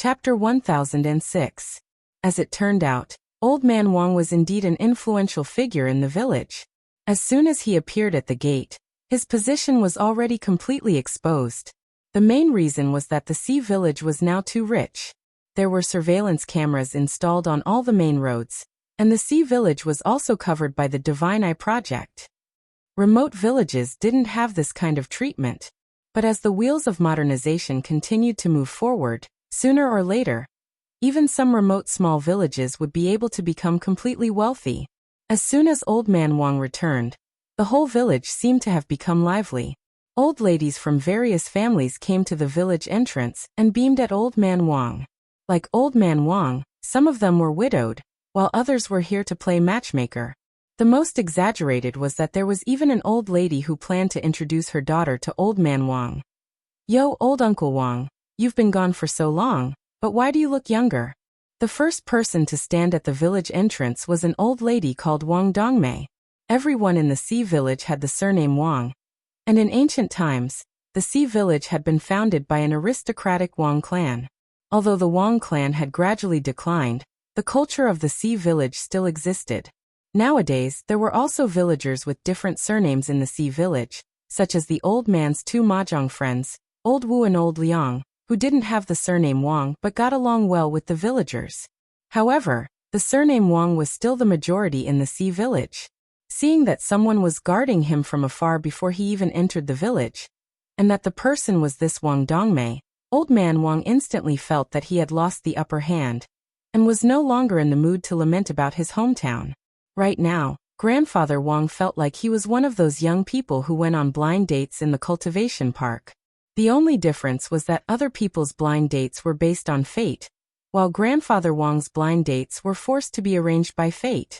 Chapter 1006. As it turned out, Old Man Wang was indeed an influential figure in the village. As soon as he appeared at the gate, his position was already completely exposed. The main reason was that the sea village was now too rich. There were surveillance cameras installed on all the main roads, and the sea village was also covered by the Divine Eye project. Remote villages didn't have this kind of treatment, but as the wheels of modernization continued to move forward, sooner or later, even some remote small villages would be able to become completely wealthy. As soon as Old Man Wang returned, the whole village seemed to have become lively. Old ladies from various families came to the village entrance and beamed at Old Man Wang. Like Old Man Wang, some of them were widowed, while others were here to play matchmaker. The most exaggerated was that there was even an old lady who planned to introduce her daughter to Old Man Wang. "Yo, old Uncle Wang, you've been gone for so long, but why do you look younger?" The first person to stand at the village entrance was an old lady called Wang Dongmei. Everyone in the sea village had the surname Wang, and in ancient times, the sea village had been founded by an aristocratic Wang clan. Although the Wang clan had gradually declined, the culture of the sea village still existed. Nowadays, there were also villagers with different surnames in the sea village, such as the old man's two mahjong friends, Old Wu and Old Liang, who didn't have the surname Wang but got along well with the villagers. However, the surname Wang was still the majority in the sea village. Seeing that someone was guarding him from afar before he even entered the village, and that the person was this Wang Dongmei, Old Man Wang instantly felt that he had lost the upper hand, and was no longer in the mood to lament about his hometown. Right now, Grandfather Wang felt like he was one of those young people who went on blind dates in the cultivation park. The only difference was that other people's blind dates were based on fate, while Grandfather Wang's blind dates were forced to be arranged by fate.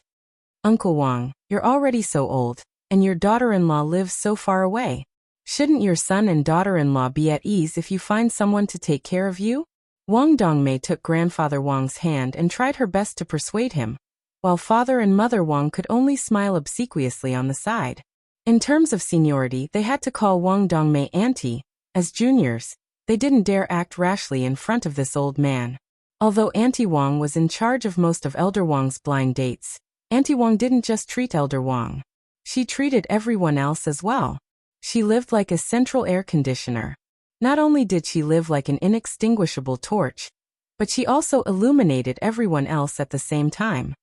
"Uncle Wang, you're already so old, and your daughter-in-law lives so far away. Shouldn't your son and daughter-in-law be at ease if you find someone to take care of you?" Wang Dongmei took Grandfather Wang's hand and tried her best to persuade him, while Father and Mother Wang could only smile obsequiously on the side. In terms of seniority, they had to call Wang Dongmei Auntie. As juniors, they didn't dare act rashly in front of this old man. Although Auntie Wang was in charge of most of Elder Wang's blind dates, Auntie Wang didn't just treat Elder Wang. She treated everyone else as well. She lived like a central air conditioner. Not only did she live like an inextinguishable torch, but she also illuminated everyone else at the same time.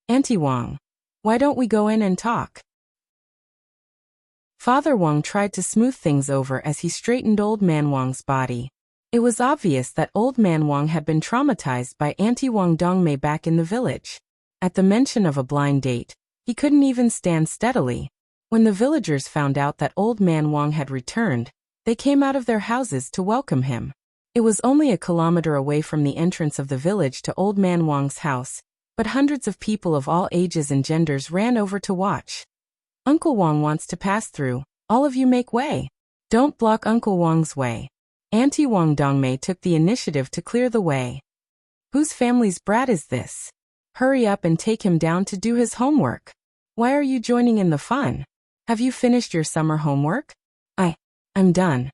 "Auntie Wang, why don't we go in and talk?" Father Wang tried to smooth things over as he straightened Old Man Wang's body. It was obvious that Old Man Wang had been traumatized by Auntie Wang Dongmei back in the village. At the mention of a blind date, he couldn't even stand steadily. When the villagers found out that Old Man Wang had returned, they came out of their houses to welcome him. It was only a kilometer away from the entrance of the village to Old Man Wang's house, but hundreds of people of all ages and genders ran over to watch. "Uncle Wang wants to pass through. All of you make way. Don't block Uncle Wang's way." Auntie Wang Dongmei took the initiative to clear the way. "Whose family's brat is this? Hurry up and take him down to do his homework. Why are you joining in the fun? Have you finished your summer homework?" I'm done,"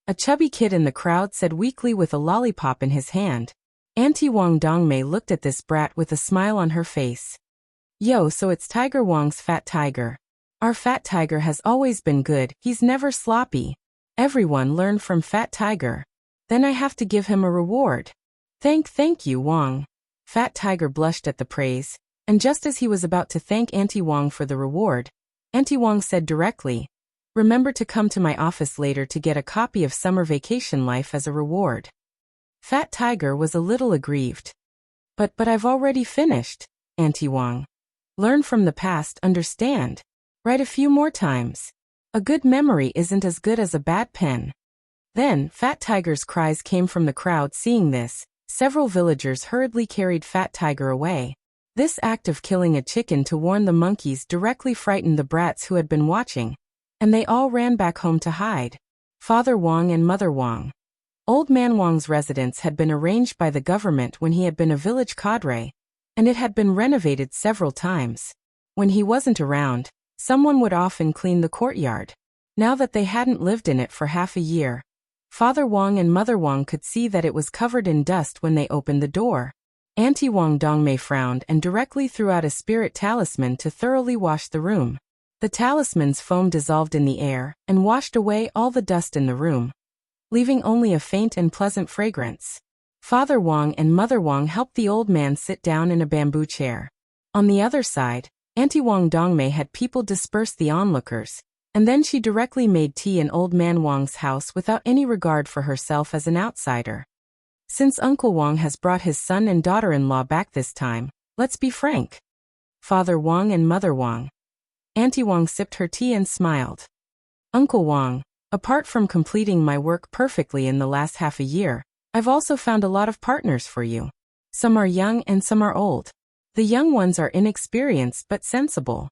a chubby kid in the crowd said weakly with a lollipop in his hand. Auntie Wang Dongmei looked at this brat with a smile on her face. "Yo, so it's Tiger Wang's fat tiger. Our fat tiger has always been good, he's never sloppy. Everyone learn from Fat Tiger. Then I have to give him a reward." Thank you, Wang." Fat Tiger blushed at the praise, and just as he was about to thank Auntie Wang for the reward, Auntie Wang said directly, "Remember to come to my office later to get a copy of Summer Vacation Life as a reward." Fat Tiger was a little aggrieved. But I've already finished, Auntie Wang. Learn from the past, understand. Write a few more times. A good memory isn't as good as a bad pen." Then, Fat Tiger's cries came from the crowd. Seeing this, several villagers hurriedly carried Fat Tiger away. This act of killing a chicken to warn the monkeys directly frightened the brats who had been watching, and they all ran back home to hide. Father Wang and Mother Wang. Old Man Wang's residence had been arranged by the government when he had been a village cadre, and it had been renovated several times. When he wasn't around, someone would often clean the courtyard. Now that they hadn't lived in it for half a year, Father Wang and Mother Wang could see that it was covered in dust when they opened the door. Auntie Wang Dongmei frowned and directly threw out a spirit talisman to thoroughly wash the room. The talisman's foam dissolved in the air and washed away all the dust in the room, leaving only a faint and pleasant fragrance. Father Wang and Mother Wang helped the old man sit down in a bamboo chair. On the other side, Auntie Wang Dongmei had people disperse the onlookers, and then she directly made tea in Old Man Wang's house without any regard for herself as an outsider. Since Uncle Wang has brought his son and daughter-in-law back this time, let's be frank. Father Wang and Mother Wang. Auntie Wang sipped her tea and smiled. Uncle Wang, apart from completing my work perfectly in the last half a year, I've also found a lot of partners for you. Some are young and some are old. The young ones are inexperienced but sensible.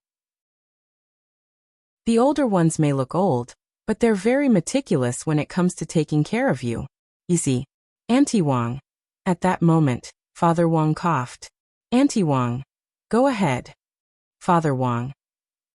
The older ones may look old, but they're very meticulous when it comes to taking care of you. Easy. Auntie Wang. At that moment, Father Wang coughed. Auntie Wang. Go ahead. Father Wang.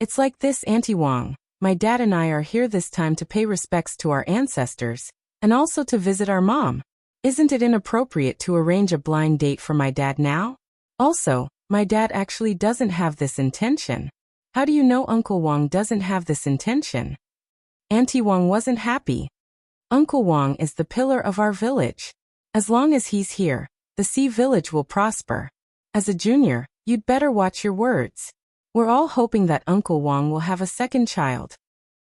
It's like this, Auntie Wang. My dad and I are here this time to pay respects to our ancestors, and also to visit our mom. Isn't it inappropriate to arrange a blind date for my dad now? Also, my dad actually doesn't have this intention. How do you know Uncle Wang doesn't have this intention? Auntie Wang wasn't happy. Uncle Wang is the pillar of our village. As long as he's here, the Sea Village will prosper. As a junior, you'd better watch your words. We're all hoping that Uncle Wang will have a second child.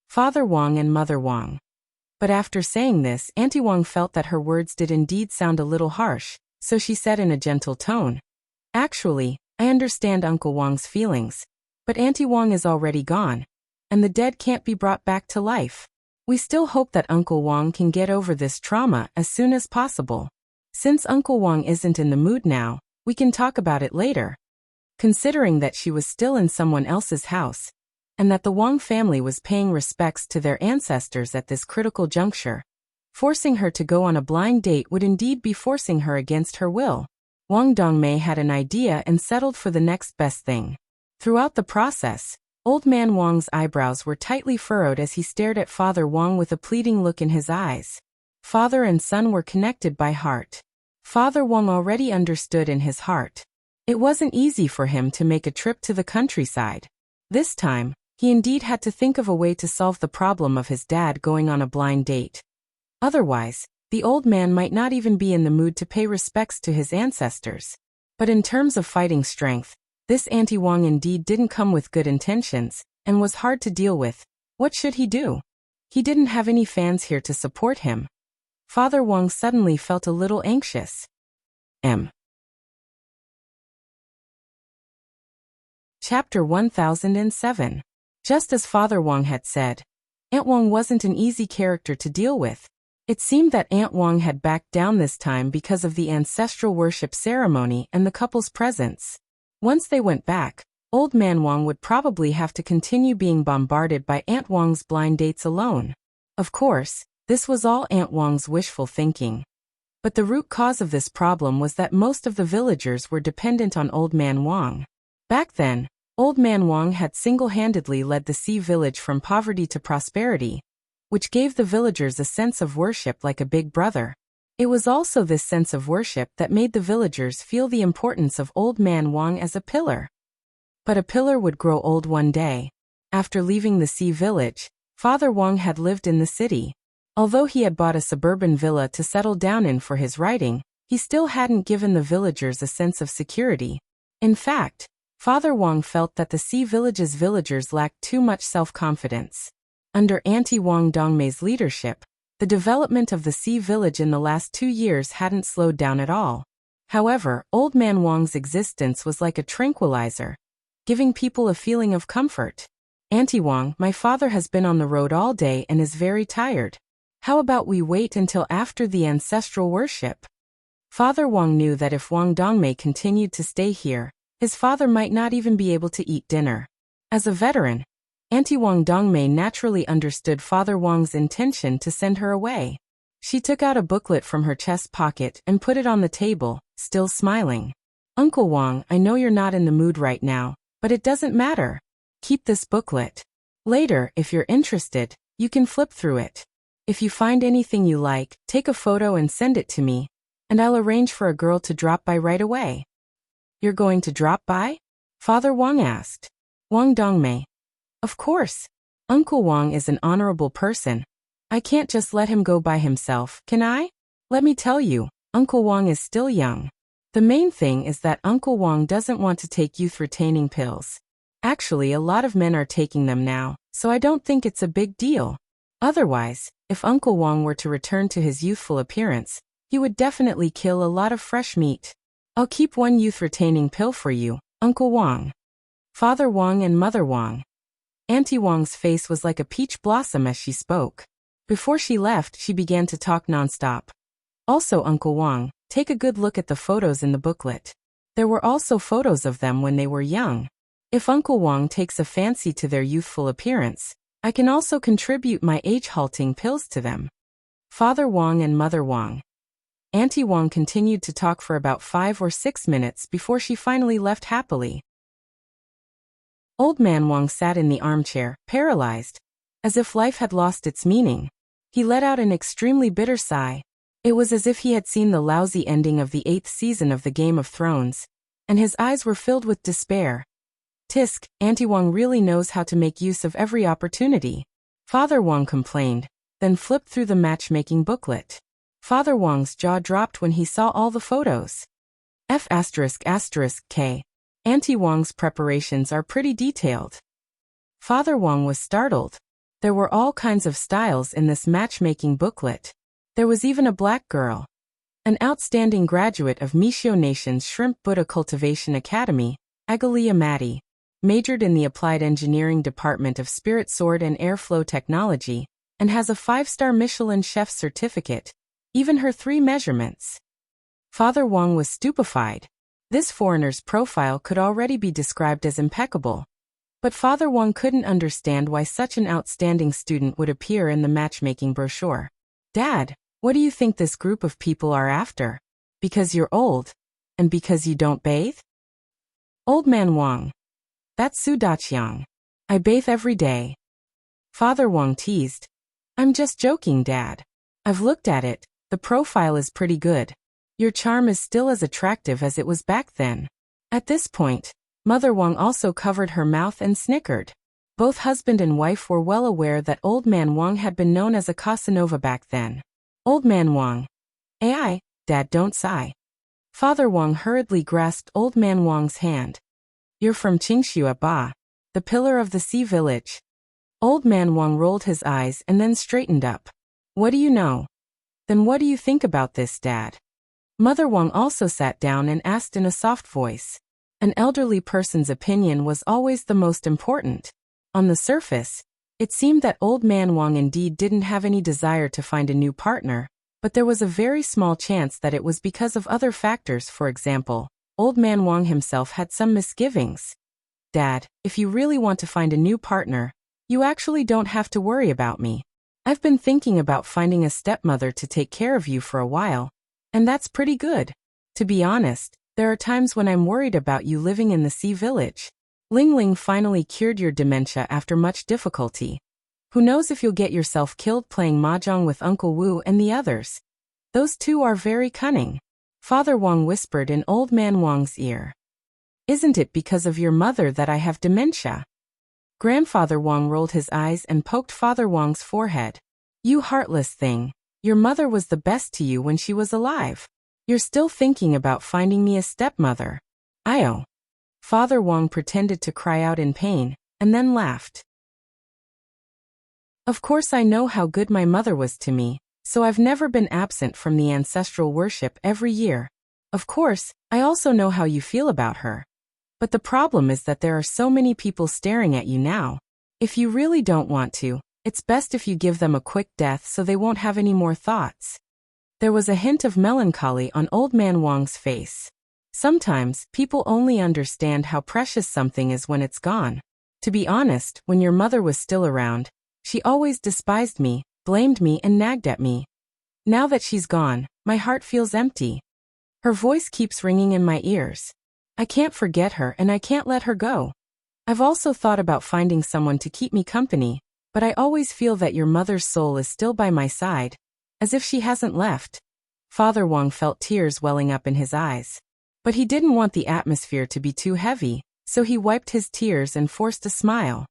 Father Wang and Mother Wang. But after saying this, Auntie Wang felt that her words did indeed sound a little harsh, so she said in a gentle tone, Actually, I understand Uncle Wang's feelings, but Auntie Wang is already gone, and the dead can't be brought back to life. We still hope that Uncle Wang can get over this trauma as soon as possible. Since Uncle Wang isn't in the mood now, we can talk about it later. Considering that she was still in someone else's house, and that the Wang family was paying respects to their ancestors at this critical juncture, forcing her to go on a blind date would indeed be forcing her against her will. Wang Dongmei had an idea and settled for the next best thing. Throughout the process, Old Man Wang's eyebrows were tightly furrowed as he stared at Father Wang with a pleading look in his eyes. Father and son were connected by heart. Father Wang already understood in his heart. It wasn't easy for him to make a trip to the countryside. This time, he indeed had to think of a way to solve the problem of his dad going on a blind date. Otherwise, the old man might not even be in the mood to pay respects to his ancestors. But in terms of fighting strength, this Auntie Wang indeed didn't come with good intentions, and was hard to deal with. What should he do? He didn't have any fans here to support him. Father Wang suddenly felt a little anxious. Chapter 1007. Just as Father Wang had said, Aunt Wang wasn't an easy character to deal with. It seemed that Aunt Wang had backed down this time because of the ancestral worship ceremony and the couple's presence. Once they went back, Old Man Wang would probably have to continue being bombarded by Aunt Wang's blind dates alone. Of course, this was all Aunt Wang's wishful thinking. But the root cause of this problem was that most of the villagers were dependent on Old Man Wang. Back then, Old Man Wang had single-handedly led the Sea Village from poverty to prosperity, which gave the villagers a sense of worship like a big brother. It was also this sense of worship that made the villagers feel the importance of Old Man Wang as a pillar. But a pillar would grow old one day. After leaving the Sea Village, Father Wang had lived in the city. Although he had bought a suburban villa to settle down in for his writing, he still hadn't given the villagers a sense of security. In fact, Father Wang felt that the Sea Village's villagers lacked too much self-confidence. Under Auntie Wang Dongmei's leadership, the development of the Sea Village in the last 2 years hadn't slowed down at all. However, Old Man Wang's existence was like a tranquilizer, giving people a feeling of comfort. Auntie Wang, my father has been on the road all day and is very tired. How about we wait until after the ancestral worship? Father Wang knew that if Wang Dongmei continued to stay here, his father might not even be able to eat dinner. As a veteran, Auntie Wang Dongmei naturally understood Father Wang's intention to send her away. She took out a booklet from her chest pocket and put it on the table, still smiling. Uncle Wang, I know you're not in the mood right now, but it doesn't matter. Keep this booklet. Later, if you're interested, you can flip through it. If you find anything you like, take a photo and send it to me, and I'll arrange for a girl to drop by right away." "You're going to drop by?" Father Wang asked. Wang Dongmei. "Of course. Uncle Wang is an honorable person. I can't just let him go by himself, can I? Let me tell you, Uncle Wang is still young. The main thing is that Uncle Wang doesn't want to take youth-retaining pills. Actually, a lot of men are taking them now, so I don't think it's a big deal. Otherwise, if Uncle Wang were to return to his youthful appearance, he would definitely kill a lot of fresh meat. I'll keep one youth-retaining pill for you, Uncle Wang." Father Wang and Mother Wang. Auntie Wang's face was like a peach blossom as she spoke. Before she left, she began to talk nonstop. "Also, Uncle Wang, take a good look at the photos in the booklet. There were also photos of them when they were young. If Uncle Wang takes a fancy to their youthful appearance, I can also contribute my age-halting pills to them." Father Wang and Mother Wang. Auntie Wang continued to talk for about 5 or 6 minutes before she finally left happily. Old Man Wang sat in the armchair, paralyzed, as if life had lost its meaning. He let out an extremely bitter sigh. It was as if he had seen the lousy ending of the 8th season of the Game of Thrones, and his eyes were filled with despair. Tisk, Auntie Wang really knows how to make use of every opportunity. Father Wang complained, then flipped through the matchmaking booklet. Father Wang's jaw dropped when he saw all the photos. F***K. Auntie Wang's preparations are pretty detailed. Father Wang was startled. There were all kinds of styles in this matchmaking booklet. There was even a black girl. An outstanding graduate of Mishio Nation's Shrimp Buddha Cultivation Academy, Agalia Matti, majored in the Applied Engineering Department of Spirit Sword and Airflow Technology, and has a 5-star Michelin chef certificate, even her 3 measurements. Father Wang was stupefied. This foreigner's profile could already be described as impeccable. But Father Wang couldn't understand why such an outstanding student would appear in the matchmaking brochure. "Dad, what do you think this group of people are after? Because you're old, and because you don't bathe?" Old Man Wang. "That's Su Daqiang. I bathe every day." Father Wang teased. "I'm just joking, Dad. I've looked at it. The profile is pretty good. Your charm is still as attractive as it was back then." At this point, Mother Wang also covered her mouth and snickered. Both husband and wife were well aware that Old Man Wang had been known as a Casanova back then. Old Man Wang. "Ai, Dad, don't sigh." Father Wang hurriedly grasped Old Man Wang's hand. "You're from Qingxua Ba, the pillar of the sea village." Old Man Wang rolled his eyes and then straightened up. "What do you know?" "Then what do you think about this, Dad?" Mother Wang also sat down and asked in a soft voice. An elderly person's opinion was always the most important. On the surface, it seemed that Old Man Wang indeed didn't have any desire to find a new partner, but there was a very small chance that it was because of other factors. For example, Old Man Wang himself had some misgivings. "Dad, if you really want to find a new partner, you actually don't have to worry about me. I've been thinking about finding a stepmother to take care of you for a while, and that's pretty good. To be honest, there are times when I'm worried about you living in the sea village. Ling Ling finally cured your dementia after much difficulty. Who knows if you'll get yourself killed playing mahjong with Uncle Wu and the others. Those two are very cunning." Father Wang whispered in Old Man Wang's ear. "Isn't it because of your mother that I have dementia?" Grandfather Wang rolled his eyes and poked Father Wang's forehead. "You heartless thing. Your mother was the best to you when she was alive. You're still thinking about finding me a stepmother. Io." Father Wang pretended to cry out in pain, and then laughed. "Of course I know how good my mother was to me, so I've never been absent from the ancestral worship every year. Of course, I also know how you feel about her. But the problem is that there are so many people staring at you now. If you really don't want to, it's best if you give them a quick death so they won't have any more thoughts." There was a hint of melancholy on Old Man Wang's face. Sometimes, people only understand how precious something is when it's gone. To be honest, when your mother was still around, she always despised me, blamed me and nagged at me. Now that she's gone, my heart feels empty. Her voice keeps ringing in my ears. I can't forget her and I can't let her go. I've also thought about finding someone to keep me company, but I always feel that your mother's soul is still by my side, as if she hasn't left. Father Wang felt tears welling up in his eyes. But he didn't want the atmosphere to be too heavy, so he wiped his tears and forced a smile.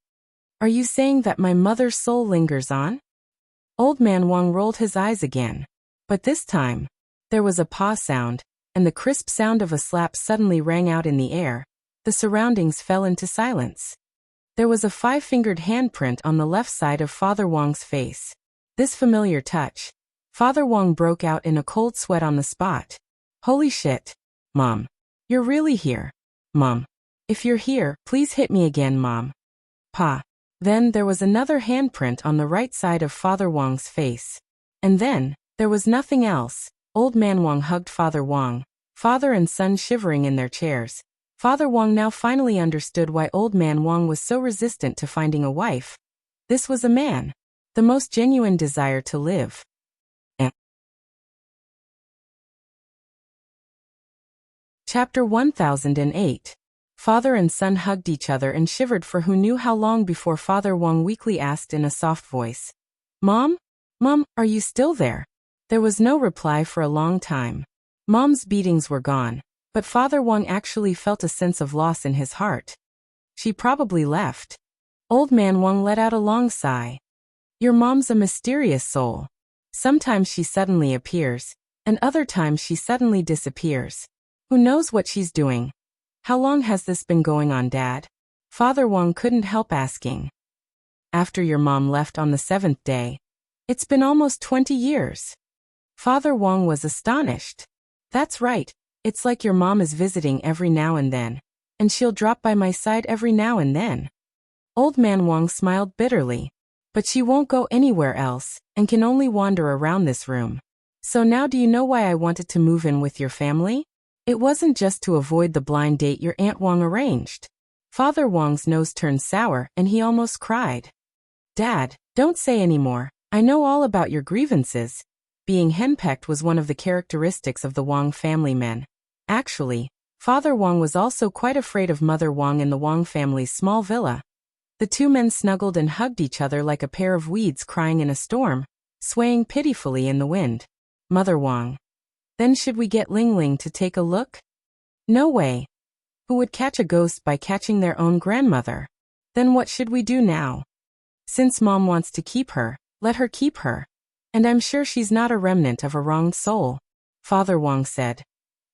Are you saying that my mother's soul lingers on? Old Man Wang rolled his eyes again. But this time, there was a paw sound, and the crisp sound of a slap suddenly rang out in the air. The surroundings fell into silence. There was a 5-fingered handprint on the left side of Father Wang's face. This familiar touch. Father Wang broke out in a cold sweat on the spot. Holy shit. Mom. You're really here. Mom. If you're here, please hit me again, Mom. Pa. Then there was another handprint on the right side of Father Wang's face. And then, there was nothing else. Old Man Wang hugged Father Wang, father and son shivering in their chairs. Father Wang now finally understood why Old Man Wang was so resistant to finding a wife. This was a man. The most genuine desire to live. Chapter 1008. Father and son hugged each other and shivered for who knew how long before Father Wang weakly asked in a soft voice. Mom? Mom, are you still there? There was no reply for a long time. Mom's beatings were gone, but Father Wang actually felt a sense of loss in his heart. She probably left. Old Man Wang let out a long sigh. Your mom's a mysterious soul. Sometimes she suddenly appears, and other times she suddenly disappears. Who knows what she's doing? How long has this been going on, Dad? Father Wang couldn't help asking. After your mom left on the 7th day. It's been almost 20 years. Father Wang was astonished. That's right, it's like your mom is visiting every now and then, and she'll drop by my side every now and then. Old Man Wang smiled bitterly. But she won't go anywhere else, and can only wander around this room. So now do you know why I wanted to move in with your family? It wasn't just to avoid the blind date your Aunt Wang arranged. Father Wang's nose turned sour and he almost cried. Dad, don't say any more. I know all about your grievances. Being henpecked was one of the characteristics of the Wang family men. Actually, Father Wang was also quite afraid of Mother Wang in the Wang family's small villa. The two men snuggled and hugged each other like a pair of weeds crying in a storm, swaying pitifully in the wind. Mother Wang. Then should we get Ling Ling to take a look? No way. Who would catch a ghost by catching their own grandmother? Then what should we do now? Since Mom wants to keep her, let her keep her. And I'm sure she's not a remnant of a wronged soul. Father Wang said.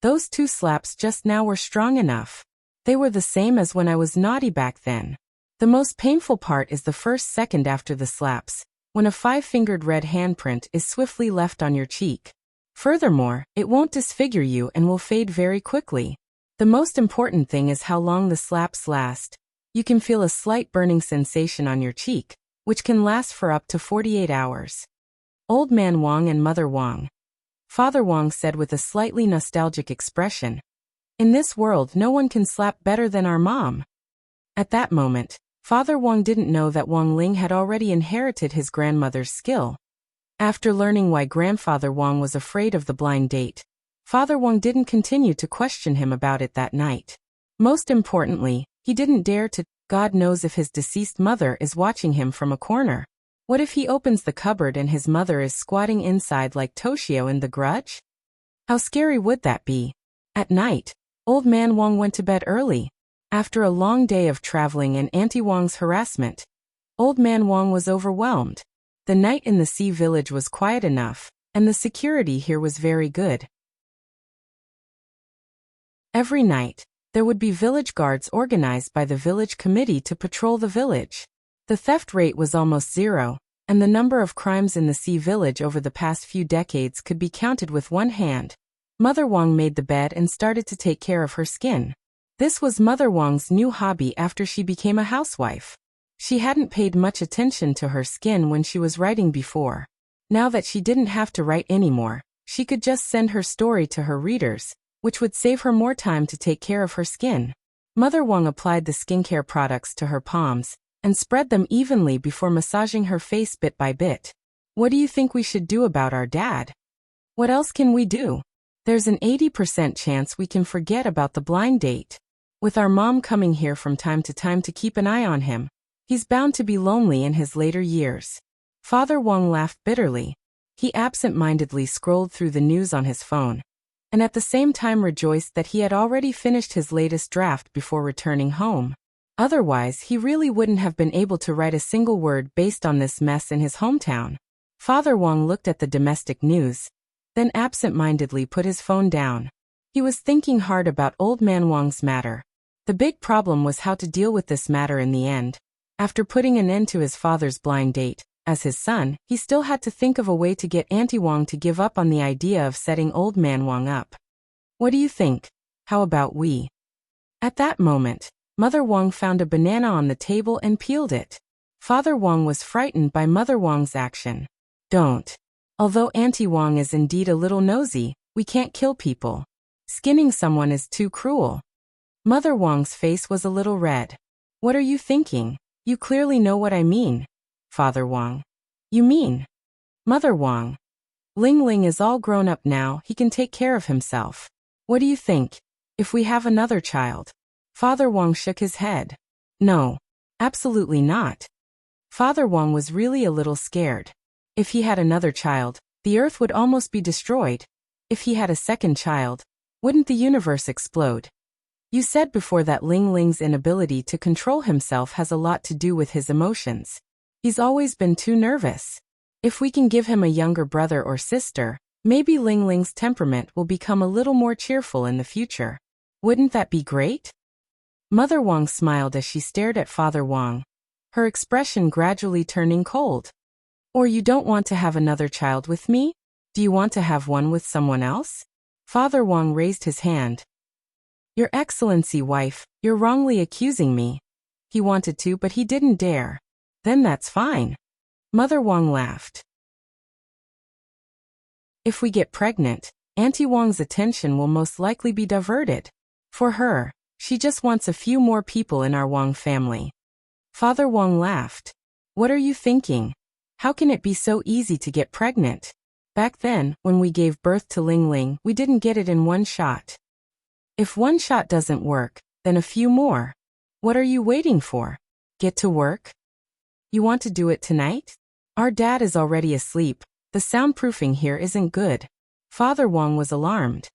Those 2 slaps just now were strong enough. They were the same as when I was naughty back then. The most painful part is the first second after the slaps, when a 5-fingered red handprint is swiftly left on your cheek. Furthermore, it won't disfigure you and will fade very quickly. The most important thing is how long the slaps last. You can feel a slight burning sensation on your cheek, which can last for up to 48 hours. Old Man Wang and Mother Wang. Father Wang said with a slightly nostalgic expression. In this world no one can slap better than our mom. At that moment, Father Wang didn't know that Wang Ling had already inherited his grandmother's skill. After learning why Grandfather Wang was afraid of the blind date, Father Wang didn't continue to question him about it that night. Most importantly, he didn't dare to. God knows if his deceased mother is watching him from a corner. What if he opens the cupboard and his mother is squatting inside like Toshio in The Grudge? How scary would that be? At night, Old Man Wang went to bed early. After a long day of traveling and Auntie Wang's harassment, Old Man Wang was overwhelmed. The night in the sea village was quiet enough, and the security here was very good. Every night, there would be village guards organized by the village committee to patrol the village. The theft rate was almost 0, and the number of crimes in the sea village over the past few decades could be counted with one hand. Mother Wang made the bed and started to take care of her skin. This was Mother Wang's new hobby after she became a housewife. She hadn't paid much attention to her skin when she was writing before. Now that she didn't have to write anymore, she could just send her story to her readers, which would save her more time to take care of her skin. Mother Wang applied the skincare products to her palms and spread them evenly before massaging her face bit by bit. What do you think we should do about our dad? What else can we do? There's an 80% chance we can forget about the blind date. With our mom coming here from time to time to keep an eye on him, He's bound to be lonely in his later years. Father Wang laughed bitterly. He absent-mindedly scrolled through the news on his phone, and at the same time rejoiced that he had already finished his latest draft before returning home. Otherwise, he really wouldn't have been able to write a single word based on this mess in his hometown. Father Wang looked at the domestic news, then absent-mindedly put his phone down. He was thinking hard about Old Man Wang's matter. The big problem was how to deal with this matter in the end. After putting an end to his father's blind date, as his son, he still had to think of a way to get Auntie Wang to give up on the idea of setting Old Man Wang up. What do you think? How about we? At that moment, Mother Wang found a banana on the table and peeled it. Father Wang was frightened by Mother Wang's action. Don't. Although Auntie Wang is indeed a little nosy, we can't kill people. Skinning someone is too cruel. Mother Wang's face was a little red. What are you thinking? You clearly know what I mean. Father Wang. You mean? Mother Wang. Ling Ling is all grown up now, he can take care of himself. What do you think? If we have another child? Father Wang shook his head. No. Absolutely not. Father Wang was really a little scared. If he had another child, the earth would almost be destroyed. If he had a second child, wouldn't the universe explode? You said before that Ling Ling's inability to control himself has a lot to do with his emotions. He's always been too nervous. If we can give him a younger brother or sister, maybe Ling Ling's temperament will become a little more cheerful in the future. Wouldn't that be great? Mother Wang smiled as she stared at Father Wang, her expression gradually turning cold. Or you don't want to have another child with me? Do you want to have one with someone else? Father Wang raised his hand. Your Excellency, wife, you're wrongly accusing me. He wanted to, but he didn't dare. Then that's fine. Mother Wang laughed. If we get pregnant, Auntie Wang's attention will most likely be diverted. For her, she just wants a few more people in our Wang family. Father Wang laughed. What are you thinking? How can it be so easy to get pregnant? Back then, when we gave birth to Ling Ling, we didn't get it in one shot. If one shot doesn't work, then a few more. What are you waiting for? Get to work? You want to do it tonight? Our dad is already asleep. The soundproofing here isn't good. Father Wang was alarmed.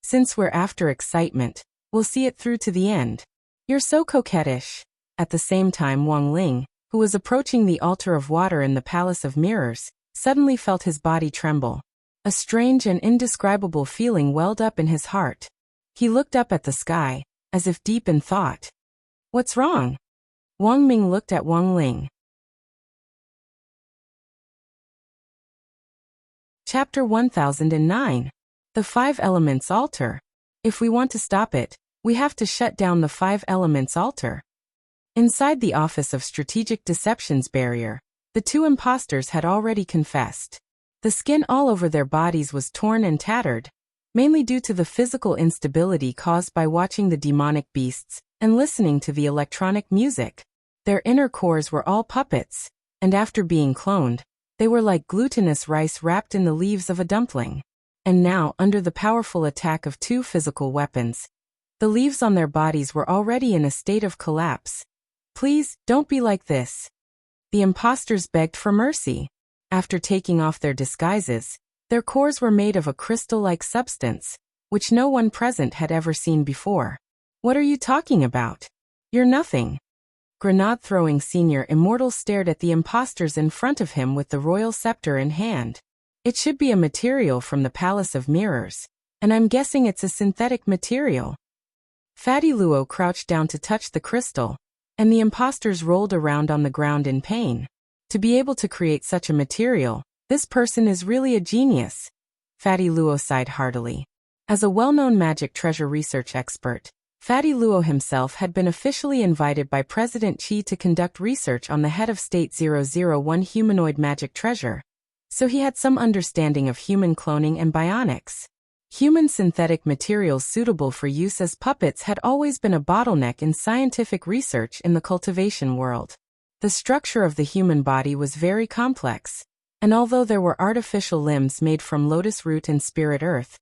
Since we're after excitement, we'll see it through to the end. You're so coquettish. At the same time, Wang Ling, who was approaching the altar of water in the Palace of Mirrors, suddenly felt his body tremble. A strange and indescribable feeling welled up in his heart. He looked up at the sky, as if deep in thought. What's wrong? Wang Ming looked at Wang Ling. Chapter 1009. The Five Elements Altar. If we want to stop it, we have to shut down the Five Elements Altar. Inside the Office of Strategic Deception's barrier, the two imposters had already confessed. The skin all over their bodies was torn and tattered, mainly due to the physical instability caused by watching the demonic beasts and listening to the electronic music. Their inner cores were all puppets, and after being cloned, they were like glutinous rice wrapped in the leaves of a dumpling. And now, under the powerful attack of two physical weapons, the leaves on their bodies were already in a state of collapse. Please, don't be like this. The imposters begged for mercy. After taking off their disguises, their cores were made of a crystal-like substance, which no one present had ever seen before. What are you talking about? You're nothing. Grenade-throwing Senior Immortal stared at the imposters in front of him with the royal scepter in hand. It should be a material from the Palace of Mirrors, and I'm guessing it's a synthetic material. Fatty Luo crouched down to touch the crystal, and the imposters rolled around on the ground in pain. To be able to create such a material, this person is really a genius. Fatty Luo sighed heartily. As a well-known magic treasure research expert, Fatty Luo himself had been officially invited by President Qi to conduct research on the head of State 001 humanoid magic treasure, so he had some understanding of human cloning and bionics. Human synthetic materials suitable for use as puppets had always been a bottleneck in scientific research in the cultivation world. The structure of the human body was very complex, and although there were artificial limbs made from lotus root and spirit earth,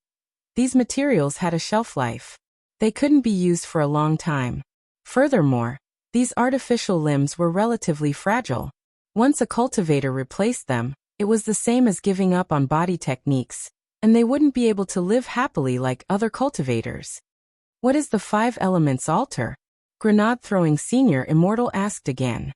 these materials had a shelf life. They couldn't be used for a long time. Furthermore, These artificial limbs were relatively fragile. Once a cultivator replaced them, it was the same as giving up on body techniques, and they wouldn't be able to live happily like other cultivators. What is the Five Elements altar? Grenade-throwing Senior Immortal asked again.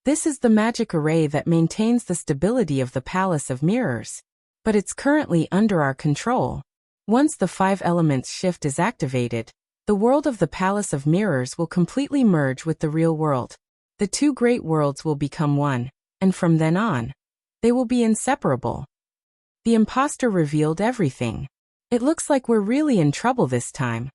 This is the magic array that maintains the stability of the Palace of Mirrors. But it's currently under our control. Once the Five Elements shift is activated, the world of the Palace of Mirrors will completely merge with the real world. The two great worlds will become one, and from then on, they will be inseparable. The imposter revealed everything. It looks like we're really in trouble this time.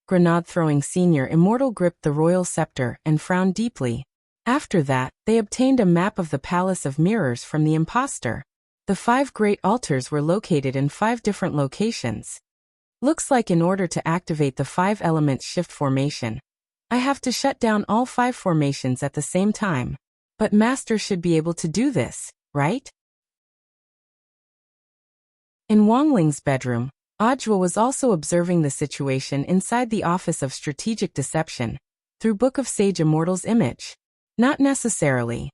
Grenade-throwing Senior Immortal gripped the royal scepter and frowned deeply. After that, they obtained a map of the Palace of Mirrors from the imposter. The 5 great altars were located in 5 different locations. Looks like in order to activate the 5 elements shift formation, I have to shut down all 5 formations at the same time. But Master should be able to do this, right? In Wang Ling's bedroom, Ajwa was also observing the situation inside the Office of Strategic Deception, through Book of Sage Immortal's image. Not necessarily.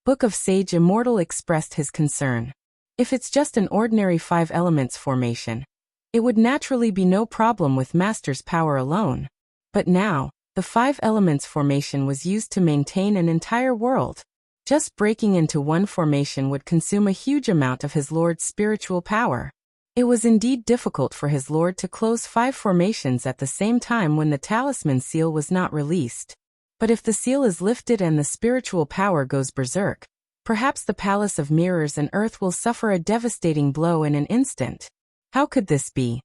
Book of Sage Immortal expressed his concern. If it's just an ordinary 5 elements formation, it would naturally be no problem with Master's power alone. But now, the 5 elements formation was used to maintain an entire world. Just breaking into one formation would consume a huge amount of his lord's spiritual power. It was indeed difficult for his lord to close 5 formations at the same time when the talisman seal was not released. But if the seal is lifted and the spiritual power goes berserk, perhaps the Palace of Mirrors and Earth will suffer a devastating blow in an instant. How could this be?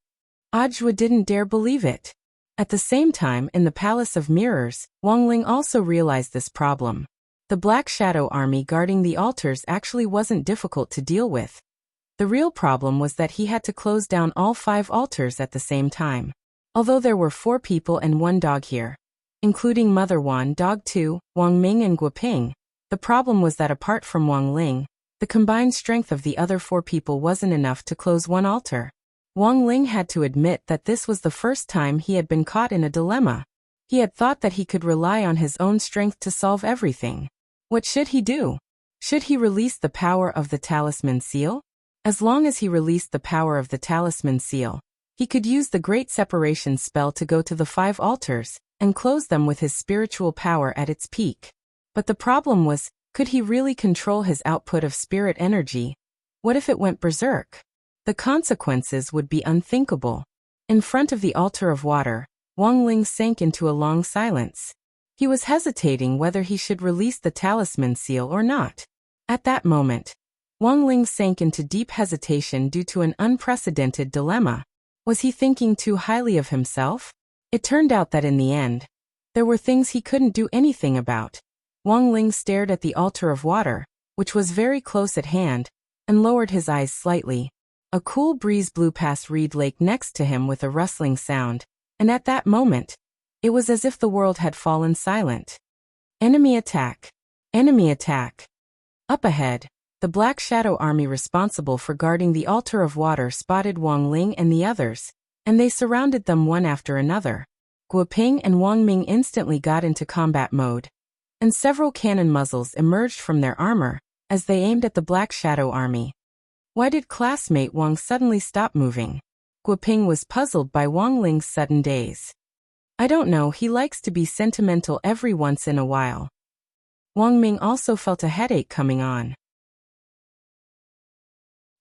Ajwa didn't dare believe it. At the same time, in the Palace of Mirrors, Wang Ling also realized this problem. The Black Shadow army guarding the altars actually wasn't difficult to deal with. The real problem was that he had to close down all 5 altars at the same time. Although there were 4 people and 1 dog here, including Mother Wan, Dog 2, Wang Ming and Guoping, the problem was that apart from Wang Ling, the combined strength of the other 4 people wasn't enough to close one altar. Wang Ling had to admit that this was the first time he had been caught in a dilemma. He had thought that he could rely on his own strength to solve everything. What should he do? Should he release the power of the talisman seal? As long as he released the power of the talisman seal, he could use the Great Separation spell to go to the 5 altars and close them with his spiritual power at its peak. But the problem was, could he really control his output of spirit energy? What if it went berserk? The consequences would be unthinkable. In front of the altar of water, Wang Ling sank into a long silence. He was hesitating whether he should release the talisman seal or not. At that moment, Wang Ling sank into deep hesitation due to an unprecedented dilemma. Was he thinking too highly of himself? It turned out that in the end, there were things he couldn't do anything about. Wang Ling stared at the altar of water, which was very close at hand, and lowered his eyes slightly. A cool breeze blew past Reed Lake next to him with a rustling sound, and at that moment, it was as if the world had fallen silent. Enemy attack! Enemy attack! Up ahead, the Black Shadow army responsible for guarding the altar of water spotted Wang Ling and the others, and they surrounded them one after another. Guoping and Wang Ming instantly got into combat mode, and several cannon muzzles emerged from their armor as they aimed at the Black Shadow army. Why did classmate Wang suddenly stop moving? Guoping was puzzled by Wang Ling's sudden daze. I don't know, he likes to be sentimental every once in a while. Wang Ming also felt a headache coming on.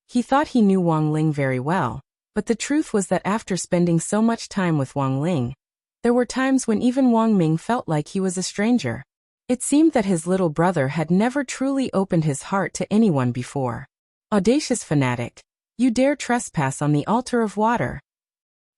He thought he knew Wang Ling very well, but the truth was that after spending so much time with Wang Ling, there were times when even Wang Ming felt like he was a stranger. It seemed that his little brother had never truly opened his heart to anyone before. Audacious fanatic, you dare trespass on the altar of water.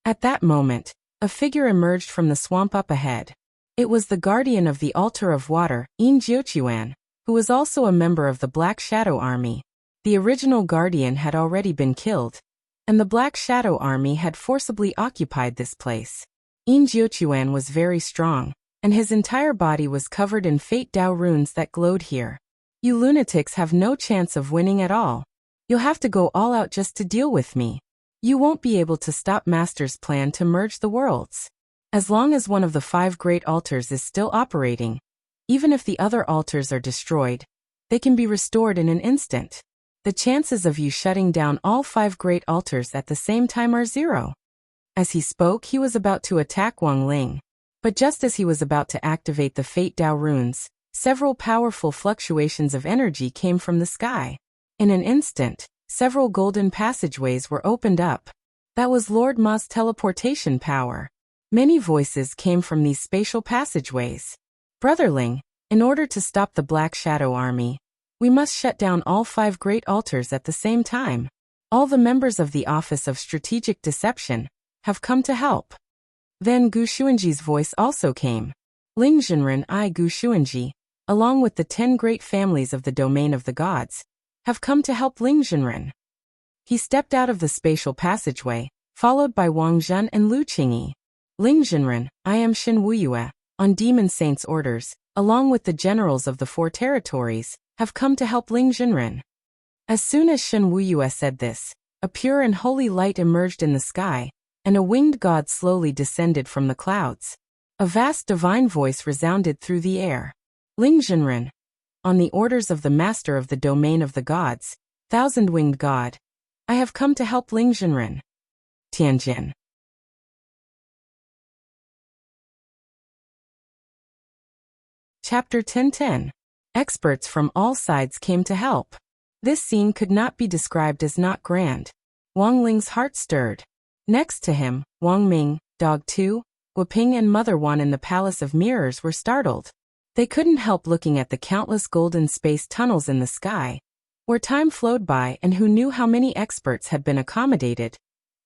At that moment, a figure emerged from the swamp up ahead. It was the guardian of the altar of water, Yin Jiuquan, who was also a member of the Black Shadow army. The original guardian had already been killed, and the Black Shadow army had forcibly occupied this place. Yin Jiuquan was very strong, and his entire body was covered in Fate Dao runes that glowed here. You lunatics have no chance of winning at all. You'll have to go all out just to deal with me. You won't be able to stop Master's plan to merge the worlds. As long as one of the 5 great altars is still operating, Even if the other altars are destroyed, they can be restored in an instant. The chances of you shutting down all 5 great altars at the same time are 0. As he spoke, he was about to attack Wang Ling. But just as he was about to activate the Fate Dao runes, several powerful fluctuations of energy came from the sky. In an instant, several golden passageways were opened up. That was Lord Ma's teleportation power. Many voices came from these spatial passageways. Brotherling, in order to stop the Black Shadow Army, we must shut down all 5 great altars at the same time. All the members of the Office of Strategic Deception have come to help. Then Gu Xuanji's voice also came. Ling Zhenren I Gu Xuanji, along with the 10 great families of the domain of the gods, have come to help Ling Zhenren. He stepped out of the spatial passageway, followed by Wang Zhen and Lu Qingyi. Ling Zhenren, I am Shen Wuyue, on Demon Saint's orders, along with the generals of the 4 territories, have come to help Ling Zhenren. As soon as Shen Wuyue said this, a pure and holy light emerged in the sky, and a winged god slowly descended from the clouds. A vast divine voice resounded through the air. Ling Zhenren, on the orders of the master of the domain of the gods, thousand-winged god, I have come to help Ling Zhenren. Tianjin. Chapter 1010. Experts from all sides came to help. This scene could not be described as not grand. Wang Ling's heart stirred. Next to him, Wang Ming, Dog Tu, Guoping and Mother Wan in the Palace of Mirrors were startled. They couldn't help looking at the countless golden space tunnels in the sky, where time flowed by and who knew how many experts had been accommodated,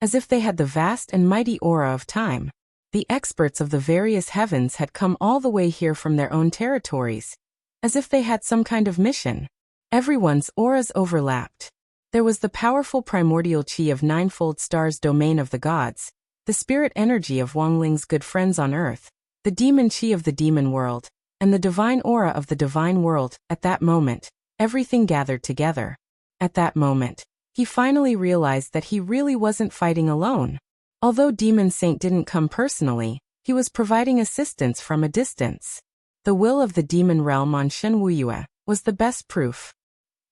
as if they had the vast and mighty aura of time. The experts of the various heavens had come all the way here from their own territories, as if they had some kind of mission. Everyone's auras overlapped. There was the powerful primordial chi of ninefold stars domain of the gods, the spirit energy of Wang Ling's good friends on earth, the demon chi of the demon world, and the divine aura of the divine world. At that moment, everything gathered together. At that moment, he finally realized that he really wasn't fighting alone. Although Demon Saint didn't come personally, he was providing assistance from a distance. The will of the demon realm on Shen Wuyue was the best proof.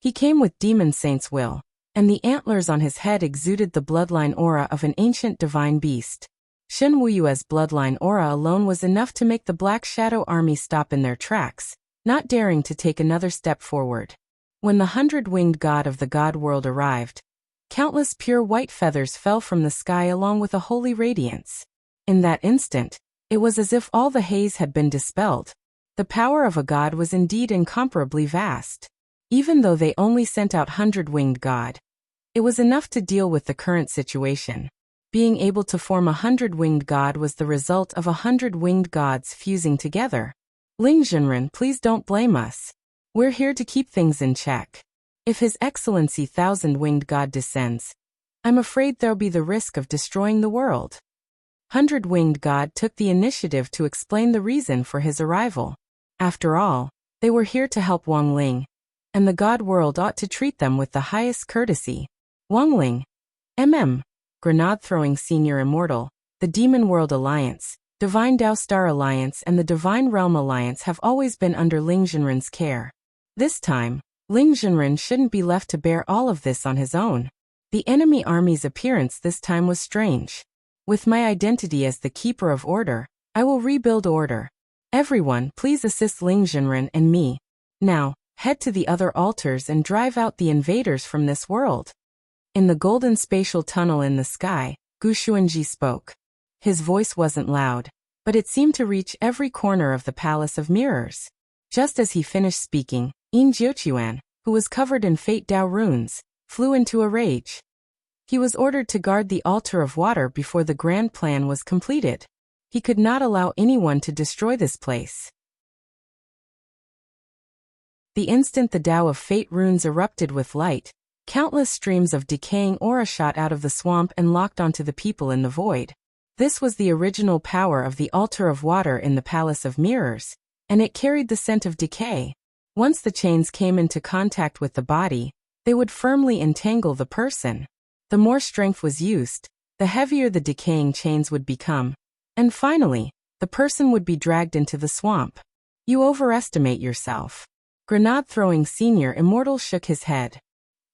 He came with Demon Saint's will, and the antlers on his head exuded the bloodline aura of an ancient divine beast. Shen Wuyue's bloodline aura alone was enough to make the Black Shadow Army stop in their tracks, not daring to take another step forward. When the 100-winged god of the god world arrived, countless pure white feathers fell from the sky along with a holy radiance. In that instant, it was as if all the haze had been dispelled. The power of a god was indeed incomparably vast. Even though they only sent out 100-winged god, it was enough to deal with the current situation. Being able to form a 100-winged god was the result of 100 winged gods fusing together. Ling Zhenren, please don't blame us. We're here to keep things in check. If His Excellency 1000-winged god descends, I'm afraid there'll be the risk of destroying the world. 100-winged god took the initiative to explain the reason for his arrival. After all, they were here to help Wang Ling, and the god world ought to treat them with the highest courtesy. Wang Ling, Grenade-throwing Senior Immortal, the Demon World Alliance, Divine Dao Star Alliance and the Divine Realm Alliance have always been under Ling Zhenren's care. This time, Ling Zhenren shouldn't be left to bear all of this on his own. The enemy army's appearance this time was strange. With my identity as the Keeper of Order, I will rebuild order. Everyone, please assist Ling Zhenren and me. Now, head to the other altars and drive out the invaders from this world. In the golden spatial tunnel in the sky, Gu Xuanji spoke. His voice wasn't loud, but it seemed to reach every corner of the Palace of Mirrors. Just as he finished speaking, Yin Jiuquan, who was covered in Fate Dao runes, flew into a rage. He was ordered to guard the altar of water before the grand plan was completed. He could not allow anyone to destroy this place. The instant the Dao of Fate runes erupted with light, countless streams of decaying aura shot out of the swamp and locked onto the people in the void. This was the original power of the altar of water in the Palace of Mirrors, and it carried the scent of decay. Once the chains came into contact with the body, they would firmly entangle the person. The more strength was used, the heavier the decaying chains would become, and finally, the person would be dragged into the swamp. You overestimate yourself. Grenade-throwing Senior Immortal shook his head.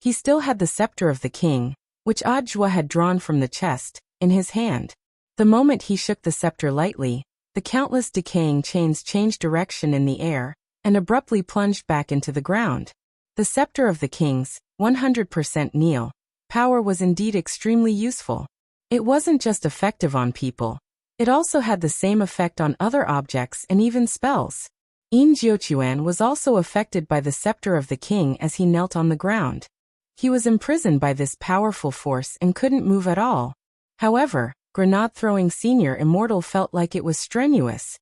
He still had the scepter of the king, which Adjua had drawn from the chest, in his hand. The moment he shook the scepter lightly, the countless decaying chains changed direction in the air, and abruptly plunged back into the ground. The scepter of the king's 100% kneel power was indeed extremely useful. It wasn't just effective on people. It also had the same effect on other objects and even spells. Yin Jiuquan was also affected by the scepter of the king as he knelt on the ground. He was imprisoned by this powerful force and couldn't move at all. However, grenade-throwing Senior Immortal felt like it was strenuous,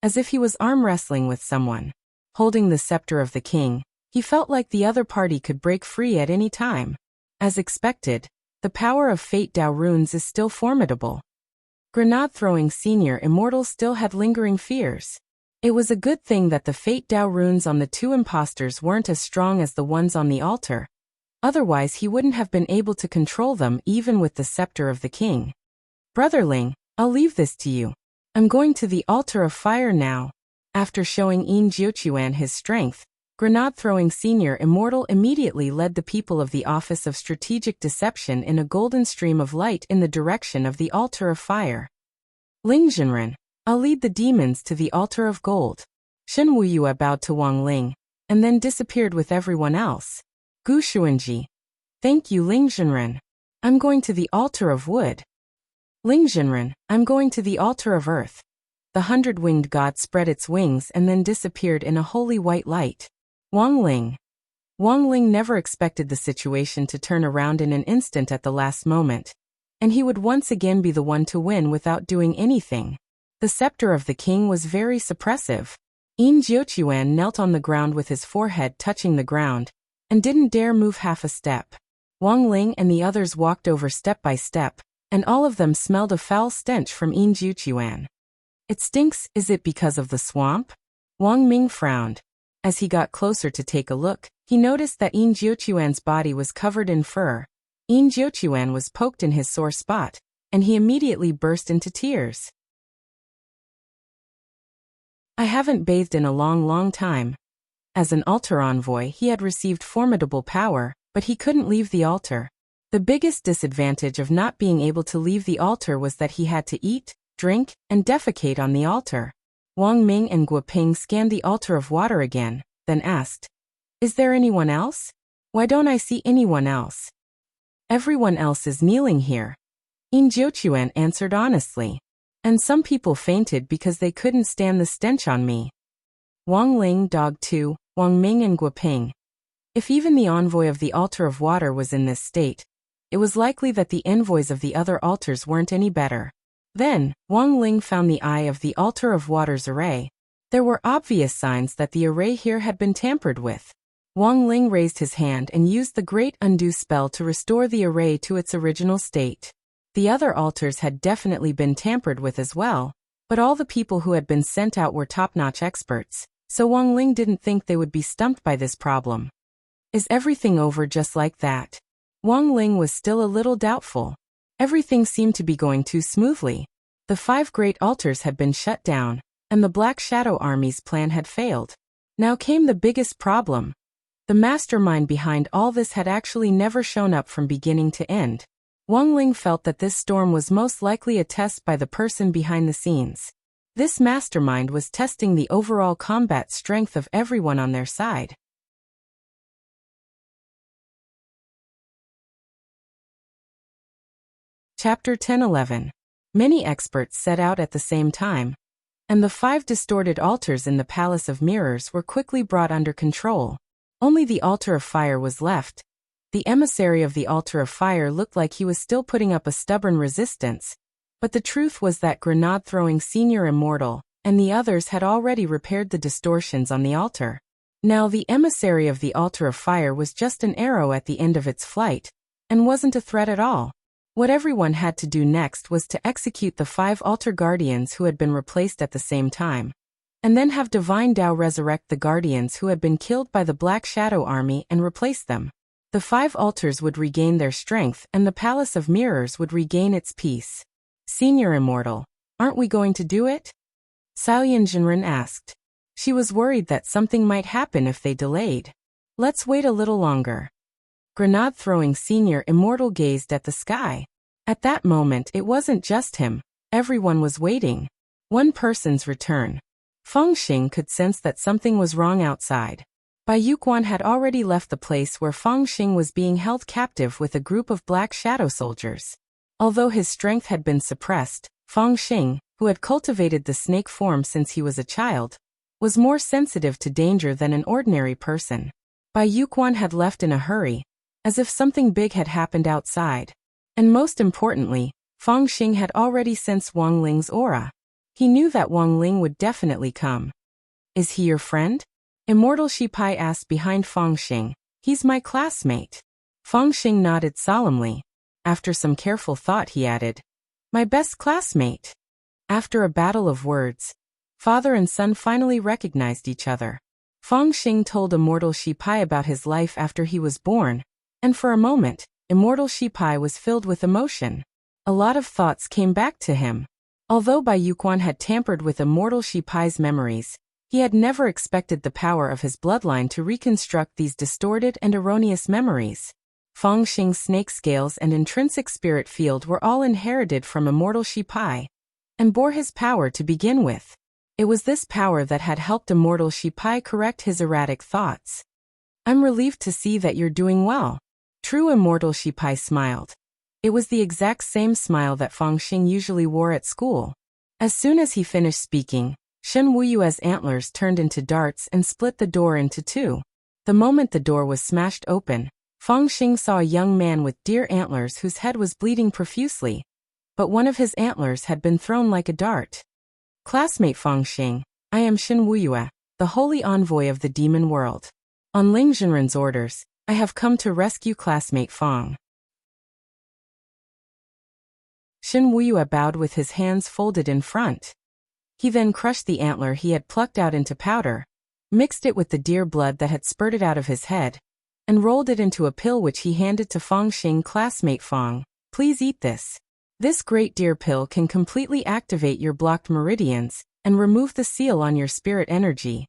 as if he was arm wrestling with someone. Holding the scepter of the king, he felt like the other party could break free at any time. As expected, the power of Fate Dao runes is still formidable. Grenade-throwing Senior Immortal still had lingering fears. It was a good thing that the Fate Dao runes on the two impostors weren't as strong as the ones on the altar. Otherwise he wouldn't have been able to control them even with the scepter of the king. Brotherling, I'll leave this to you. I'm going to the altar of fire now. After showing Yin Jiuquan his strength, grenade-throwing Senior Immortal immediately led the people of the Office of Strategic Deception in a golden stream of light in the direction of the altar of fire. Ling Zhenren, I'll lead the demons to the altar of gold. Shen Wuyue bowed to Wang Ling, and then disappeared with everyone else. Gu Xuanji. Thank you Ling Zhenren. I'm going to the altar of wood. Ling Zhenren, I'm going to the altar of earth. The 100-winged god spread its wings and then disappeared in a holy white light. Wang Ling. Wang Ling never expected the situation to turn around in an instant at the last moment, and he would once again be the one to win without doing anything. The scepter of the king was very suppressive. Yin Jiuquan knelt on the ground with his forehead touching the ground, and didn't dare move half a step. Wang Ling and the others walked over step by step, and all of them smelled a foul stench from Yin Jiuquan. It stinks, is it because of the swamp? Wang Ming frowned. As he got closer to take a look, he noticed that Yin Jiuquan's body was covered in fur. Yin Jiuquan was poked in his sore spot, and he immediately burst into tears. I haven't bathed in a long time. As an altar envoy, he had received formidable power, but he couldn't leave the altar. The biggest disadvantage of not being able to leave the altar was that he had to eat, drink, and defecate on the altar. Wang Ming and Guoping scanned the altar of water again, then asked, "Is there anyone else? Why don't I see anyone else?" "Everyone else is kneeling here," Yin Jiuquan answered honestly. "And some people fainted because they couldn't stand the stench on me." Wang Ling dogged too, Wang Ming and Guoping. If even the envoy of the altar of water was in this state, it was likely that the envoys of the other altars weren't any better. Then, Wang Ling found the eye of the altar of water's array. There were obvious signs that the array here had been tampered with. Wang Ling raised his hand and used the Great Undo spell to restore the array to its original state. The other altars had definitely been tampered with as well, but all the people who had been sent out were top-notch experts, so Wang Ling didn't think they would be stumped by this problem. Is everything over just like that? Wang Ling was still a little doubtful. Everything seemed to be going too smoothly. The 5 great altars had been shut down, and the Black Shadow Army's plan had failed. Now came the biggest problem. The mastermind behind all this had actually never shown up from beginning to end. Wang Ling felt that this storm was most likely a test by the person behind the scenes. This mastermind was testing the overall combat strength of everyone on their side. Chapter 10-11. Many experts set out at the same time, and the 5 distorted altars in the Palace of Mirrors were quickly brought under control. Only the altar of fire was left. The emissary of the altar of fire looked like he was still putting up a stubborn resistance, but the truth was that grenade-throwing Senior Immortal and the others had already repaired the distortions on the altar. Now the emissary of the altar of fire was just an arrow at the end of its flight, and wasn't a threat at all. What everyone had to do next was to execute the 5 altar guardians who had been replaced at the same time, and then have Divine Tao resurrect the guardians who had been killed by the Black Shadow Army and replace them. The 5 altars would regain their strength and the Palace of Mirrors would regain its peace. Senior Immortal, aren't we going to do it? Xiaoyan Jinren asked. She was worried that something might happen if they delayed. Let's wait a little longer. Grenade-throwing Senior Immortal gazed at the sky. At that moment it wasn't just him. Everyone was waiting. One person's return. Feng Xing could sense that something was wrong outside. Bai Yuquan had already left the place where Feng Xing was being held captive with a group of black shadow soldiers. Although his strength had been suppressed, Feng Xing, who had cultivated the snake form since he was a child, was more sensitive to danger than an ordinary person. Bai Yuquan had left in a hurry, as if something big had happened outside. And most importantly, Feng Xing had already sensed Wang Ling's aura. He knew that Wang Ling would definitely come. Is he your friend? Immortal Shipai asked behind Feng Xing. He's my classmate. Feng Xing nodded solemnly. After some careful thought he added, my best classmate. After a battle of words, father and son finally recognized each other. Feng Xing told Immortal Shipai about his life after he was born, and for a moment, Immortal Shipai was filled with emotion. A lot of thoughts came back to him. Although Bai Yuquan had tampered with Immortal Shipai's memories, he had never expected the power of his bloodline to reconstruct these distorted and erroneous memories. Feng Xing's snake scales and intrinsic spirit field were all inherited from Immortal Shipai, and bore his power to begin with. It was this power that had helped Immortal Shipai correct his erratic thoughts. I'm relieved to see that you're doing well. True Immortal Shipai smiled. It was the exact same smile that Feng Xing usually wore at school. As soon as he finished speaking, Shen Wuyue's antlers turned into darts and split the door into two. The moment the door was smashed open, Feng Xing saw a young man with deer antlers whose head was bleeding profusely, but one of his antlers had been thrown like a dart. Classmate Feng Xing, I am Shen Wuyue, the holy envoy of the demon world. On Ling Zhenren's orders, I have come to rescue classmate Feng. Shen Wuyue bowed with his hands folded in front. He then crushed the antler he had plucked out into powder, mixed it with the deer blood that had spurted out of his head, and rolled it into a pill which he handed to Feng Xing. Classmate Feng, please eat this. This great deer pill can completely activate your blocked meridians and remove the seal on your spirit energy.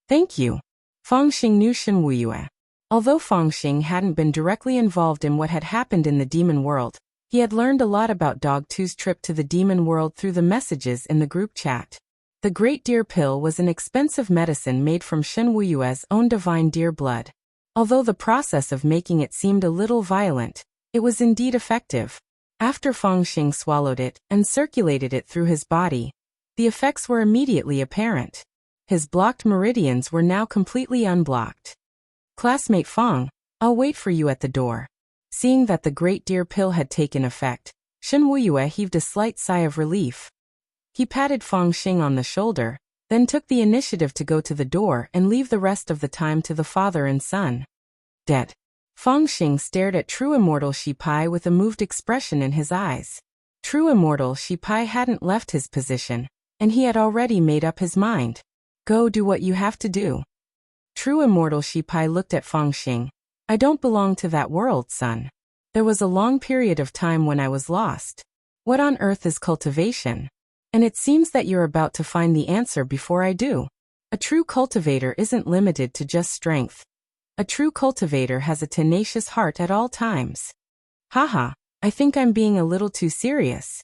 Thank you. Feng Xing knew Shen Wuyue. Although Feng Xing hadn't been directly involved in what had happened in the demon world, he had learned a lot about Dog 2's trip to the demon world through the messages in the group chat. The Great Deer Pill was an expensive medicine made from Shen Wuyue's own divine deer blood. Although the process of making it seemed a little violent, it was indeed effective. After Feng Xing swallowed it and circulated it through his body, the effects were immediately apparent. His blocked meridians were now completely unblocked. Classmate Feng, I'll wait for you at the door. Seeing that the Great Deer Pill had taken effect, Shen Wuyue heaved a slight sigh of relief. He patted Feng Xing on the shoulder, then took the initiative to go to the door and leave the rest of the time to the father and son. Dead. Feng Xing stared at True Immortal Shipai with a moved expression in his eyes. True Immortal Shipai hadn't left his position, and he had already made up his mind. Go do what you have to do. True Immortal Shipai looked at Feng Xing. I don't belong to that world, son. There was a long period of time when I was lost. What on earth is cultivation? And it seems that you're about to find the answer before I do. A true cultivator isn't limited to just strength. A true cultivator has a tenacious heart at all times. Haha, I think I'm being a little too serious.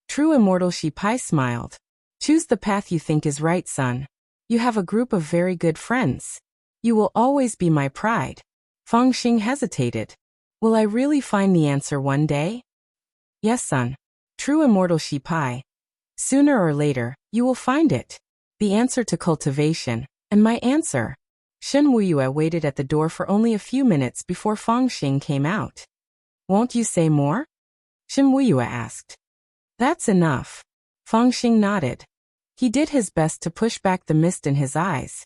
True Immortal Shipai smiled. Choose the path you think is right, son. You have a group of very good friends. You will always be my pride. Feng Xing hesitated. Will I really find the answer one day? Yes, son. True Immortal Shipai. Sooner or later, you will find it. The answer to cultivation, and my answer. Shen Wuyue waited at the door for only a few minutes before Feng Xing came out. Won't you say more? Shen Wuyue asked. That's enough. Feng Xing nodded. He did his best to push back the mist in his eyes.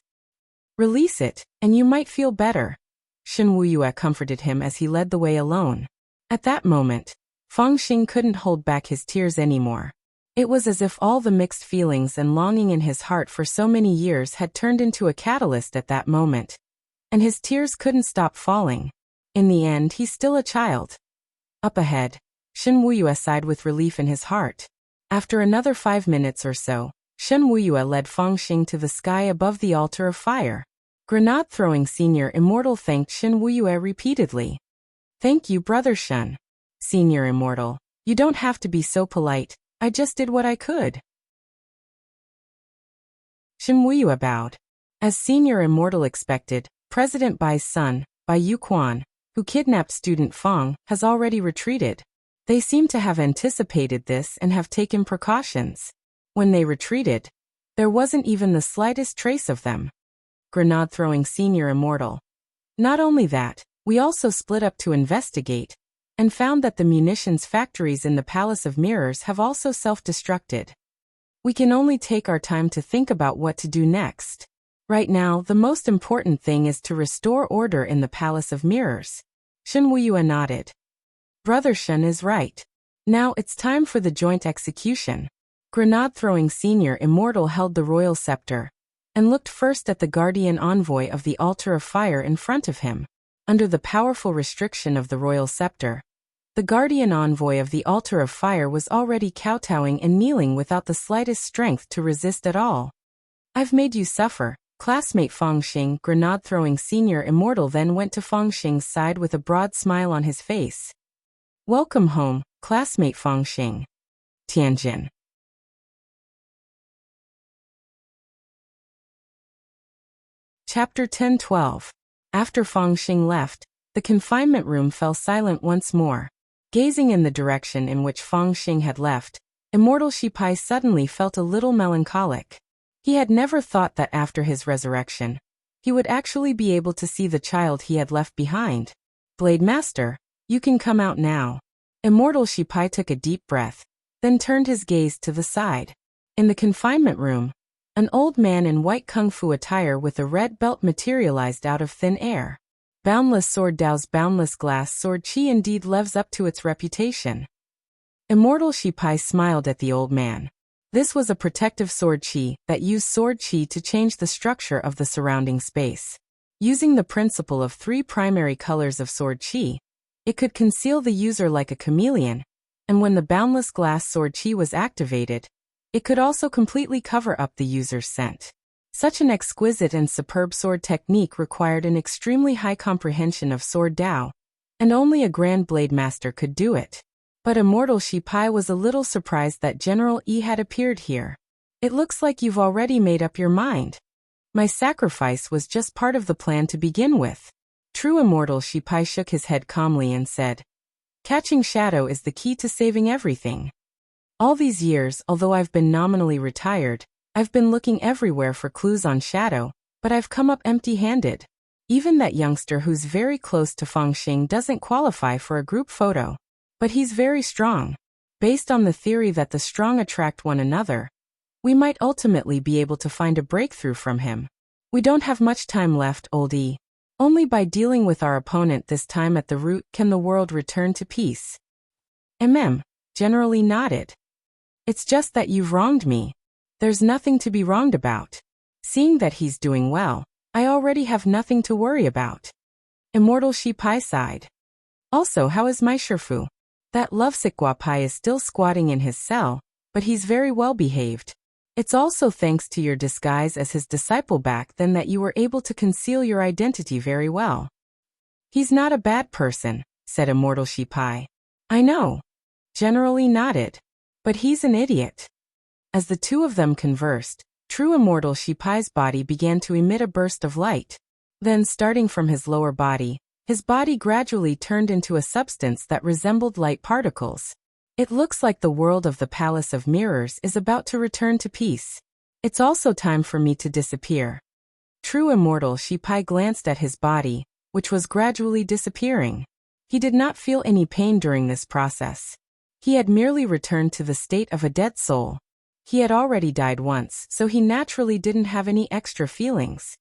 Release it, and you might feel better. Shen Wuyue comforted him as he led the way alone. At that moment, Feng Xing couldn't hold back his tears anymore. It was as if all the mixed feelings and longing in his heart for so many years had turned into a catalyst at that moment, and his tears couldn't stop falling. In the end, he's still a child. Up ahead, Shen Wuyue sighed with relief in his heart. After another 5 minutes or so, Shen Wuyue led Fangxing to the sky above the altar of fire. Grenade-throwing Senior Immortal thanked Shen Wuyue repeatedly. Thank you, Brother Shen. Senior Immortal. You don't have to be so polite, I just did what I could. Shen Wuyue bowed. As Senior Immortal expected, President Bai's son, Bai Yuquan, who kidnapped student Fang, has already retreated. They seem to have anticipated this and have taken precautions. When they retreated, there wasn't even the slightest trace of them. Grenade-throwing Senior Immortal. Not only that, we also split up to investigate, and found that the munitions factories in the Palace of Mirrors have also self-destructed. We can only take our time to think about what to do next. Right now, the most important thing is to restore order in the Palace of Mirrors. Shen Wuyue nodded. Brother Shen is right. Now it's time for the joint execution. Grenade-throwing Senior Immortal held the royal scepter, and looked first at the guardian envoy of the altar of fire in front of him. Under the powerful restriction of the royal scepter, the guardian envoy of the altar of fire was already kowtowing and kneeling without the slightest strength to resist at all. I've made you suffer. Classmate Fangxing, Grenade-throwing Senior Immortal then went to Fangxing's side with a broad smile on his face. Welcome home, classmate Fangxing. Tianjin. Chapter 10-12. After Fangxing left, the confinement room fell silent once more. Gazing in the direction in which Fangxing had left, Immortal Shipai suddenly felt a little melancholic. He had never thought that after his resurrection, he would actually be able to see the child he had left behind. Blade Master, you can come out now. Immortal Shipai took a deep breath, then turned his gaze to the side. In the confinement room, an old man in white kung fu attire with a red belt materialized out of thin air. Boundless Sword Dao's boundless glass sword qi indeed lives up to its reputation. Immortal Shipai smiled at the old man. This was a protective sword qi that used sword qi to change the structure of the surrounding space. Using the principle of 3 primary colors of sword qi, it could conceal the user like a chameleon, and when the boundless glass sword qi was activated, it could also completely cover up the user's scent. Such an exquisite and superb sword technique required an extremely high comprehension of Sword Dao, and only a Grand Blade Master could do it. But Immortal Shipai was a little surprised that General Yi had appeared here. It looks like you've already made up your mind. My sacrifice was just part of the plan to begin with. True Immortal Shipai shook his head calmly and said, Catching shadow is the key to saving everything. All these years, although I've been nominally retired, I've been looking everywhere for clues on shadow, but I've come up empty-handed. Even that youngster who's very close to Fangxing doesn't qualify for a group photo. But he's very strong. Based on the theory that the strong attract one another, we might ultimately be able to find a breakthrough from him. We don't have much time left, Old E. Only by dealing with our opponent this time at the root can the world return to peace. Generally nodded. It's just that you've wronged me. There's nothing to be wronged about. Seeing that he's doing well, I already have nothing to worry about. Immortal Shipai sighed. Also, how is my Shifu? That lovesick Guapai is still squatting in his cell, but he's very well behaved. It's also thanks to your disguise as his disciple back then that you were able to conceal your identity very well. He's not a bad person, said Immortal Shipai. I know. Generally nodded. But he's an idiot. As the two of them conversed, True Immortal Shipai's body began to emit a burst of light. Then, starting from his lower body, his body gradually turned into a substance that resembled light particles. It looks like the world of the Palace of Mirrors is about to return to peace. It's also time for me to disappear. True Immortal Shipai glanced at his body, which was gradually disappearing. He did not feel any pain during this process. He had merely returned to the state of a dead soul. He had already died once, so he naturally didn't have any extra feelings.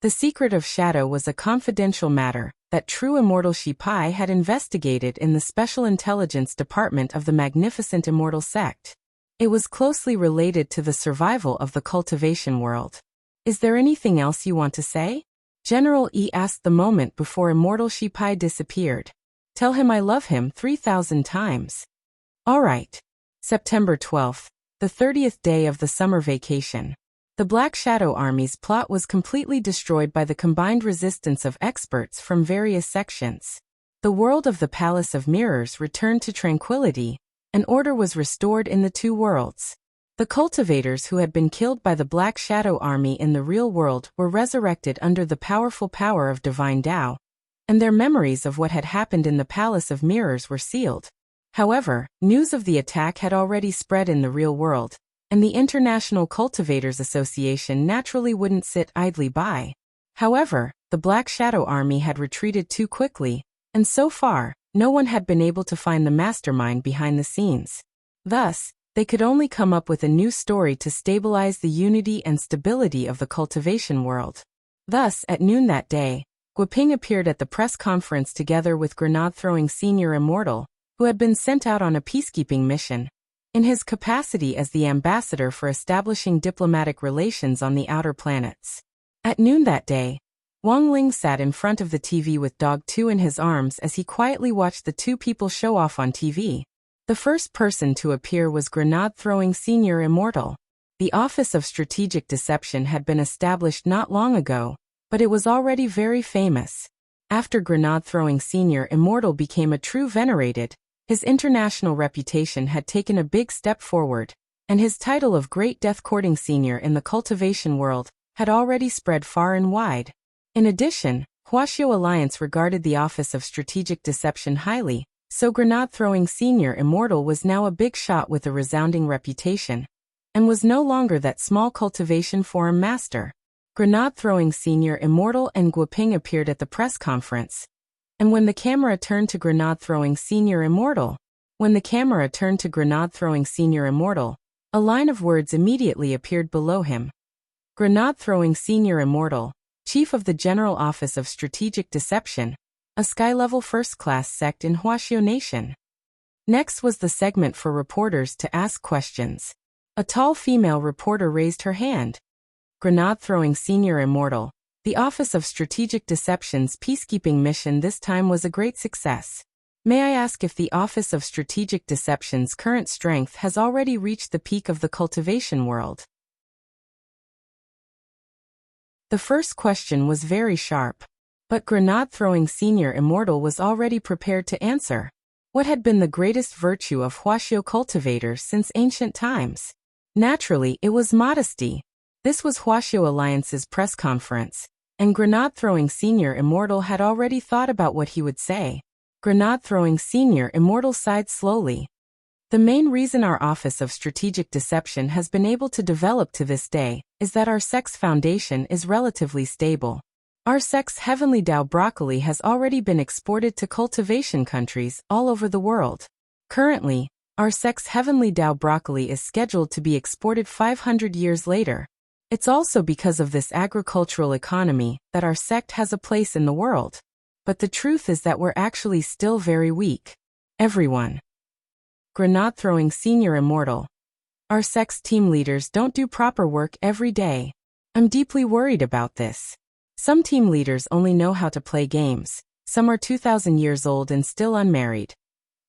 The secret of shadow was a confidential matter that True Immortal Shipai had investigated in the Special Intelligence Department of the Magnificent Immortal Sect. It was closely related to the survival of the cultivation world. Is there anything else you want to say? General E asked the moment before Immortal Shipai disappeared. Tell him I love him 3,000 times. All right. September 12th, the 30th day of the summer vacation. The Black Shadow Army's plot was completely destroyed by the combined resistance of experts from various sections. The world of the Palace of Mirrors returned to tranquility, and order was restored in the two worlds. The cultivators who had been killed by the Black Shadow Army in the real world were resurrected under the powerful power of Divine Tao, and their memories of what had happened in the Palace of Mirrors were sealed. However, news of the attack had already spread in the real world, and the International Cultivators Association naturally wouldn't sit idly by. However, the Black Shadow Army had retreated too quickly, and so far, no one had been able to find the mastermind behind the scenes. Thus, they could only come up with a new story to stabilize the unity and stability of the cultivation world. Thus, at noon that day, Guoping appeared at the press conference together with grenade-throwing Senior Immortal, who had been sent out on a peacekeeping mission, in his capacity as the ambassador for establishing diplomatic relations on the outer planets. At noon that day, Wang Ling sat in front of the TV with Dog 2 in his arms as he quietly watched the two people show off on TV. The first person to appear was grenade-throwing Senior Immortal. The Office of Strategic Deception had been established not long ago, but it was already very famous. After grenade-throwing Senior Immortal became a true venerated, his international reputation had taken a big step forward, and his title of Great Death-Courting Senior in the cultivation world had already spread far and wide. In addition, Huaxiao Alliance regarded the Office of Strategic Deception highly, so grenade-throwing Senior Immortal was now a big shot with a resounding reputation, and was no longer that small cultivation forum master. Grenade-throwing Senior Immortal and Guoping appeared at the press conference, and when the camera turned to grenade-throwing Senior Immortal, a line of words immediately appeared below him. Grenade-throwing Senior Immortal, Chief of the General Office of Strategic Deception, a sky-level first-class sect in Huaxiao Nation. Next was the segment for reporters to ask questions. A tall female reporter raised her hand. Grenade-throwing Senior Immortal, the Office of Strategic Deception's peacekeeping mission this time was a great success. May I ask if the Office of Strategic Deception's current strength has already reached the peak of the cultivation world? The first question was very sharp, but grenade-throwing Senior Immortal was already prepared to answer. What had been the greatest virtue of Huaxiao cultivators since ancient times? Naturally, it was modesty. This was Huaxiao Alliance's press conference, and grenade-throwing Senior Immortal had already thought about what he would say. Grenade-throwing Senior Immortal sighed slowly. The main reason our Office of Strategic Deception has been able to develop to this day is that our sect's foundation is relatively stable. Our sect's Heavenly Tao broccoli has already been exported to cultivation countries all over the world. Currently, our sect's Heavenly Tao broccoli is scheduled to be exported 500 years later. It's also because of this agricultural economy that our sect has a place in the world. But the truth is that we're actually still very weak. Everyone. Grenade-throwing Senior Immortal. Our sect's team leaders don't do proper work every day. I'm deeply worried about this. Some team leaders only know how to play games, some are 2,000 years old and still unmarried,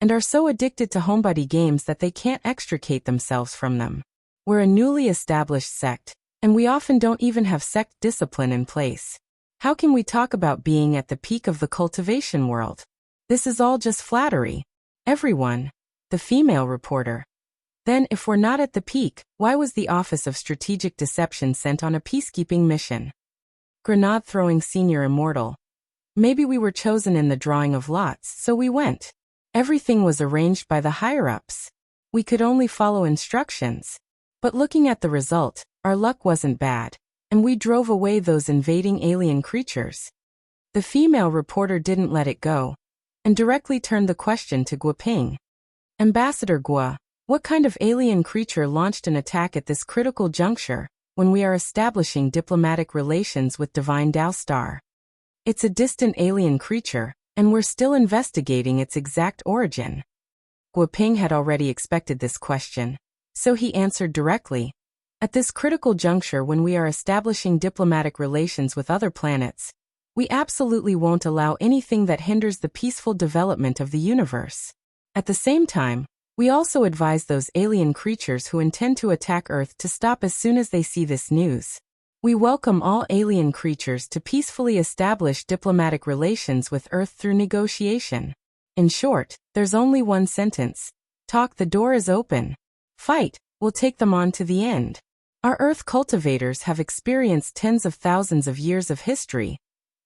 and are so addicted to homebody games that they can't extricate themselves from them. We're a newly established sect, and we often don't even have sect discipline in place. How can we talk about being at the peak of the cultivation world? This is all just flattery. Everyone. The female reporter. Then, if we're not at the peak, why was the Office of Strategic Deception sent on a peacekeeping mission? Grenade-throwing Senior Immortal. Maybe we were chosen in the drawing of lots, so we went. Everything was arranged by the higher-ups. We could only follow instructions. But looking at the result, our luck wasn't bad, and we drove away those invading alien creatures. The female reporter didn't let it go, and directly turned the question to Guoping. Ambassador Gua, what kind of alien creature launched an attack at this critical juncture, when we are establishing diplomatic relations with Divine Tao Star? It's a distant alien creature, and we're still investigating its exact origin. Guoping had already expected this question, so he answered directly. At this critical juncture when we are establishing diplomatic relations with other planets, we absolutely won't allow anything that hinders the peaceful development of the universe. At the same time, We also advise those alien creatures who intend to attack Earth to stop as soon as they see this news. We welcome all alien creatures to peacefully establish diplomatic relations with Earth through negotiation. In short, there's only one sentence. Talk, the door is open. Fight, we'll take them on to the end. Our Earth cultivators have experienced tens of thousands of years of history.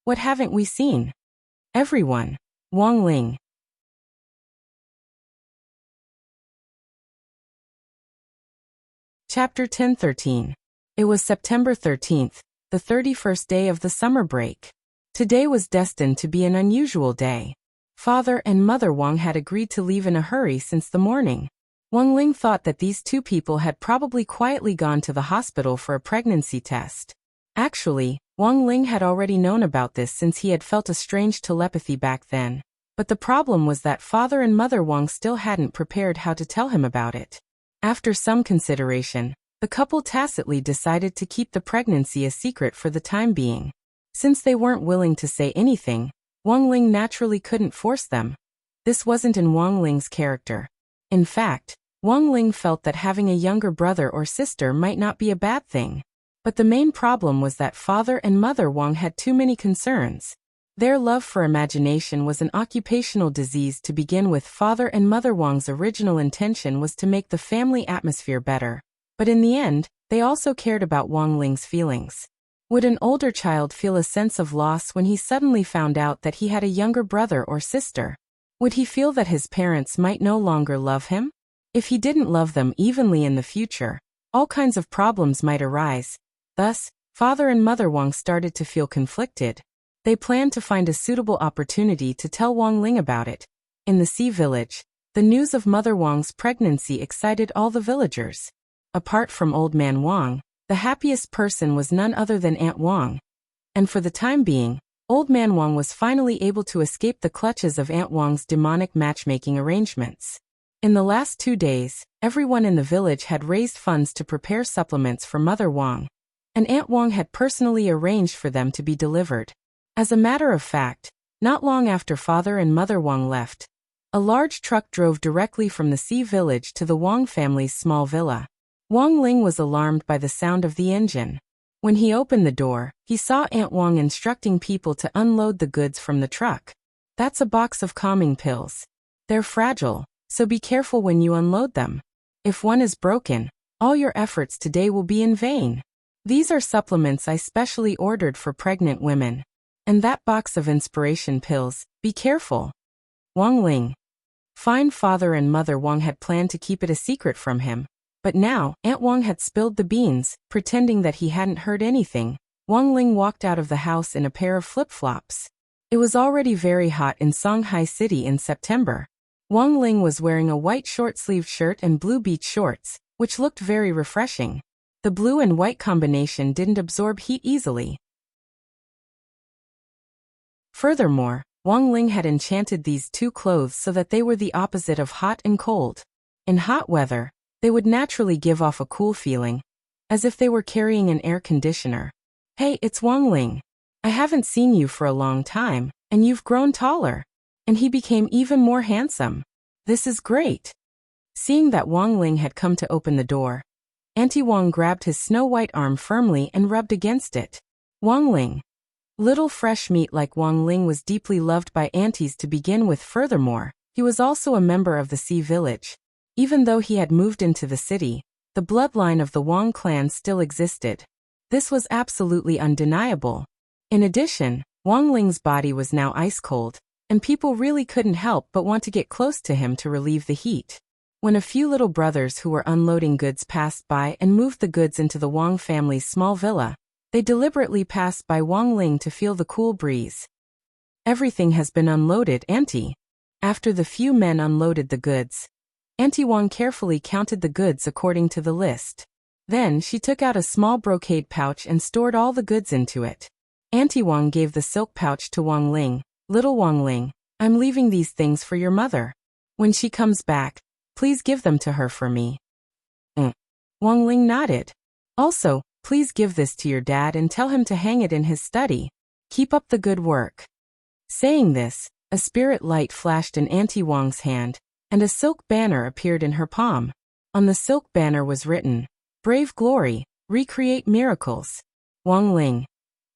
What haven't we seen? Everyone. Wang Ling. Chapter 10-13. It was September 13th, the 31st day of the summer break. Today was destined to be an unusual day. Father and Mother Wang had agreed to leave in a hurry since the morning. Wang Ling thought that these two people had probably quietly gone to the hospital for a pregnancy test. Actually, Wang Ling had already known about this since he had felt a strange telepathy back then. But the problem was that Father and Mother Wang still hadn't prepared how to tell him about it. After some consideration, the couple tacitly decided to keep the pregnancy a secret for the time being. Since they weren't willing to say anything, Wang Ling naturally couldn't force them. This wasn't in Wang Ling's character. In fact, Wang Ling felt that having a younger brother or sister might not be a bad thing. But the main problem was that Father and Mother Wang had too many concerns. Their love for imagination was an occupational disease to begin with. Father and Mother Wang's original intention was to make the family atmosphere better. But in the end, they also cared about Wang Ling's feelings. Would an older child feel a sense of loss when he suddenly found out that he had a younger brother or sister? Would he feel that his parents might no longer love him? If he didn't love them evenly in the future, all kinds of problems might arise. Thus, Father and Mother Wang started to feel conflicted. They planned to find a suitable opportunity to tell Wang Ling about it. In the Sea Village, the news of Mother Wang's pregnancy excited all the villagers. Apart from Old Man Wang, the happiest person was none other than Aunt Wang. And for the time being, Old Man Wang was finally able to escape the clutches of Aunt Wang's demonic matchmaking arrangements. In the last 2 days, everyone in the village had raised funds to prepare supplements for Mother Wang, and Aunt Wang had personally arranged for them to be delivered. As a matter of fact, not long after Father and Mother Wang left, a large truck drove directly from the Sea Village to the Wang family's small villa. Wang Ling was alarmed by the sound of the engine. When he opened the door, he saw Aunt Wang instructing people to unload the goods from the truck. That's a box of calming pills. They're fragile, so be careful when you unload them. If one is broken, all your efforts today will be in vain. These are supplements I specially ordered for pregnant women. And that box of inspiration pills, be careful. Wang Ling. Fine. Father and Mother Wang had planned to keep it a secret from him. But now, Aunt Wang had spilled the beans. Pretending that he hadn't heard anything, Wang Ling walked out of the house in a pair of flip-flops. It was already very hot in Shanghai City in September. Wang Ling was wearing a white short-sleeved shirt and blue beach shorts, which looked very refreshing. The blue and white combination didn't absorb heat easily. Furthermore, Wang Ling had enchanted these two clothes so that they were the opposite of hot and cold. In hot weather, they would naturally give off a cool feeling, as if they were carrying an air conditioner. Hey, it's Wang Ling. I haven't seen you for a long time, and you've grown taller. And he became even more handsome. This is great. Seeing that Wang Ling had come to open the door, Auntie Wang grabbed his snow-white arm firmly and rubbed against it. Wang Ling. Little fresh meat like Wang Ling was deeply loved by aunties to begin with. Furthermore, he was also a member of the Sea Village. Even though he had moved into the city, the bloodline of the Wang clan still existed. This was absolutely undeniable. In addition, Wang Ling's body was now ice cold, and people really couldn't help but want to get close to him to relieve the heat. When a few little brothers who were unloading goods passed by and moved the goods into the Wang family's small villa, they deliberately passed by Wang Ling to feel the cool breeze. Everything has been unloaded, Auntie. After the few men unloaded the goods, Auntie Wang carefully counted the goods according to the list. Then she took out a small brocade pouch and stored all the goods into it. Auntie Wang gave the silk pouch to Wang Ling. Little Wang Ling, I'm leaving these things for your mother. When she comes back, please give them to her for me. Wang Ling nodded. Also, please give this to your dad and tell him to hang it in his study. Keep up the good work. Saying this, a spirit light flashed in Auntie Wang's hand, and a silk banner appeared in her palm. On the silk banner was written, "Brave Glory, recreate miracles. Wang Ling."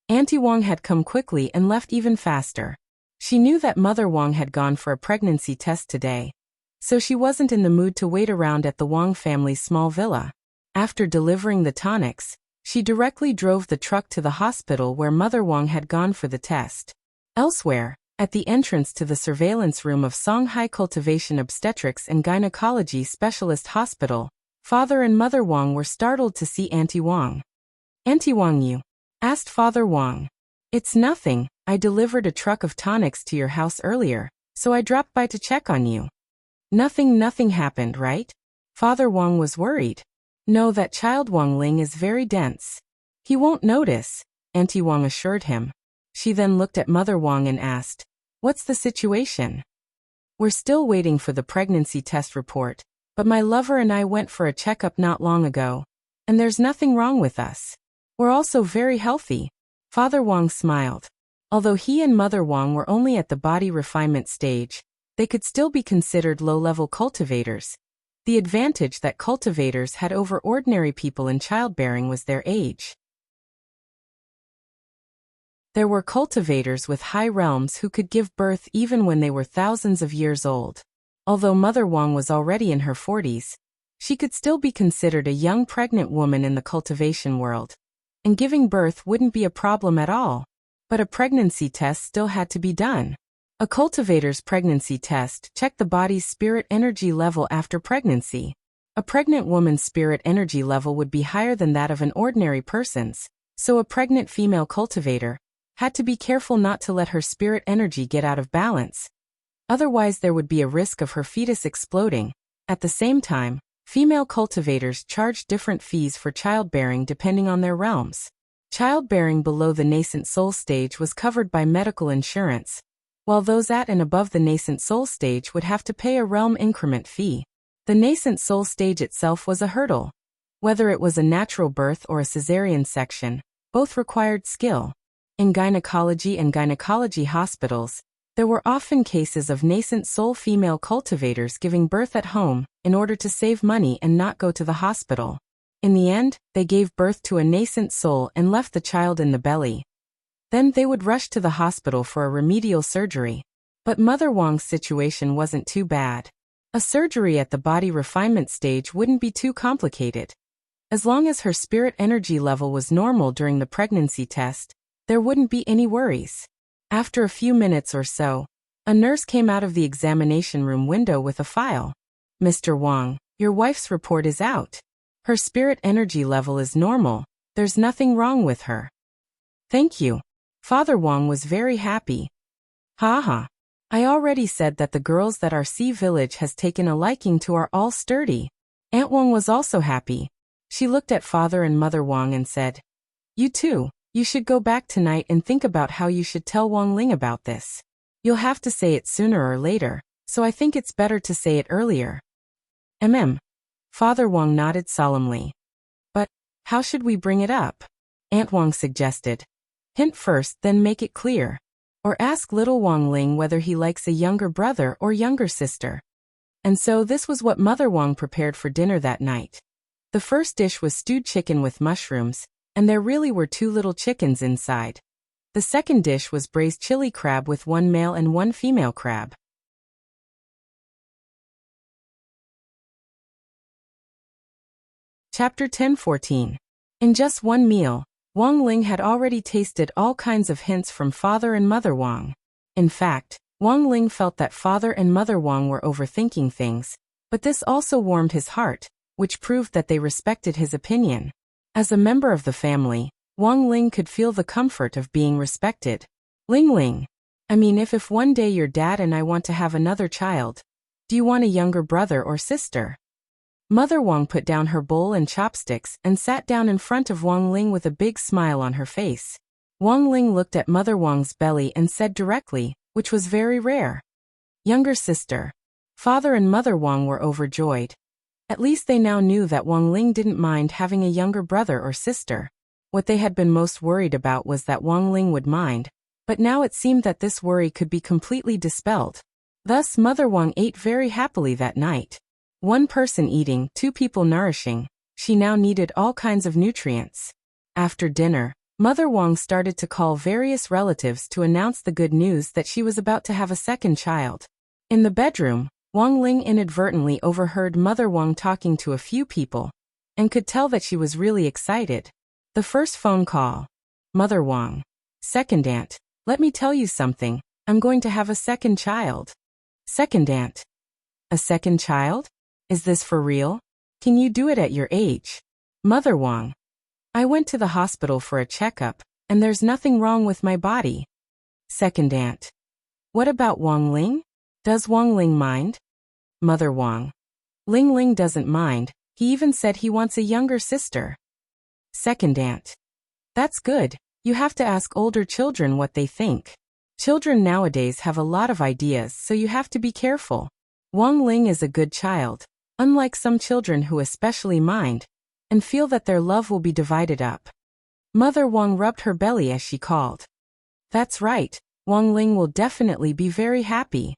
Auntie Wang had come quickly and left even faster. She knew that Mother Wang had gone for a pregnancy test today, so she wasn't in the mood to wait around at the Wang family's small villa. After delivering the tonics, she directly drove the truck to the hospital where Mother Wang had gone for the test. Elsewhere, at the entrance to the surveillance room of Songhai Cultivation Obstetrics and Gynecology Specialist Hospital, Father and Mother Wang were startled to see Auntie Wang. "Auntie Wang, you?" asked Father Wang. "It's nothing, I delivered a truck of tonics to your house earlier, so I dropped by to check on you." Nothing happened, right?" Father Wang was worried. "No, that child Wang Ling is very dense. He won't notice," Auntie Wang assured him. She then looked at Mother Wang and asked, "What's the situation?" "We're still waiting for the pregnancy test report, but my lover and I went for a checkup not long ago, and there's nothing wrong with us. We're also very healthy." Father Wang smiled. Although he and Mother Wang were only at the body refinement stage, they could still be considered low-level cultivators. The advantage that cultivators had over ordinary people in childbearing was their age. There were cultivators with high realms who could give birth even when they were thousands of years old. Although Mother Wang was already in her 40s, she could still be considered a young pregnant woman in the cultivation world, and giving birth wouldn't be a problem at all. But a pregnancy test still had to be done. A cultivator's pregnancy test checked the body's spirit energy level after pregnancy. A pregnant woman's spirit energy level would be higher than that of an ordinary person's, so a pregnant female cultivator had to be careful not to let her spirit energy get out of balance. Otherwise there would be a risk of her fetus exploding. At the same time, female cultivators charged different fees for childbearing depending on their realms. Childbearing below the nascent soul stage was covered by medical insurance, while those at and above the nascent soul stage would have to pay a realm increment fee. The nascent soul stage itself was a hurdle. Whether it was a natural birth or a cesarean section, both required skill. In gynecology and gynecology hospitals, there were often cases of nascent soul female cultivators giving birth at home in order to save money and not go to the hospital. In the end, they gave birth to a nascent soul and left the child in the belly. Then they would rush to the hospital for a remedial surgery. But Mother Wang's situation wasn't too bad. A surgery at the body refinement stage wouldn't be too complicated. As long as her spirit energy level was normal during the pregnancy test, there wouldn't be any worries. After a few minutes or so, a nurse came out of the examination room window with a file. "Mr. Wang, your wife's report is out. Her spirit energy level is normal. There's nothing wrong with her." "Thank you." Father Wang was very happy. "Haha. I already said that the girls that our sea village has taken a liking to are all sturdy." Aunt Wang was also happy. She looked at Father and Mother Wang and said, "You too. You should go back tonight and think about how you should tell Wang Ling about this. You'll have to say it sooner or later, so I think it's better to say it earlier." Father Wang nodded solemnly. "But how should we bring it up?" Aunt Wang suggested. "Hint first, then make it clear. Or ask little Wang Ling whether he likes a younger brother or younger sister." And so this was what Mother Wang prepared for dinner that night. The first dish was stewed chicken with mushrooms, and there really were 2 little chickens inside. The second dish was braised chili crab with 1 male and 1 female crab. Chapter 10:14. In just one meal, Wang Ling had already tasted all kinds of hints from Father and Mother Wang. In fact, Wang Ling felt that Father and Mother Wang were overthinking things, but this also warmed his heart, which proved that they respected his opinion. As a member of the family, Wang Ling could feel the comfort of being respected. Ling, I mean if one day your dad and I want to have another child, do you want a younger brother or sister?" Mother Wang put down her bowl and chopsticks and sat down in front of Wang Ling with a big smile on her face. Wang Ling looked at Mother Wang's belly and said directly, which was very rare, "Younger sister." Father and Mother Wang were overjoyed. At least they now knew that Wang Ling didn't mind having a younger brother or sister. What they had been most worried about was that Wang Ling would mind, but now it seemed that this worry could be completely dispelled. Thus Mother Wang ate very happily that night. One person eating, two people nourishing. She now needed all kinds of nutrients. After dinner, Mother Wang started to call various relatives to announce the good news that she was about to have a second child. In the bedroom, Wang Ling inadvertently overheard Mother Wang talking to a few people, and could tell that she was really excited. The first phone call. Mother Wang. Second aunt, let me tell you something, I'm going to have a second child. Second aunt. A second child? Is this for real? Can you do it at your age? Mother Wang. I went to the hospital for a checkup, and there's nothing wrong with my body. Second aunt. What about Wang Ling? Does Wang Ling mind? Mother Wang. Ling Ling doesn't mind, he even said he wants a younger sister. Second aunt. That's good, you have to ask older children what they think. Children nowadays have a lot of ideas, so you have to be careful. Wang Ling is a good child, unlike some children who especially mind, and feel that their love will be divided up. Mother Wang rubbed her belly as she called. That's right, Wang Ling will definitely be very happy.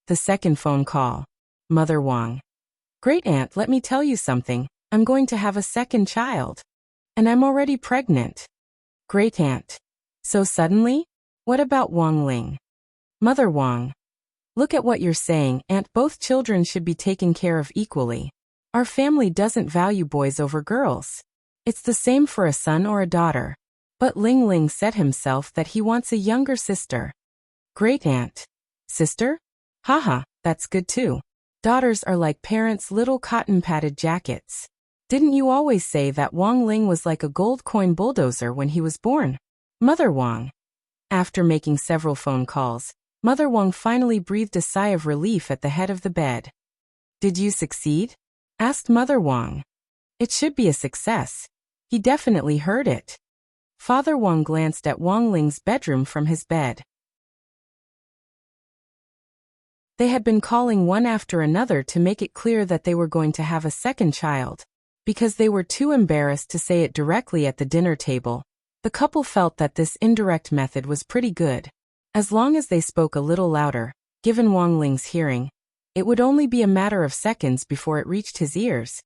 The second phone call. Mother Wang. Great aunt, let me tell you something, I'm going to have a second child. And I'm already pregnant. Great aunt. So suddenly? What about Wang Ling? Mother Wang. Look at what you're saying, aunt, both children should be taken care of equally. Our family doesn't value boys over girls. It's the same for a son or a daughter. But Ling Ling said himself that he wants a younger sister. Great aunt. Sister? Haha, that's good too. Daughters are like parents' little cotton-padded jackets. Didn't you always say that Wang Ling was like a gold coin bulldozer when he was born? Mother Wang. After making several phone calls, Mother Wang finally breathed a sigh of relief at the head of the bed. Did you succeed? Asked Mother Wang. It should be a success. He definitely heard it. Father Wang glanced at Wang Ling's bedroom from his bed. They had been calling one after another to make it clear that they were going to have a second child. Because they were too embarrassed to say it directly at the dinner table, the couple felt that this indirect method was pretty good. As long as they spoke a little louder, given Wang Ling's hearing, it would only be a matter of seconds before it reached his ears.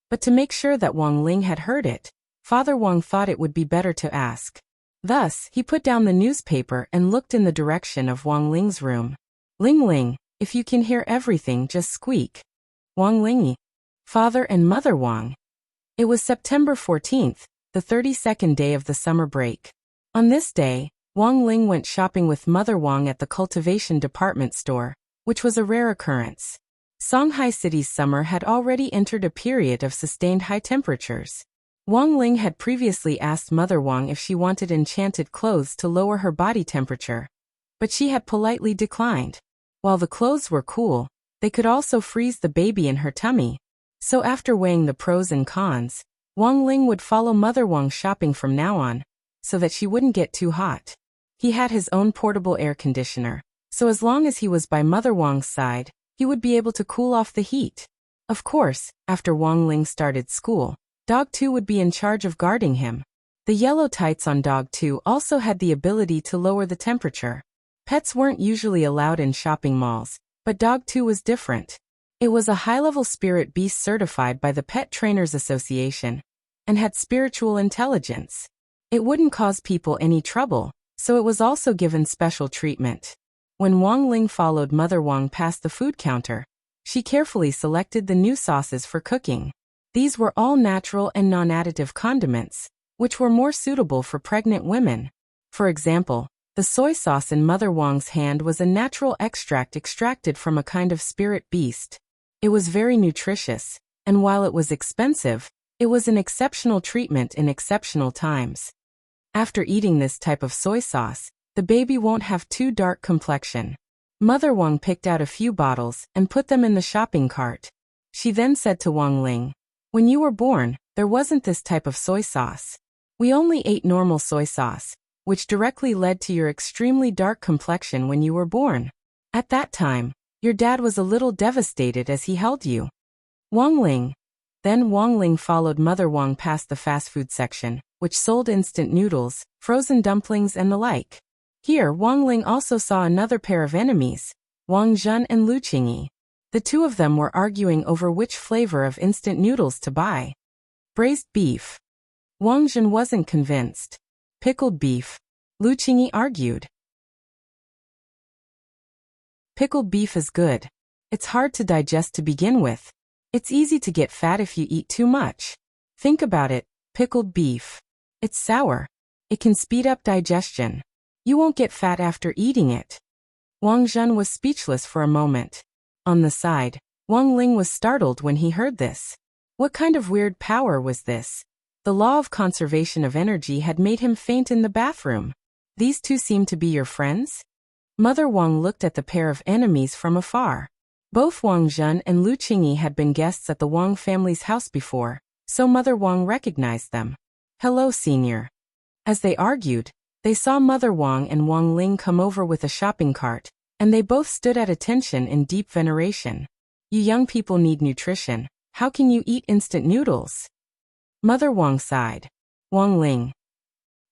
But to make sure that Wang Ling had heard it, Father Wang thought it would be better to ask. Thus, he put down the newspaper and looked in the direction of Wang Ling's room. Ling Ling, if you can hear everything, just squeak. Wang Ling. Father and Mother Wang. It was September 14th, the 32nd day of the summer break. On this day, Wang Ling went shopping with Mother Wang at the cultivation department store, which was a rare occurrence. Songhai City's summer had already entered a period of sustained high temperatures. Wang Ling had previously asked Mother Wang if she wanted enchanted clothes to lower her body temperature, but she had politely declined. While the clothes were cool, they could also freeze the baby in her tummy. So after weighing the pros and cons, Wang Ling would follow Mother Wang shopping from now on, so that she wouldn't get too hot. He had his own portable air conditioner, so as long as he was by Mother Wang's side, he would be able to cool off the heat. Of course, after Wang Ling started school, Dog 2 would be in charge of guarding him. The yellow tights on Dog 2 also had the ability to lower the temperature. Pets weren't usually allowed in shopping malls, but Dog 2 was different. It was a high-level spirit beast certified by the Pet Trainers Association, and had spiritual intelligence. It wouldn't cause people any trouble, so it was also given special treatment. When Wang Ling followed Mother Wang past the food counter, she carefully selected the new sauces for cooking. These were all natural and non-additive condiments, which were more suitable for pregnant women. For example, the soy sauce in Mother Wang's hand was a natural extract extracted from a kind of spirit beast. It was very nutritious, and while it was expensive, it was an exceptional treatment in exceptional times. After eating this type of soy sauce, the baby won't have too dark complexion. Mother Wang picked out a few bottles and put them in the shopping cart. She then said to Wang Ling, "When you were born, there wasn't this type of soy sauce. We only ate normal soy sauce, which directly led to your extremely dark complexion when you were born. At that time, your dad was a little devastated as he held you." Wang Ling. Then Wang Ling followed Mother Wang past the fast food section, which sold instant noodles, frozen dumplings and the like. Here Wang Ling also saw another pair of enemies, Wang Zhen and Lu Qingyi. The two of them were arguing over which flavor of instant noodles to buy. Braised beef. Wang Zhen wasn't convinced. Pickled beef. Lu Qingyi argued. Pickled beef is good. It's hard to digest to begin with. It's easy to get fat if you eat too much. Think about it, pickled beef. It's sour. It can speed up digestion. You won't get fat after eating it. Wang Zhen was speechless for a moment. On the side, Wang Ling was startled when he heard this. What kind of weird power was this? The law of conservation of energy had made him faint in the bathroom. These two seem to be your friends? Mother Wang looked at the pair of enemies from afar. Both Wang Zhen and Lu Qingyi had been guests at the Wang family's house before, so Mother Wang recognized them. Hello, senior. As they argued, they saw Mother Wang and Wang Ling come over with a shopping cart, and they both stood at attention in deep veneration. You young people need nutrition. How can you eat instant noodles? Mother Wang sighed. Wang Ling.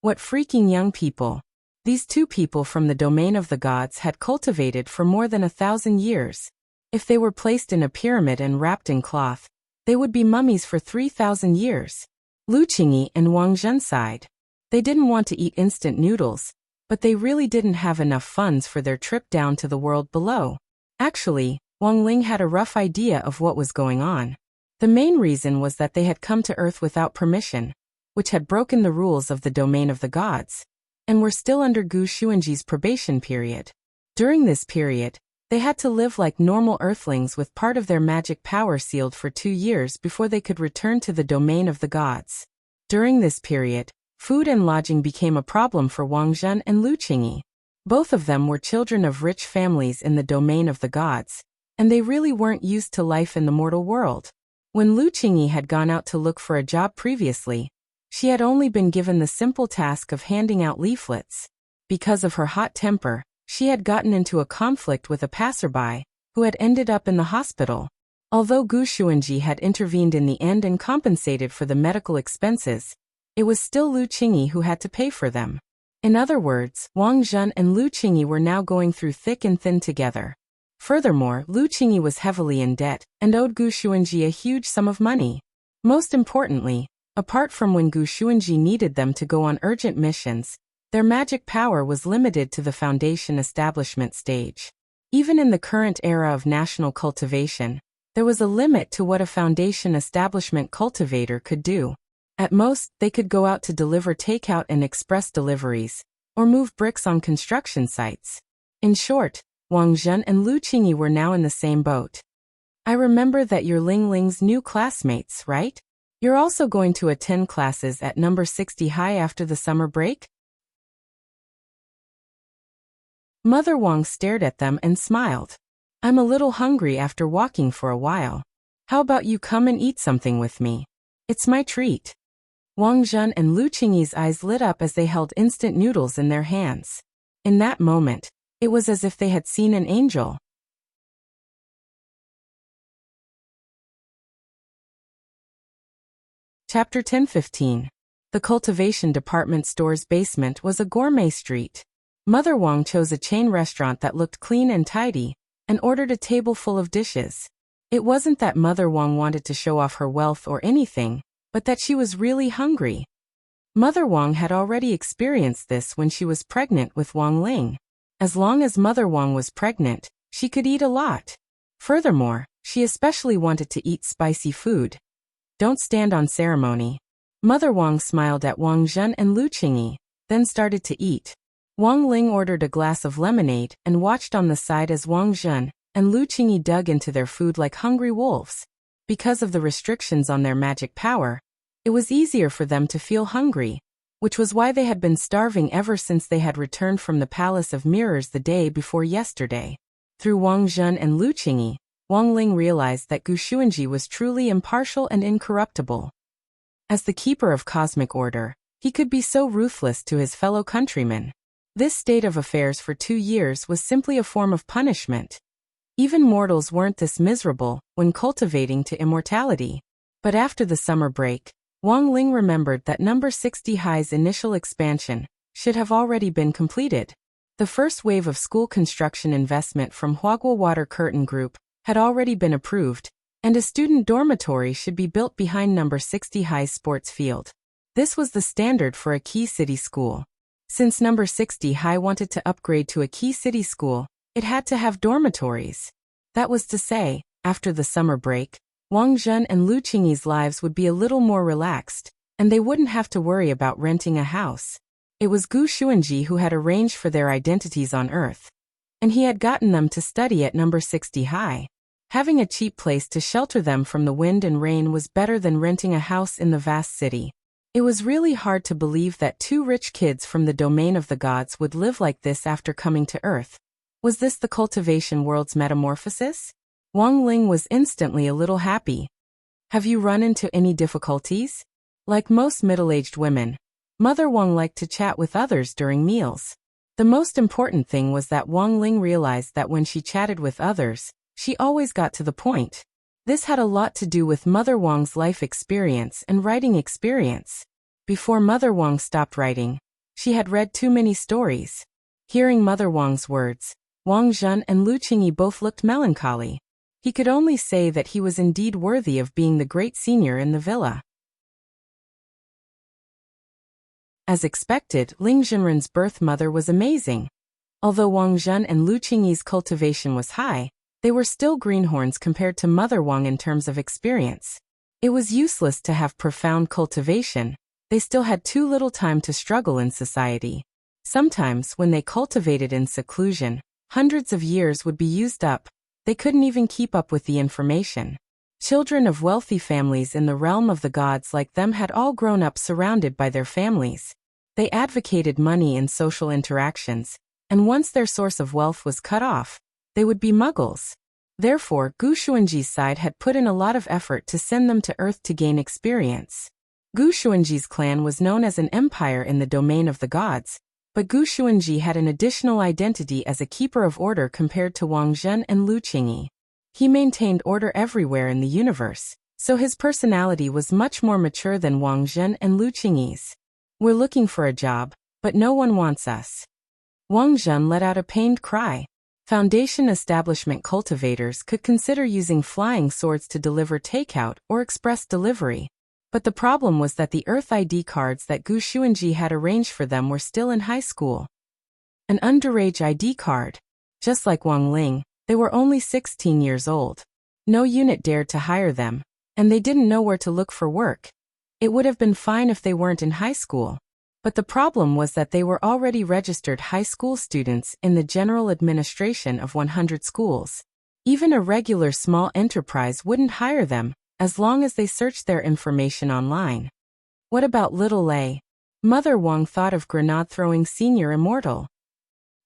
What freaking young people. These two people from the domain of the gods had cultivated for more than 1,000 years. If they were placed in a pyramid and wrapped in cloth, they would be mummies for 3,000 years. Lu Qingyi and Wang Zhen sighed. They didn't want to eat instant noodles, but they really didn't have enough funds for their trip down to the world below. Actually, Wang Ling had a rough idea of what was going on. The main reason was that they had come to Earth without permission, which had broken the rules of the domain of the gods, and were still under Gu Xuanji's probation period. During this period, they had to live like normal Earthlings with part of their magic power sealed for 2 years before they could return to the domain of the gods. During this period, food and lodging became a problem for Wang Zhen and Lu Qingyi. Both of them were children of rich families in the domain of the gods, and they really weren't used to life in the mortal world. When Lu Qingyi had gone out to look for a job previously, she had only been given the simple task of handing out leaflets. Because of her hot temper, she had gotten into a conflict with a passerby, who had ended up in the hospital. Although Gu Xuanji had intervened in the end and compensated for the medical expenses, it was still Lu Qingyi who had to pay for them. In other words, Wang Zhen and Lu Qingyi were now going through thick and thin together. Furthermore, Lu Qingyi was heavily in debt and owed Gu Xuanji a huge sum of money. Most importantly, apart from when Gu Xuanji needed them to go on urgent missions, their magic power was limited to the foundation establishment stage. Even in the current era of national cultivation, there was a limit to what a foundation establishment cultivator could do. At most, they could go out to deliver takeout and express deliveries, or move bricks on construction sites. In short, Wang Zhen and Lu Qingyi were now in the same boat. I remember that you're Ling Ling's new classmates, right? You're also going to attend classes at number 60 high after the summer break? Mother Wang stared at them and smiled. I'm a little hungry after walking for a while. How about you come and eat something with me? It's my treat. Wang Zhen and Lu Qingyi's eyes lit up as they held instant noodles in their hands. In that moment, it was as if they had seen an angel. Chapter 10-15. The cultivation department store's basement was a gourmet street. Mother Wang chose a chain restaurant that looked clean and tidy, and ordered a table full of dishes. It wasn't that Mother Wang wanted to show off her wealth or anything, but that she was really hungry. Mother Wang had already experienced this when she was pregnant with Wang Ling. As long as Mother Wang was pregnant, she could eat a lot. Furthermore, she especially wanted to eat spicy food. Don't stand on ceremony. Mother Wang smiled at Wang Zhen and Lu Qingyi, then started to eat. Wang Ling ordered a glass of lemonade and watched on the side as Wang Zhen and Lu Qingyi dug into their food like hungry wolves. Because of the restrictions on their magic power, it was easier for them to feel hungry, which was why they had been starving ever since they had returned from the Palace of Mirrors the day before yesterday. Through Wang Zhen and Lu Qingyi, Wang Ling realized that Gu Xuanji was truly impartial and incorruptible. As the keeper of cosmic order, he could be so ruthless to his fellow countrymen. This state of affairs for 2 years was simply a form of punishment. Even mortals weren't this miserable when cultivating to immortality. But after the summer break, Wang Ling remembered that number 60 High's initial expansion should have already been completed. The first wave of school construction investment from Huagua Water Curtain Group had already been approved, and a student dormitory should be built behind number 60 High's sports field. This was the standard for a key city school. Since number 60 High wanted to upgrade to a key city school, it had to have dormitories. That was to say, after the summer break, Wang Zhen and Lu Qingyi's lives would be a little more relaxed, and they wouldn't have to worry about renting a house. It was Gu Xuanji who had arranged for their identities on Earth, and he had gotten them to study at number 60 High. Having a cheap place to shelter them from the wind and rain was better than renting a house in the vast city. It was really hard to believe that two rich kids from the domain of the gods would live like this after coming to Earth. Was this the cultivation world's metamorphosis? Wang Ling was instantly a little happy. Have you run into any difficulties? Like most middle-aged women, Mother Wang liked to chat with others during meals. The most important thing was that Wang Ling realized that when she chatted with others, she always got to the point. This had a lot to do with Mother Wang's life experience and writing experience. Before Mother Wang stopped writing, she had read too many stories. Hearing Mother Wang's words, Wang Zhen and Lu Qingyi both looked melancholy. He could only say that he was indeed worthy of being the great senior in the villa. As expected, Ling Zhenren's birth mother was amazing. Although Wang Zhen and Lu Qingyi's cultivation was high, they were still greenhorns compared to Mother Wang in terms of experience. It was useless to have profound cultivation. They still had too little time to struggle in society. Sometimes, when they cultivated in seclusion, hundreds of years would be used up. They couldn't even keep up with the information. Children of wealthy families in the realm of the gods like them had all grown up surrounded by their families. They advocated money in social interactions, and once their source of wealth was cut off, they would be muggles. Therefore, Gu Xuanji's side had put in a lot of effort to send them to Earth to gain experience. Gu Xuanji's clan was known as an empire in the domain of the gods, but Gu Xuanji had an additional identity as a keeper of order compared to Wang Zhen and Lu Qingyi. He maintained order everywhere in the universe, so his personality was much more mature than Wang Zhen and Lu Qingyi's. We're looking for a job, but no one wants us. Wang Zhen let out a pained cry. Foundation establishment cultivators could consider using flying swords to deliver takeout or express delivery. But the problem was that the Earth ID cards that Gu Xuanji had arranged for them were still in high school. An underage ID card. Just like Wang Ling, they were only 16 years old. No unit dared to hire them, and they didn't know where to look for work. It would have been fine if they weren't in high school. But the problem was that they were already registered high school students in the general administration of 100 schools. Even a regular small enterprise wouldn't hire them, as long as they searched their information online. What about Little Lei? Mother Wang thought of grenade-throwing senior immortal.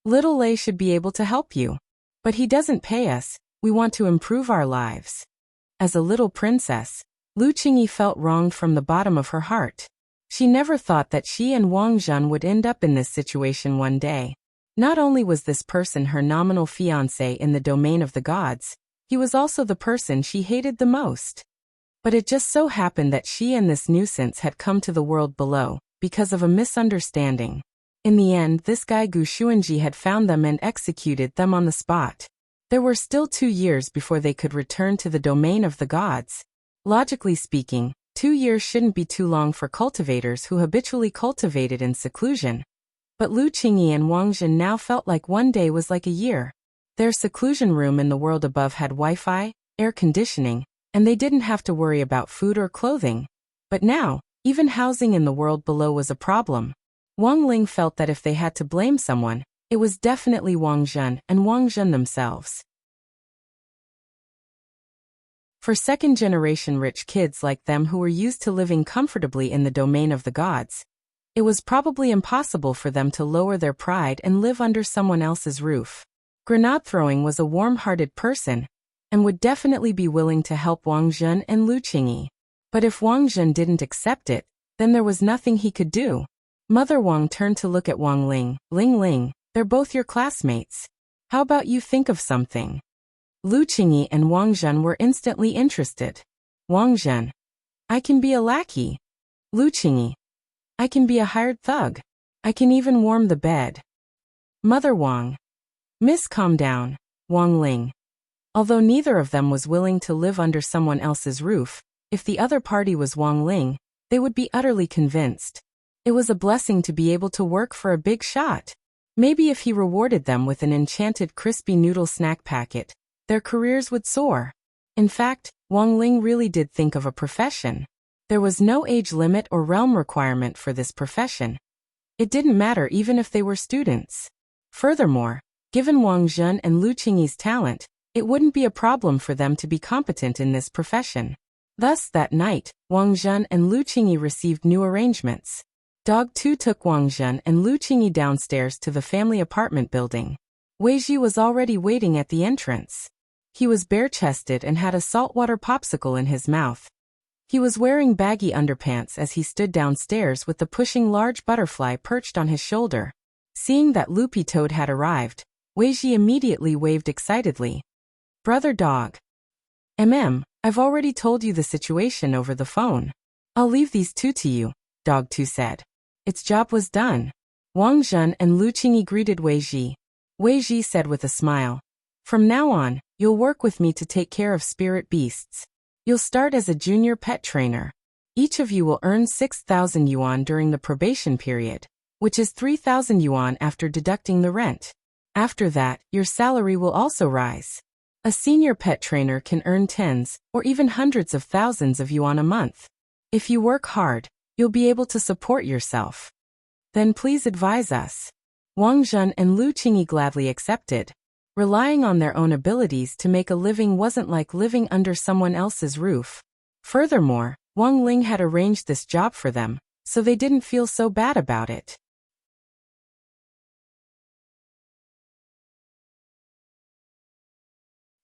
Little Lei should be able to help you. But he doesn't pay us, we want to improve our lives. As a little princess, Lu Qingyi felt wronged from the bottom of her heart. She never thought that she and Wang Zhen would end up in this situation one day. Not only was this person her nominal fiancé in the domain of the gods, he was also the person she hated the most. But it just so happened that she and this nuisance had come to the world below, because of a misunderstanding. In the end, this guy Gu Xuanji had found them and executed them on the spot. There were still 2 years before they could return to the domain of the gods. Logically speaking, 2 years shouldn't be too long for cultivators who habitually cultivated in seclusion. But Lu Qingyi and Wang Zhen now felt like one day was like a year. Their seclusion room in the world above had Wi-Fi, air conditioning, and they didn't have to worry about food or clothing. But now, even housing in the world below was a problem. Wang Ling felt that if they had to blame someone, it was definitely Wang Zhen and Wang Zhen themselves. For second-generation rich kids like them who were used to living comfortably in the domain of the gods, it was probably impossible for them to lower their pride and live under someone else's roof. Grenade-throwing was a warm-hearted person, and would definitely be willing to help Wang Zhen and Lu Qingyi. But if Wang Zhen didn't accept it, then there was nothing he could do. Mother Wang turned to look at Wang Ling. Ling, they're both your classmates. How about you think of something? Lu Qingyi and Wang Zhen were instantly interested. Wang Zhen. I can be a lackey. Lu Qingyi. I can be a hired thug. I can even warm the bed. Mother Wang. Miss, calm down, Wang Ling. Although neither of them was willing to live under someone else's roof, if the other party was Wang Ling, they would be utterly convinced. It was a blessing to be able to work for a big shot. Maybe if he rewarded them with an enchanted crispy noodle snack packet, their careers would soar. In fact, Wang Ling really did think of a profession. There was no age limit or realm requirement for this profession. It didn't matter even if they were students. Furthermore, given Wang Zhen and Lu Qingyi's talent, it wouldn't be a problem for them to be competent in this profession. Thus, that night, Wang Zhen and Lu Qingyi received new arrangements. Dog 2 took Wang Zhen and Lu Qingyi downstairs to the family apartment building. Wei Ji was already waiting at the entrance. He was bare-chested and had a saltwater popsicle in his mouth. He was wearing baggy underpants as he stood downstairs with the pushing large butterfly perched on his shoulder. Seeing that Loopy Toad had arrived, Wei Ji immediately waved excitedly. Brother Dog. I've already told you the situation over the phone. I'll leave these two to you, Dog 2 said. Its job was done. Wang Zhen and Lu Qingyi greeted Wei Ji. Wei Ji said with a smile. From now on, you'll work with me to take care of spirit beasts. You'll start as a junior pet trainer. Each of you will earn 6,000 yuan during the probation period, which is 3,000 yuan after deducting the rent. After that, your salary will also rise. A senior pet trainer can earn tens or even hundreds of thousands of yuan a month. If you work hard, you'll be able to support yourself. Then please advise us. Wang Zhen and Lu Qingyi gladly accepted. Relying on their own abilities to make a living wasn't like living under someone else's roof. Furthermore, Wang Ling had arranged this job for them, so they didn't feel so bad about it.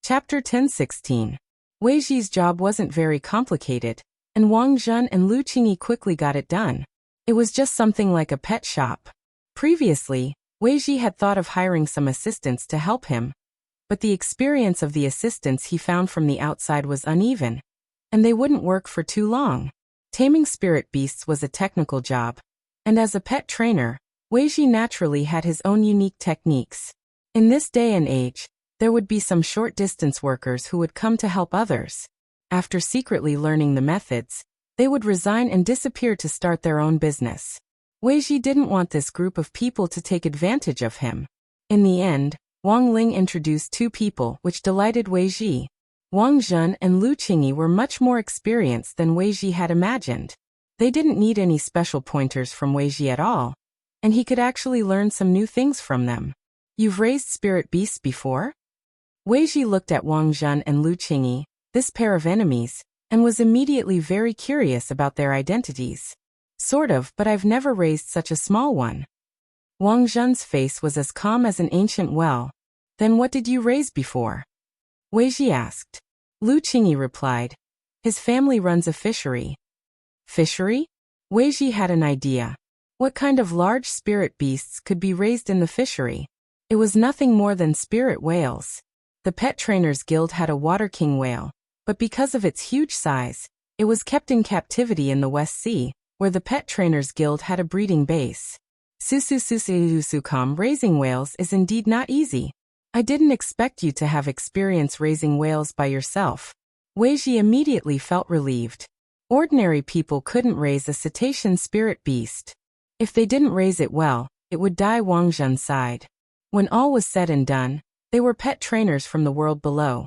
Chapter 10:16. Wei Ji's job wasn't very complicated, and Wang Zhen and Lu Qingyi quickly got it done. It was just something like a pet shop. Previously, Wei Ji had thought of hiring some assistants to help him, but the experience of the assistants he found from the outside was uneven, and they wouldn't work for too long. Taming spirit beasts was a technical job, and as a pet trainer, Wei Ji naturally had his own unique techniques. In this day and age, there would be some short-distance workers who would come to help others. After secretly learning the methods, they would resign and disappear to start their own business. Wei Ji didn't want this group of people to take advantage of him. In the end, Wang Ling introduced two people which delighted Wei Ji. Wang Zhen and Lu Qingyi were much more experienced than Wei Ji had imagined. They didn't need any special pointers from Wei Ji at all, and he could actually learn some new things from them. You've raised spirit beasts before? Wei Ji looked at Wang Zhen and Lu Qingyi, this pair of enemies, and was immediately very curious about their identities. Sort of, but I've never raised such a small one. Wang Zhen's face was as calm as an ancient well. Then what did you raise before? Wei Ji asked. Lu Qingyi replied. His family runs a fishery. Fishery? Wei Ji had an idea. What kind of large spirit beasts could be raised in the fishery? It was nothing more than spirit whales. The Pet Trainers Guild had a water king whale, but because of its huge size, it was kept in captivity in the West Sea, where the Pet Trainers Guild had a breeding base. Raising whales is indeed not easy. I didn't expect you to have experience raising whales by yourself. Wei Ji immediately felt relieved. Ordinary people couldn't raise a cetacean spirit beast. If they didn't raise it well, it would die. Wang Zhen sighed. When all was said and done, they were pet trainers from the world below.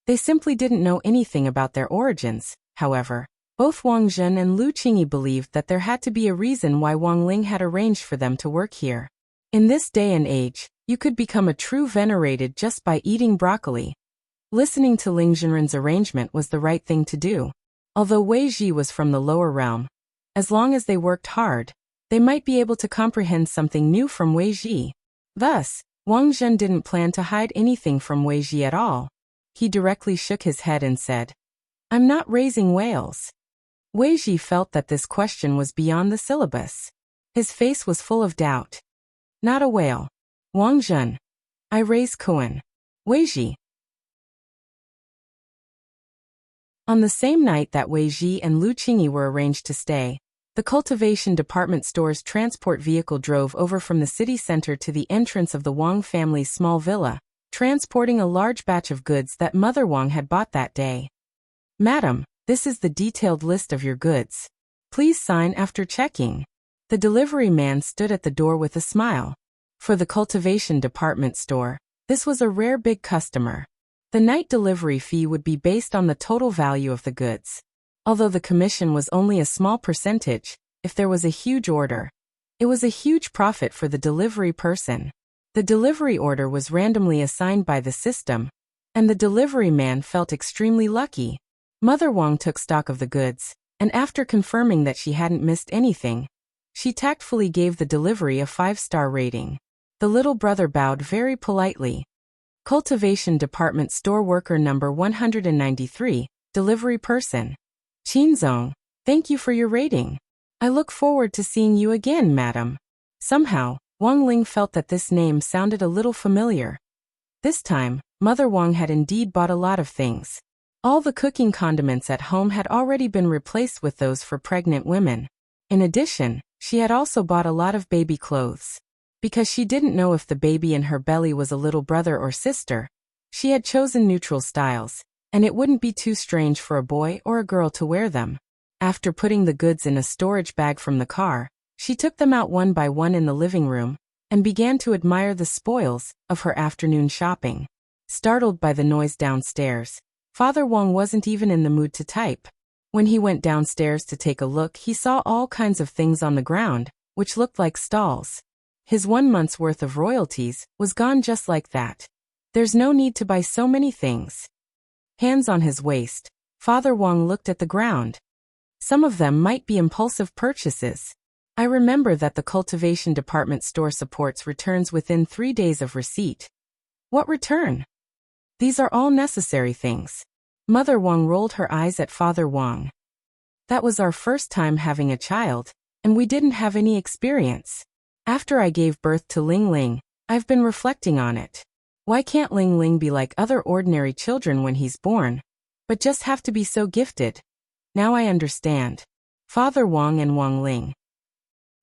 They simply didn't know anything about their origins. However, both Wang Zhen and Lu Qingyi believed that there had to be a reason why Wang Ling had arranged for them to work here. In this day and age, you could become a true venerated just by eating broccoli. Listening to Ling Zhenren's arrangement was the right thing to do. Although Wei Ji was from the lower realm, as long as they worked hard, they might be able to comprehend something new from Wei Ji. Thus, Wang Zhen didn't plan to hide anything from Wei Ji at all. He directly shook his head and said, I'm not raising whales. Wei Ji felt that this question was beyond the syllabus. His face was full of doubt. Not a whale. Wang Zhen. I raise Kuan. Wei Ji. On the same night that Wei Ji and Lu Qingyi were arranged to stay, The cultivation department store's transport vehicle drove over from the city center to the entrance of the Wang family's small villa, transporting a large batch of goods that Mother Wang had bought that day. "Madam, this is the detailed list of your goods. Please sign after checking." The delivery man stood at the door with a smile. For the cultivation department store, this was a rare big customer. The night delivery fee would be based on the total value of the goods. Although the commission was only a small percentage, if there was a huge order, it was a huge profit for the delivery person. The delivery order was randomly assigned by the system, and the delivery man felt extremely lucky. Mother Wang took stock of the goods, and after confirming that she hadn't missed anything, she tactfully gave the delivery a 5-star rating. The little brother bowed very politely. Cultivation department store worker number 193, delivery person. "Qinzong, thank you for your rating. I look forward to seeing you again, madam." Somehow, Wang Ling felt that this name sounded a little familiar. This time, Mother Wang had indeed bought a lot of things. All the cooking condiments at home had already been replaced with those for pregnant women. In addition, she had also bought a lot of baby clothes. Because she didn't know if the baby in her belly was a little brother or sister, she had chosen neutral styles, and it wouldn't be too strange for a boy or a girl to wear them. After putting the goods in a storage bag from the car, she took them out one by one in the living room, and began to admire the spoils of her afternoon shopping. Startled by the noise downstairs, Father Wang wasn't even in the mood to type. When he went downstairs to take a look, he saw all kinds of things on the ground, which looked like stalls. His 1 month's worth of royalties was gone just like that. There's no need to buy so many things. Hands on his waist, Father Wang looked at the ground. Some of them might be impulsive purchases. I remember that the cultivation department store supports returns within 3 days of receipt. What return? These are all necessary things. Mother Wang rolled her eyes at Father Wang. That was our first time having a child, and we didn't have any experience. After I gave birth to Ling Ling, I've been reflecting on it. Why can't Ling Ling be like other ordinary children when he's born, but just have to be so gifted? Now I understand. Father Wang and Wang Ling.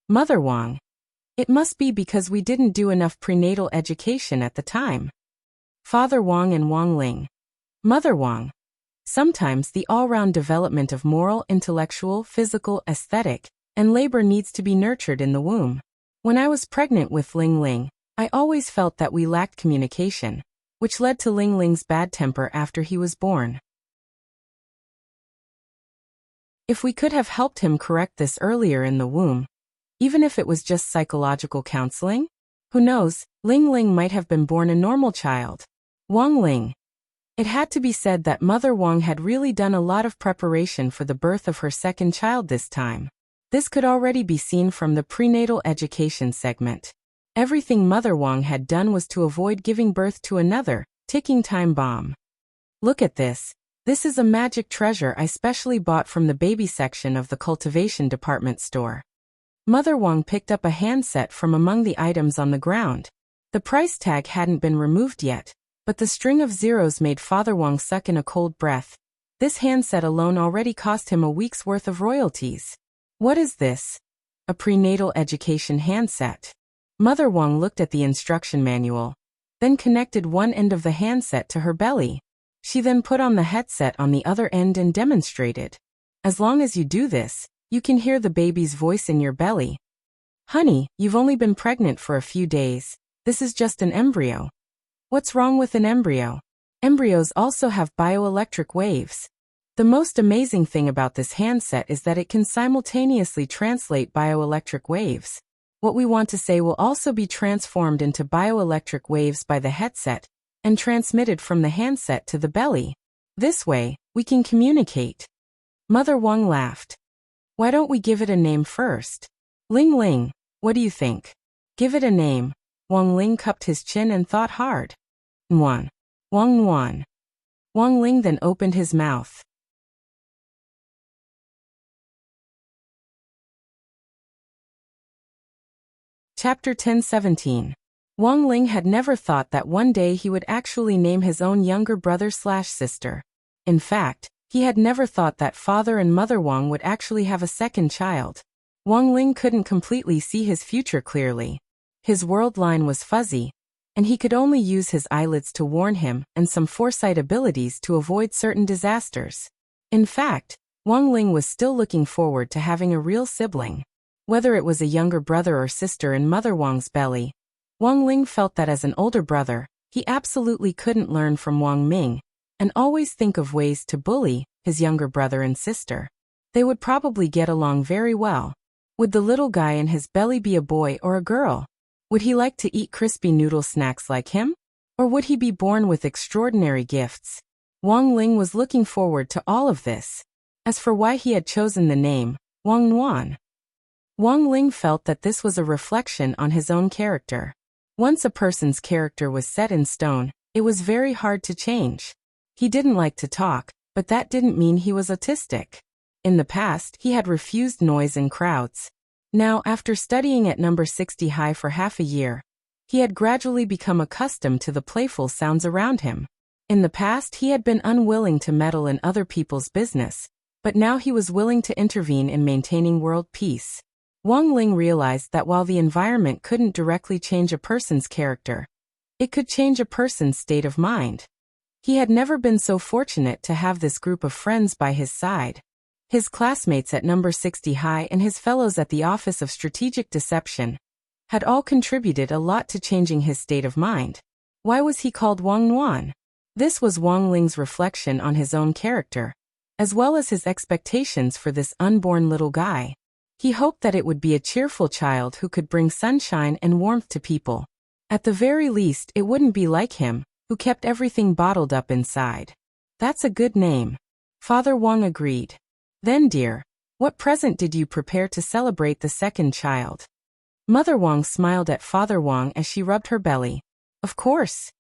Mother Wang. It must be because we didn't do enough prenatal education at the time. Father Wang and Wang Ling. Mother Wang. Sometimes the all-round development of moral, intellectual, physical, aesthetic, and labor needs to be nurtured in the womb. When I was pregnant with Ling Ling, I always felt that we lacked communication, which led to Ling Ling's bad temper after he was born. If we could have helped him correct this earlier in the womb, even if it was just psychological counseling, who knows, Ling Ling might have been born a normal child. Wang Ling. It had to be said that Mother Wang had really done a lot of preparation for the birth of her second child this time. This could already be seen from the prenatal education segment. Everything Mother Wang had done was to avoid giving birth to another ticking time bomb. Look at this. This is a magic treasure I specially bought from the baby section of the cultivation department store. Mother Wang picked up a handset from among the items on the ground. The price tag hadn't been removed yet, but the string of zeros made Father Wang suck in a cold breath. This handset alone already cost him a week's worth of royalties. What is this? A prenatal education handset. Mother Wang looked at the instruction manual, then connected one end of the handset to her belly. She then put on the headset on the other end and demonstrated. As long as you do this, you can hear the baby's voice in your belly. Honey, you've only been pregnant for a few days. This is just an embryo. What's wrong with an embryo? Embryos also have bioelectric waves. The most amazing thing about this handset is that it can simultaneously translate bioelectric waves. What we want to say will also be transformed into bioelectric waves by the headset and transmitted from the handset to the belly. This way, we can communicate. Mother Wang laughed. Why don't we give it a name first? Ling Ling, what do you think? Give it a name. Wang Ling cupped his chin and thought hard. Nuan. Wang Nuan. Wang Ling then opened his mouth. Chapter 1017. Wang Ling had never thought that one day he would actually name his own younger brother/sister. In fact, he had never thought that Father and Mother Wang would actually have a second child. Wang Ling couldn't completely see his future clearly. His world line was fuzzy, and he could only use his eyelids to warn him and some foresight abilities to avoid certain disasters. In fact, Wang Ling was still looking forward to having a real sibling. Whether it was a younger brother or sister in Mother Wang's belly, Wang Ling felt that as an older brother, he absolutely couldn't learn from Wang Ming and always think of ways to bully his younger brother and sister. They would probably get along very well. Would the little guy in his belly be a boy or a girl? Would he like to eat crispy noodle snacks like him? Or would he be born with extraordinary gifts? Wang Ling was looking forward to all of this. As for why he had chosen the name, Wang Nuan, Wang Ling felt that this was a reflection on his own character. Once a person's character was set in stone, it was very hard to change. He didn't like to talk, but that didn't mean he was autistic. In the past, he had refused noise and crowds. Now, after studying at number 60 high for half a year, he had gradually become accustomed to the playful sounds around him. In the past, he had been unwilling to meddle in other people's business, but now he was willing to intervene in maintaining world peace. Wang Ling realized that while the environment couldn't directly change a person's character, it could change a person's state of mind. He had never been so fortunate to have this group of friends by his side. His classmates at number 60 high and his fellows at the Office of Strategic Deception had all contributed a lot to changing his state of mind. Why was he called Wang Nuan? This was Wang Ling's reflection on his own character, as well as his expectations for this unborn little guy. He hoped that it would be a cheerful child who could bring sunshine and warmth to people. At the very least, it wouldn't be like him, who kept everything bottled up inside. That's a good name. Father Wang agreed. Then, dear, what present did you prepare to celebrate the second child? Mother Wang smiled at Father Wang as she rubbed her belly. Of course.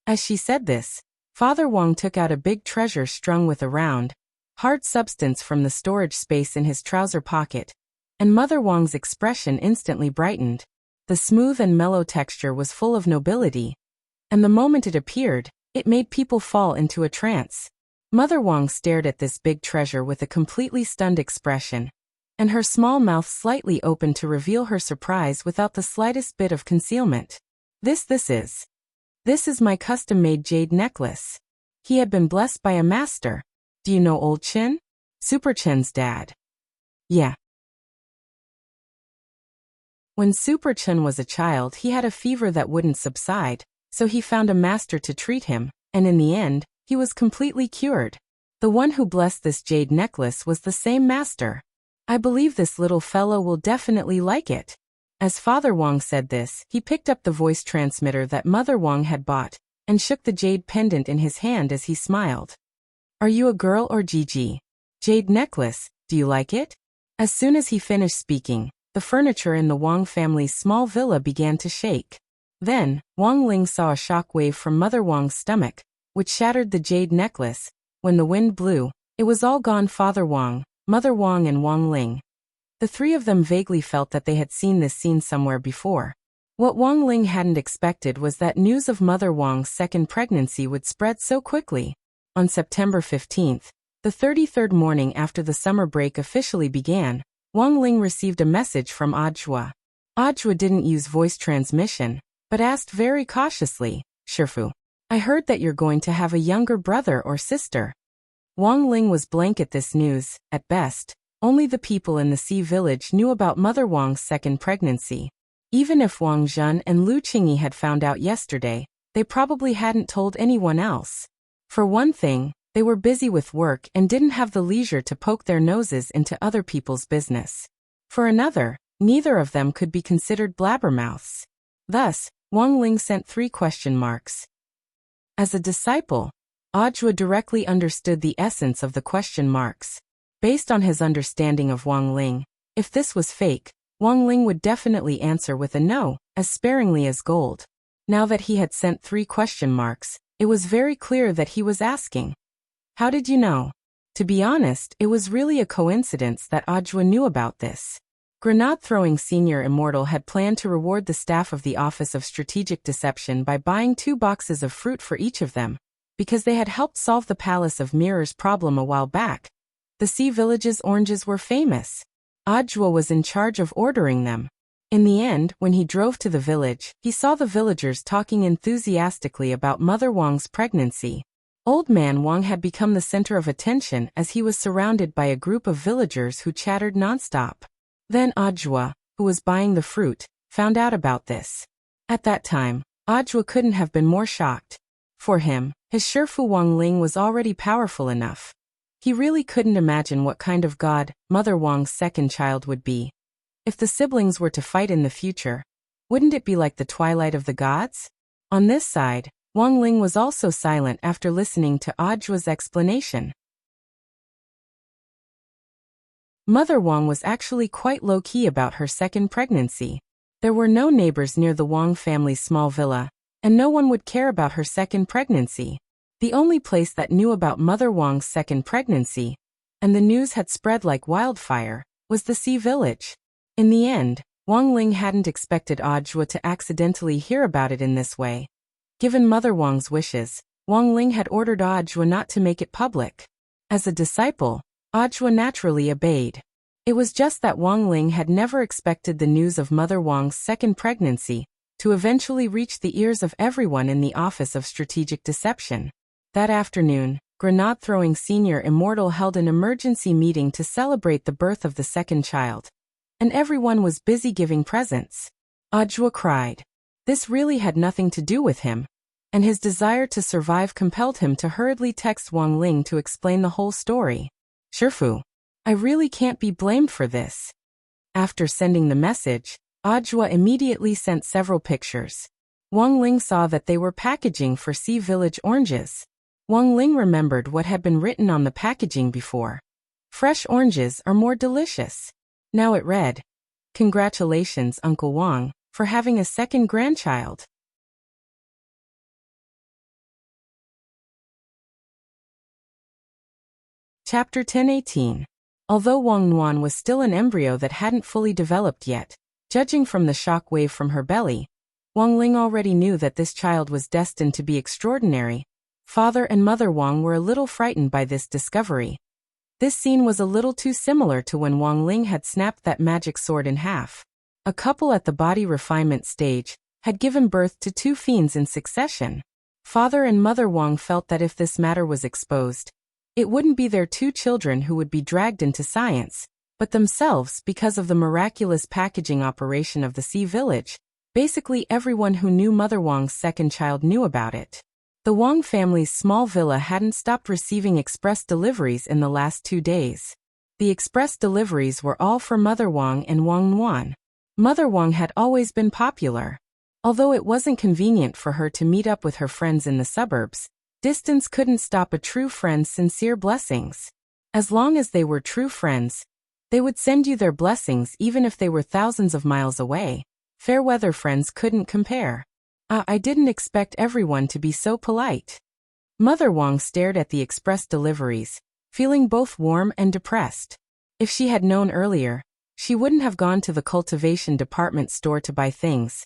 As she said this, Father Wang took out a big treasure strung with a round, hard substance from the storage space in his trouser pocket, and Mother Wang's expression instantly brightened. The smooth and mellow texture was full of nobility, and the moment it appeared, it made people fall into a trance. Mother Wang stared at this big treasure with a completely stunned expression, and her small mouth slightly opened to reveal her surprise without the slightest bit of concealment. This is my custom-made jade necklace. He had been blessed by a master. Do you know Old Chin? Super Chin's dad. Yeah. When Super Chin was a child, he had a fever that wouldn't subside, so he found a master to treat him, and in the end, he was completely cured. The one who blessed this jade necklace was the same master. I believe this little fellow will definitely like it. As Father Wang said this, he picked up the voice transmitter that Mother Wang had bought, and shook the jade pendant in his hand as he smiled. Are you a girl or Gigi? Jade necklace, do you like it? As soon as he finished speaking, the furniture in the Wang family's small villa began to shake. Then, Wang Ling saw a shock wave from Mother Wang's stomach, which shattered the jade necklace. When the wind blew, it was all gone. Father Wang, Mother Wang and Wang Ling. The three of them vaguely felt that they had seen this scene somewhere before. What Wang Ling hadn't expected was that news of Mother Wang's second pregnancy would spread so quickly. On September 15th, the 33rd morning after the summer break officially began, Wang Ling received a message from Audiobook. Audiobook didn't use voice transmission, but asked very cautiously, Shifu, I heard that you're going to have a younger brother or sister. Wang Ling was blank at this news. At best, only the people in the Sea Village knew about Mother Wang's second pregnancy. Even if Wang Zhen and Lu Qingyi had found out yesterday, they probably hadn't told anyone else. For one thing, they were busy with work and didn't have the leisure to poke their noses into other people's business. For another, neither of them could be considered blabbermouths. Thus, Wang Ling sent 3 question marks. As a disciple, Audiobook directly understood the essence of the question marks. Based on his understanding of Wang Ling, if this was fake, Wang Ling would definitely answer with a no, as sparingly as gold. Now that he had sent 3 question marks, it was very clear that he was asking, how did you know? To be honest, it was really a coincidence that Audiobook knew about this. Grenade-throwing Senior Immortal had planned to reward the staff of the Office of Strategic Deception by buying 2 boxes of fruit for each of them, because they had helped solve the Palace of Mirrors problem a while back. The Sea Village's oranges were famous. Ajwa was in charge of ordering them. In the end, when he drove to the village, he saw the villagers talking enthusiastically about Mother Wang's pregnancy. Old Man Wang had become the center of attention as he was surrounded by a group of villagers who chattered nonstop. Then Ajwa, who was buying the fruit, found out about this. At that time, Ajwa couldn't have been more shocked. For him, his Shifu Wang Ling was already powerful enough. He really couldn't imagine what kind of god Mother Wang's second child would be. If the siblings were to fight in the future, wouldn't it be like the twilight of the gods? On this side, Wang Ling was also silent after listening to Ajwa's explanation. Mother Wang was actually quite low-key about her second pregnancy. There were no neighbors near the Wang family's small villa, and no one would care about her second pregnancy. The only place that knew about Mother Wang's second pregnancy, and the news had spread like wildfire, was the Sea Village. In the end, Wang Ling hadn't expected Ajwa to accidentally hear about it in this way. Given Mother Wang's wishes, Wang Ling had ordered Ajwa not to make it public. As a disciple, Ajwa naturally obeyed. It was just that Wang Ling had never expected the news of Mother Wang's second pregnancy to eventually reach the ears of everyone in the Office of Strategic Deception. That afternoon, Grenade-throwing Senior Immortal held an emergency meeting to celebrate the birth of the second child. And everyone was busy giving presents. Ajwa cried. This really had nothing to do with him, and his desire to survive compelled him to hurriedly text Wang Ling to explain the whole story. Shifu, I really can't be blamed for this. After sending the message, Ajwa immediately sent several pictures. Wang Ling saw that they were packaging for Sea Village oranges. Wang Ling remembered what had been written on the packaging before. Fresh oranges are more delicious. Now it read, "Congratulations, Uncle Wang, for having a second grandchild." Chapter 10:18. Although Wang Nuan was still an embryo that hadn't fully developed yet, judging from the shock wave from her belly, Wang Ling already knew that this child was destined to be extraordinary. Father and Mother Wang were a little frightened by this discovery. This scene was a little too similar to when Wang Ling had snapped that magic sword in half. A couple at the body refinement stage had given birth to two fiends in succession. Father and Mother Wang felt that if this matter was exposed, it wouldn't be their two children who would be dragged into science, but themselves because of the miraculous packaging operation of the Sea Village. Basically everyone who knew Mother Wang's second child knew about it. The Wang family's small villa hadn't stopped receiving express deliveries in the last 2 days. The express deliveries were all for Mother Wang and Wang Nuan. Mother Wang had always been popular. Although it wasn't convenient for her to meet up with her friends in the suburbs, distance couldn't stop a true friend's sincere blessings. As long as they were true friends, they would send you their blessings even if they were thousands of miles away. Fair-weather friends couldn't compare. I didn't expect everyone to be so polite. Mother Wang stared at the express deliveries, feeling both warm and depressed. If she had known earlier, she wouldn't have gone to the cultivation department store to buy things.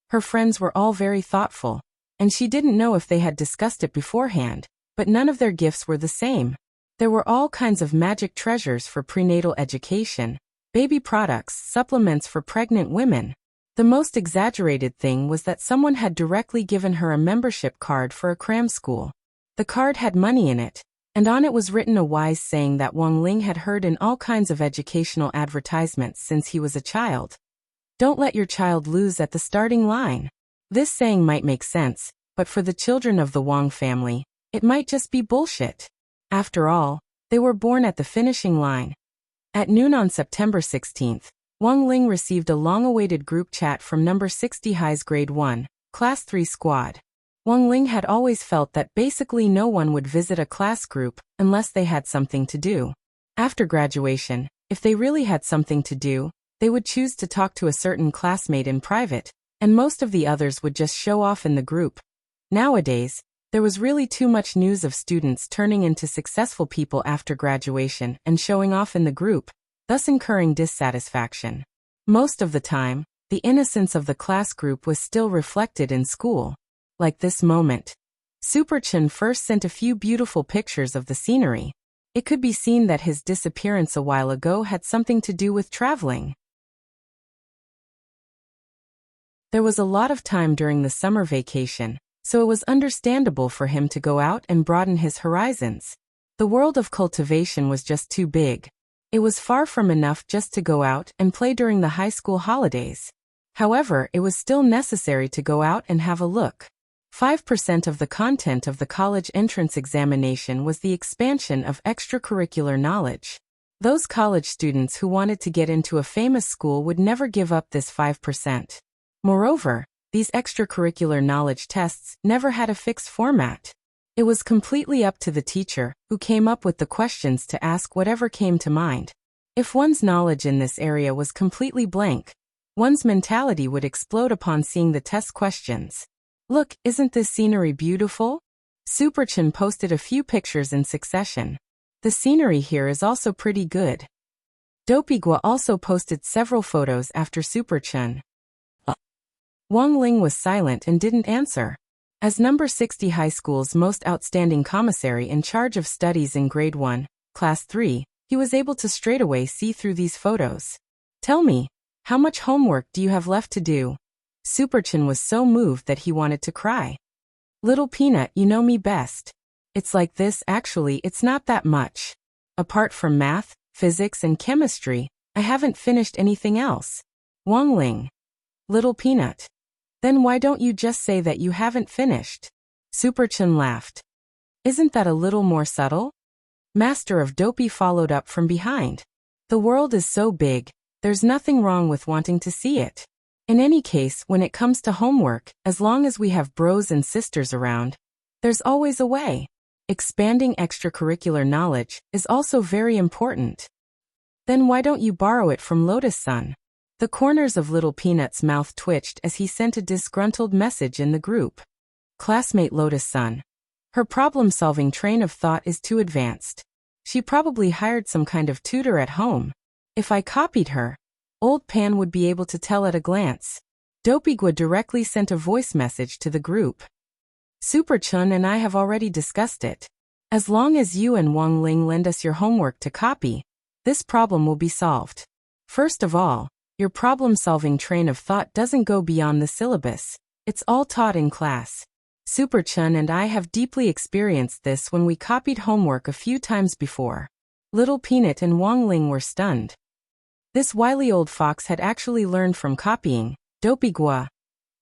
Her friends were all very thoughtful, and she didn't know if they had discussed it beforehand, but none of their gifts were the same. There were all kinds of magic treasures for prenatal education, baby products, supplements for pregnant women. The most exaggerated thing was that someone had directly given her a membership card for a cram school. The card had money in it, and on it was written a wise saying that Wang Ling had heard in all kinds of educational advertisements since he was a child. Don't let your child lose at the starting line. This saying might make sense, but for the children of the Wang family, it might just be bullshit. After all, they were born at the finishing line. At noon on September 16th, Wang Ling received a long-awaited group chat from number 60 High's Grade 1, Class 3 squad. Wang Ling had always felt that basically no one would visit a class group unless they had something to do. After graduation, if they really had something to do, they would choose to talk to a certain classmate in private, and most of the others would just show off in the group. Nowadays, there was really too much news of students turning into successful people after graduation and showing off in the group, thus incurring dissatisfaction. Most of the time, the innocence of the class group was still reflected in school. Like this moment. Super Chen first sent a few beautiful pictures of the scenery. It could be seen that his disappearance a while ago had something to do with traveling. There was a lot of time during the summer vacation, so it was understandable for him to go out and broaden his horizons. The world of cultivation was just too big. It was far from enough just to go out and play during the high school holidays. However, it was still necessary to go out and have a look. 5% of the content of the college entrance examination was the expansion of extracurricular knowledge. Those college students who wanted to get into a famous school would never give up this 5%. Moreover, these extracurricular knowledge tests never had a fixed format. It was completely up to the teacher, who came up with the questions to ask whatever came to mind. If one's knowledge in this area was completely blank, one's mentality would explode upon seeing the test questions. Look, isn't this scenery beautiful? Superchin posted a few pictures in succession. The scenery here is also pretty good. Dopigwa also posted several photos after Superchin. Wang Ling was silent and didn't answer. As number 60 high school's most outstanding commissary in charge of studies in grade 1, class 3, he was able to straightaway see through these photos. Tell me, how much homework do you have left to do? Superchin was so moved that he wanted to cry. Little Peanut, you know me best. It's like this, actually, it's not that much. Apart from math, physics and chemistry, I haven't finished anything else. Wang Ling. Little Peanut. Then why don't you just say that you haven't finished? Superchin laughed. Isn't that a little more subtle? Master of Dopey followed up from behind. The world is so big, there's nothing wrong with wanting to see it. In any case, when it comes to homework, as long as we have bros and sisters around, there's always a way. Expanding extracurricular knowledge is also very important. Then why don't you borrow it from Lotus-san? The corners of Little Peanut's mouth twitched as he sent a disgruntled message in the group. Classmate Lotus-san. Her problem-solving train of thought is too advanced. She probably hired some kind of tutor at home. If I copied her, Old Pan would be able to tell at a glance. Dopigwa directly sent a voice message to the group. Superchun and I have already discussed it. As long as you and Wang Ling lend us your homework to copy, this problem will be solved. First of all, your problem-solving train of thought doesn't go beyond the syllabus. It's all taught in class. Superchun and I have deeply experienced this when we copied homework a few times before. Little Peanut and Wang Ling were stunned. This wily old fox had actually learned from copying. Dopigwa.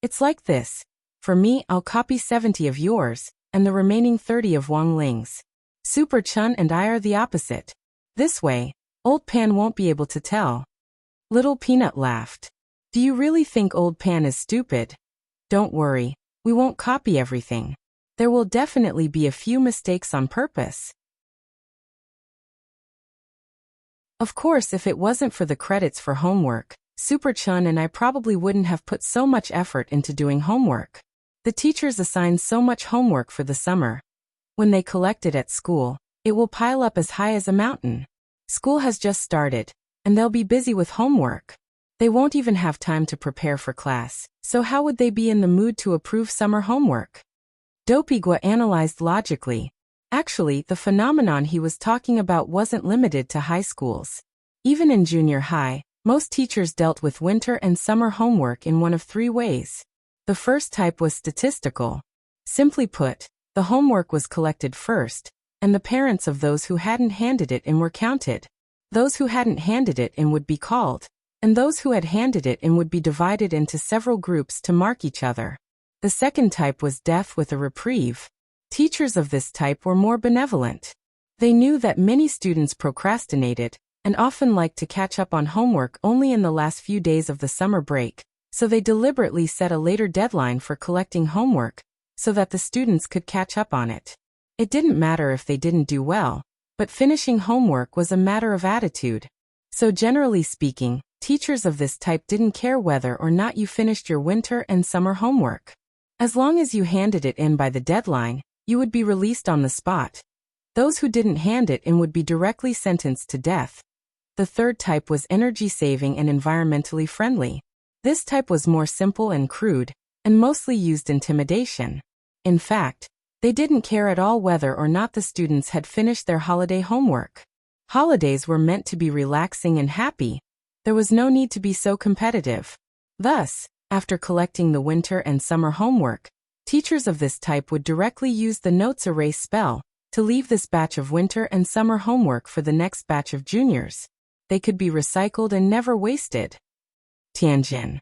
It's like this. For me, I'll copy 70 of yours, and the remaining 30 of Wang Ling's. Superchun and I are the opposite. This way, Old Pan won't be able to tell. Little Peanut laughed. Do you really think Old Pan is stupid? Don't worry, we won't copy everything. There will definitely be a few mistakes on purpose. Of course, if it wasn't for the credits for homework, Superchun and I probably wouldn't have put so much effort into doing homework. The teachers assign so much homework for the summer. When they collect it at school, it will pile up as high as a mountain. School has just started, and they'll be busy with homework. They won't even have time to prepare for class, so how would they be in the mood to approve summer homework? Dopigwa analyzed logically. Actually, the phenomenon he was talking about wasn't limited to high schools. Even in junior high, most teachers dealt with winter and summer homework in one of three ways. The first type was statistical. Simply put, the homework was collected first, and the parents of those who hadn't handed it in were counted. Those who hadn't handed it in would be called, and those who had handed it in would be divided into several groups to mark each other. The second type was death with a reprieve. Teachers of this type were more benevolent. They knew that many students procrastinated, and often liked to catch up on homework only in the last few days of the summer break, so they deliberately set a later deadline for collecting homework, so that the students could catch up on it. It didn't matter if they didn't do well, but finishing homework was a matter of attitude. So generally speaking, teachers of this type didn't care whether or not you finished your winter and summer homework. As long as you handed it in by the deadline, you would be released on the spot. Those who didn't hand it in would be directly sentenced to death. The third type was energy-saving and environmentally friendly. This type was more simple and crude, and mostly used intimidation. In fact, They didn't care at all whether or not the students had finished their holiday homework. Holidays were meant to be relaxing and happy. There was no need to be so competitive. Thus, after collecting the winter and summer homework, teachers of this type would directly use the notes erase spell to leave this batch of winter and summer homework for the next batch of juniors. They could be recycled and never wasted. Tianjin.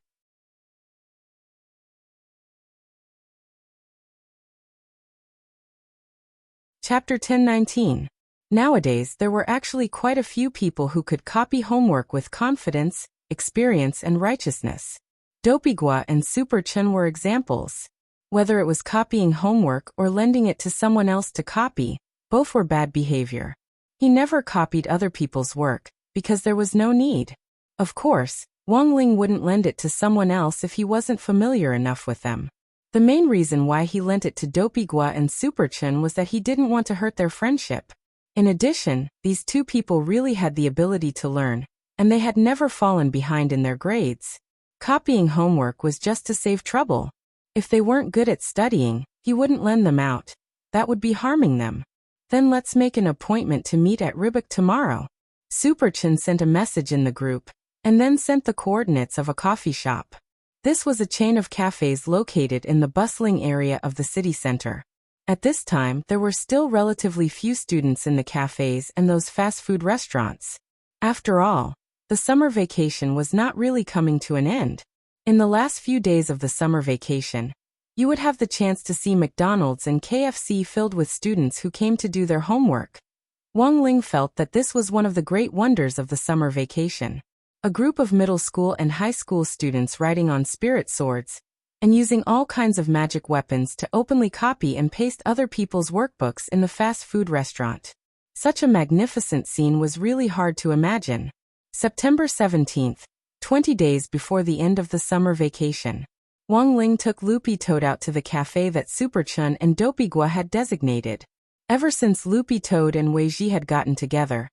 Chapter 1019. Nowadays, there were actually quite a few people who could copy homework with confidence, experience, and righteousness. Dopigua and Super Chun were examples. Whether it was copying homework or lending it to someone else to copy, both were bad behavior. He never copied other people's work, because there was no need. Of course, Wang Ling wouldn't lend it to someone else if he wasn't familiar enough with them. The main reason why he lent it to Dopigua and Super Chun was that he didn't want to hurt their friendship. In addition, these two people really had the ability to learn, and they had never fallen behind in their grades. Copying homework was just to save trouble. If they weren't good at studying, he wouldn't lend them out. That would be harming them. Then let's make an appointment to meet at Ribok tomorrow. Super Chun sent a message in the group, and then sent the coordinates of a coffee shop. This was a chain of cafes located in the bustling area of the city center. At this time, there were still relatively few students in the cafes and those fast food restaurants. After all, the summer vacation was not really coming to an end. In the last few days of the summer vacation, you would have the chance to see McDonald's and KFC filled with students who came to do their homework. Wang Ling felt that this was one of the great wonders of the summer vacation. A group of middle school and high school students riding on spirit swords and using all kinds of magic weapons to openly copy and paste other people's workbooks in the fast food restaurant. Such a magnificent scene was really hard to imagine. September 17th, 20 days before the end of the summer vacation. Wang Ling took Loopy Toad out to the cafe that Super Chun and Dopigua had designated. Ever since Loopy Toad and Weiji had gotten together,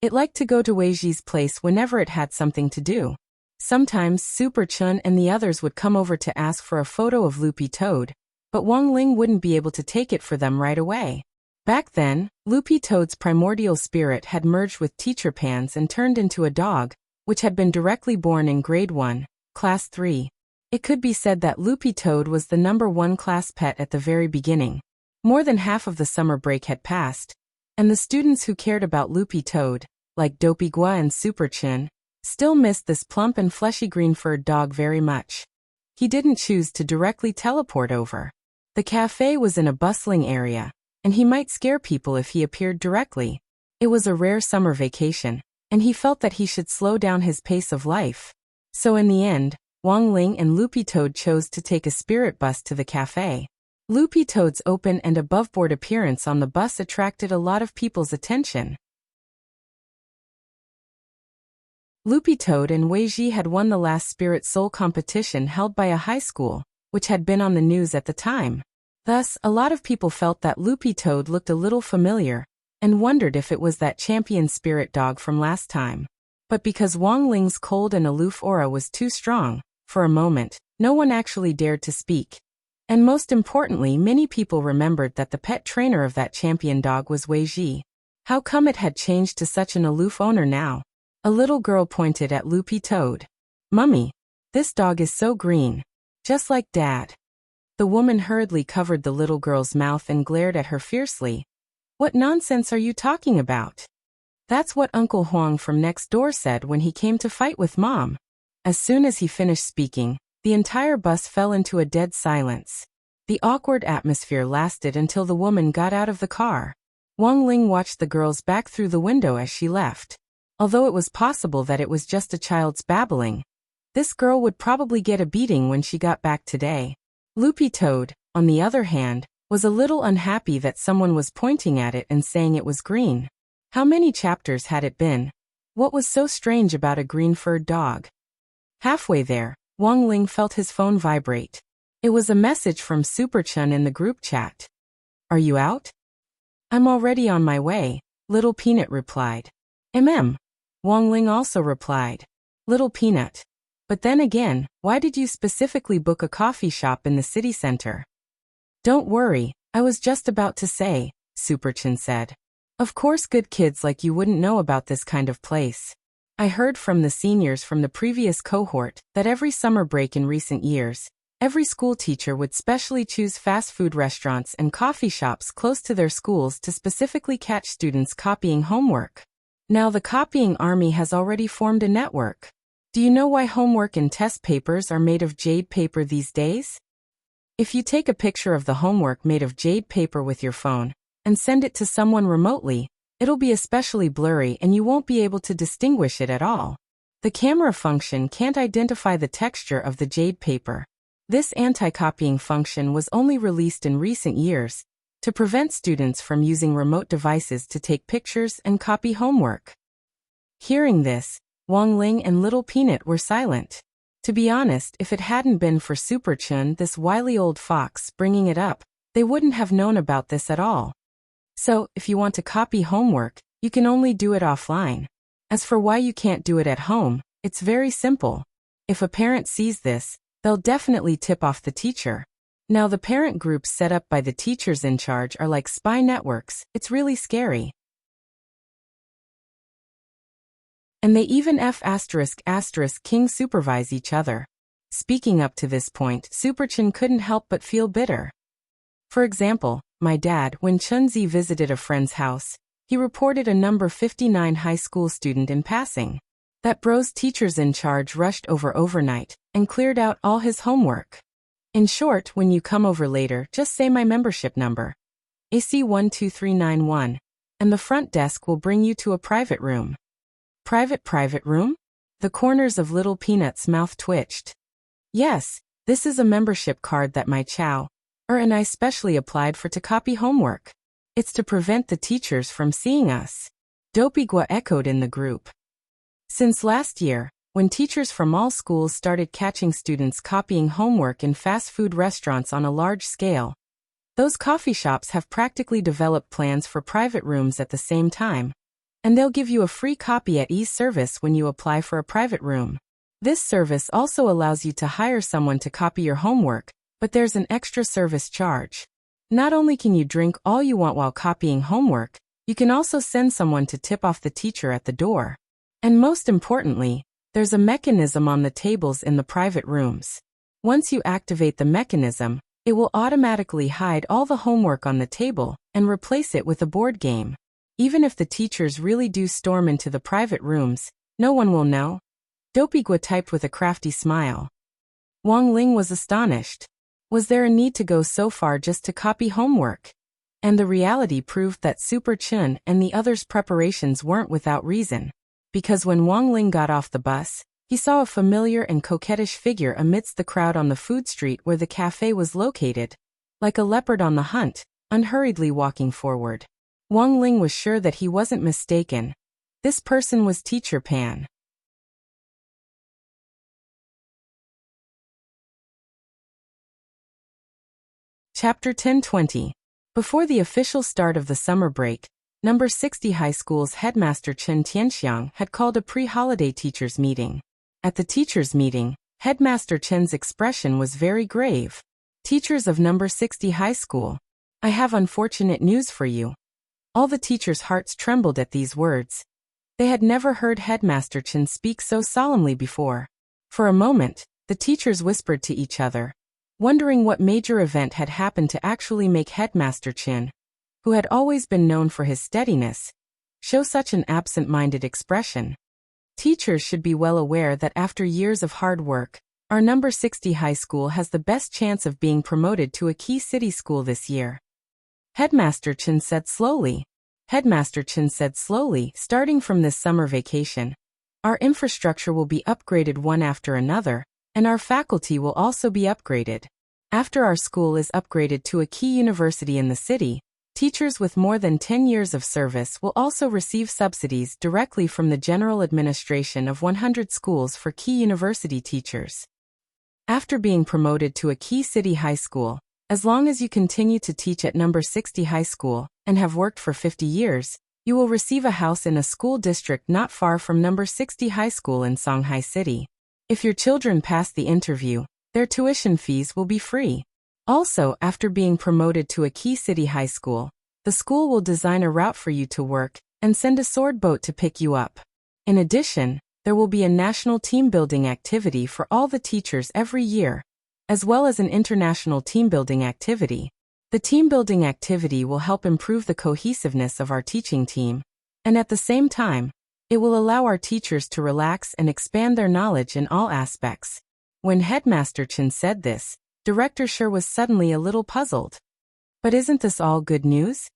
it liked to go to Weiji's place whenever it had something to do. Sometimes Super Chun and the others would come over to ask for a photo of Loopy Toad, but Wang Ling wouldn't be able to take it for them right away. Back then, Loopy Toad's primordial spirit had merged with Teacher Pan's and turned into a dog, which had been directly born in Grade 1, Class 3. It could be said that Loopy Toad was the #1 class pet at the very beginning. More than half of the summer break had passed, and the students who cared about Loopy Toad, like Dopigua and Super Chun, still missed this plump and fleshy green-furred dog very much. He didn't choose to directly teleport over. The cafe was in a bustling area, and he might scare people if he appeared directly. It was a rare summer vacation, and he felt that he should slow down his pace of life. So in the end, Wang Ling and Loopy Toad chose to take a spirit bus to the cafe. Loopy Toad's open and above-board appearance on the bus attracted a lot of people's attention. Loopy Toad and Weiji had won the last Spirit Soul competition held by a high school, which had been on the news at the time. Thus, a lot of people felt that Loopy Toad looked a little familiar, and wondered if it was that champion spirit dog from last time. But because Wang Ling's cold and aloof aura was too strong, for a moment, no one actually dared to speak. And most importantly, many people remembered that the pet trainer of that champion dog was Weiji. How come it had changed to such an aloof owner now? A little girl pointed at Loopy Toad. "Mummy, this dog is so green. Just like Dad." The woman hurriedly covered the little girl's mouth and glared at her fiercely. "What nonsense are you talking about?" "That's what Uncle Huang from next door said when he came to fight with Mom." As soon as he finished speaking, the entire bus fell into a dead silence. The awkward atmosphere lasted until the woman got out of the car. Wang Ling watched the girl's back through the window as she left. Although it was possible that it was just a child's babbling, this girl would probably get a beating when she got back today. Loopy Toad, on the other hand, was a little unhappy that someone was pointing at it and saying it was green. How many chapters had it been? What was so strange about a green-furred dog? Halfway there, Wang Ling felt his phone vibrate. It was a message from Super Chun in the group chat. "Are you out?" "I'm already on my way," Little Peanut replied. Wang Ling also replied. "Little Peanut. But then again, why did you specifically book a coffee shop in the city center?" "Don't worry, I was just about to say, Superchin said. Of course good kids like you wouldn't know about this kind of place. I heard from the seniors from the previous cohort that every summer break in recent years, every school teacher would specially choose fast food restaurants and coffee shops close to their schools to specifically catch students copying homework. Now the copying army has already formed a network. Do you know why homework and test papers are made of jade paper these days? If you take a picture of the homework made of jade paper with your phone and send it to someone remotely, it'll be especially blurry and you won't be able to distinguish it at all. The camera function can't identify the texture of the jade paper. This anti-copying function was only released in recent years to prevent students from using remote devices to take pictures and copy homework. Hearing this, Wang Ling and Little Peanut were silent. To be honest, if it hadn't been for Super Chun, this wily old fox, bringing it up, they wouldn't have known about this at all. So, if you want to copy homework, you can only do it offline. As for why you can't do it at home, it's very simple. If a parent sees this, they'll definitely tip off the teacher. Now the parent groups set up by the teachers in charge are like spy networks. It's really scary. And they even ***king supervise each other. Speaking up to this point, Superchin couldn't help but feel bitter. For example, my dad, when Chunzi visited a friend's house, he reported a number 59 high school student in passing. That bro's teachers in charge rushed over overnight and cleared out all his homework. In short, when you come over later, just say my membership number, AC12391, and the front desk will bring you to a private room. Private room? The corners of Little Peanut's mouth twitched. Yes, this is a membership card that my chow and I specially applied for to copy homework. It's to prevent the teachers from seeing us. Dopigua echoed in the group. Since last year, when teachers from all schools started catching students copying homework in fast food restaurants on a large scale, those coffee shops have practically developed plans for private rooms at the same time. And they'll give you a free copy at e-service when you apply for a private room. This service also allows you to hire someone to copy your homework, but there's an extra service charge. Not only can you drink all you want while copying homework, you can also send someone to tip off the teacher at the door. And most importantly, there's a mechanism on the tables in the private rooms. Once you activate the mechanism, it will automatically hide all the homework on the table and replace it with a board game. Even if the teachers really do storm into the private rooms, no one will know. Dopigua typed with a crafty smile. Wang Ling was astonished. Was there a need to go so far just to copy homework? And the reality proved that Super Chun and the others' preparations weren't without reason. Because when Wang Ling got off the bus, he saw a familiar and coquettish figure amidst the crowd on the food street where the cafe was located. Like a leopard on the hunt, unhurriedly walking forward. Wang Ling was sure that he wasn't mistaken. This person was Teacher Pan. Chapter 1020. Before the official start of the summer break, number 60 High School's headmaster Chen Tianxiang had called a pre-holiday teachers' meeting. At the teachers' meeting, headmaster Chen's expression was very grave. Teachers of number 60 High School, I have unfortunate news for you. All the teachers' hearts trembled at these words. They had never heard headmaster Chen speak so solemnly before. For a moment, the teachers whispered to each other, wondering what major event had happened to actually make headmaster Chen, who had always been known for his steadiness, show such an absent-minded expression. Teachers should be well aware that after years of hard work, our number 60 high school has the best chance of being promoted to a key city school this year. Headmaster Chen said slowly. Starting from this summer vacation, our infrastructure will be upgraded one after another, and our faculty will also be upgraded. After our school is upgraded to a key university in the city, teachers with more than 10 years of service will also receive subsidies directly from the General Administration of 100 schools for key university teachers. After being promoted to a key city high school, as long as you continue to teach at number 60 high school and have worked for 50 years, you will receive a house in a school district not far from number 60 high school in Songhai City. If your children pass the interview, their tuition fees will be free. Also, after being promoted to a key city high school, the school will design a route for you to work and send a sword boat to pick you up. In addition, there will be a national team-building activity for all the teachers every year, as well as an international team-building activity. The team-building activity will help improve the cohesiveness of our teaching team, and at the same time, it will allow our teachers to relax and expand their knowledge in all aspects. When Headmaster Chen said this, Director Shi was suddenly a little puzzled. But isn't this all good news?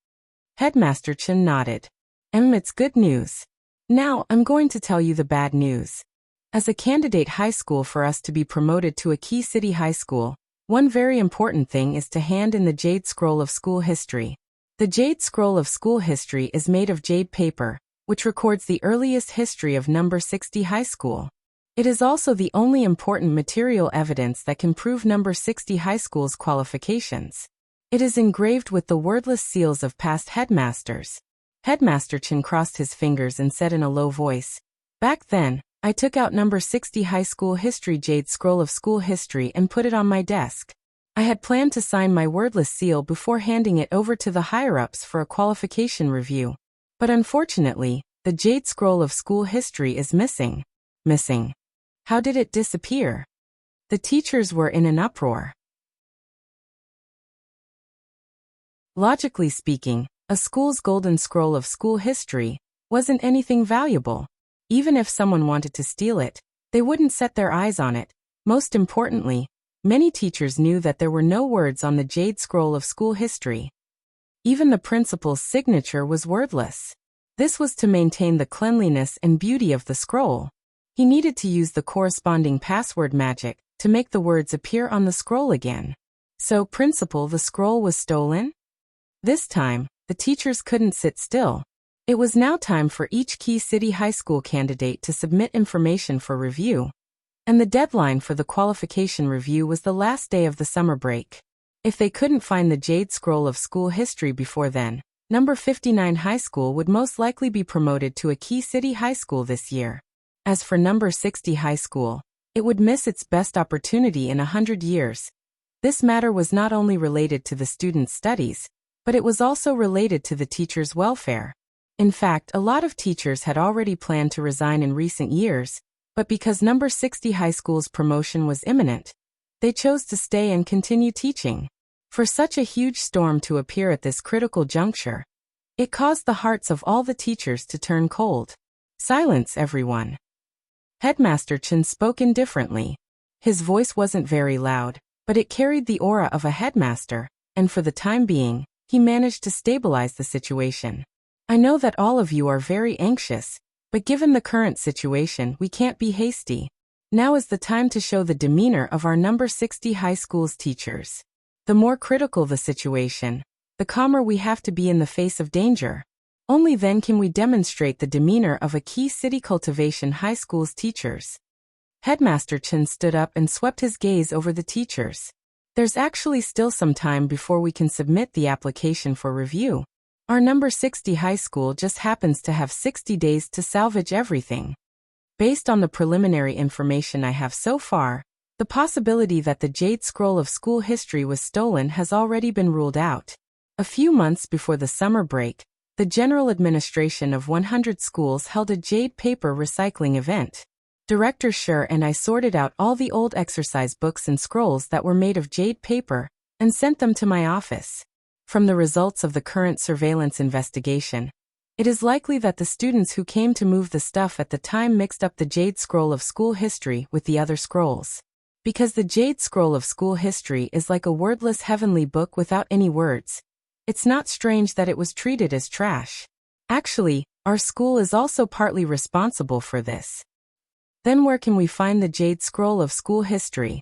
Headmaster Chen nodded. It's good news. Now, I'm going to tell you the bad news. As a candidate high school for us to be promoted to a key city high school, one very important thing is to hand in the Jade Scroll of School History. The Jade Scroll of School History is made of jade paper, which records the earliest history of number 60 high school. It is also the only important material evidence that can prove number 60 high school's qualifications. It is engraved with the wordless seals of past headmasters. Headmaster Chen crossed his fingers and said in a low voice, "Back then, I took out number 60 high school history Jade Scroll of School History and put it on my desk. I had planned to sign my wordless seal before handing it over to the higher-ups for a qualification review. But unfortunately, the Jade Scroll of School History is missing. Missing. How did it disappear?" The teachers were in an uproar. Logically speaking, a school's golden scroll of school history wasn't anything valuable. Even if someone wanted to steal it, they wouldn't set their eyes on it. Most importantly, many teachers knew that there were no words on the Jade Scroll of School History. Even the principal's signature was wordless. This was to maintain the cleanliness and beauty of the scroll. He needed to use the corresponding password magic to make the words appear on the scroll again. So, Principal, the scroll was stolen? This time, the teachers couldn't sit still. It was now time for each key city high school candidate to submit information for review. And the deadline for the qualification review was the last day of the summer break. If they couldn't find the Jade Scroll of School History before then, number 59 high school would most likely be promoted to a key city high school this year. As for number 60 high school, it would miss its best opportunity in 100 years. This matter was not only related to the students' studies, but it was also related to the teachers' welfare. In fact, a lot of teachers had already planned to resign in recent years, but because number 60 high school's promotion was imminent, they chose to stay and continue teaching. For such a huge storm to appear at this critical juncture, it caused the hearts of all the teachers to turn cold. "Silence, everyone." Headmaster Chen spoke indifferently. His voice wasn't very loud, but it carried the aura of a headmaster, and for the time being, he managed to stabilize the situation. "I know that all of you are very anxious, but given the current situation, we can't be hasty. Now is the time to show the demeanor of our number 60 high school's teachers. The more critical the situation, the calmer we have to be in the face of danger. Only then can we demonstrate the demeanor of a key city cultivation high school's teachers." Headmaster Chen stood up and swept his gaze over the teachers. "There's actually still some time before we can submit the application for review. Our number 60 high school just happens to have 60 days to salvage everything. Based on the preliminary information I have so far, the possibility that the Jade Scroll of School History was stolen has already been ruled out. A few months before the summer break, the General Administration of 100 schools held a jade paper recycling event. Director Shi and I sorted out all the old exercise books and scrolls that were made of jade paper and sent them to my office. From the results of the current surveillance investigation, it is likely that the students who came to move the stuff at the time mixed up the Jade Scroll of School History with the other scrolls. Because the Jade Scroll of School History is like a wordless heavenly book without any words, it's not strange that it was treated as trash. Actually, our school is also partly responsible for this. Then where can we find the Jade Scroll of School History?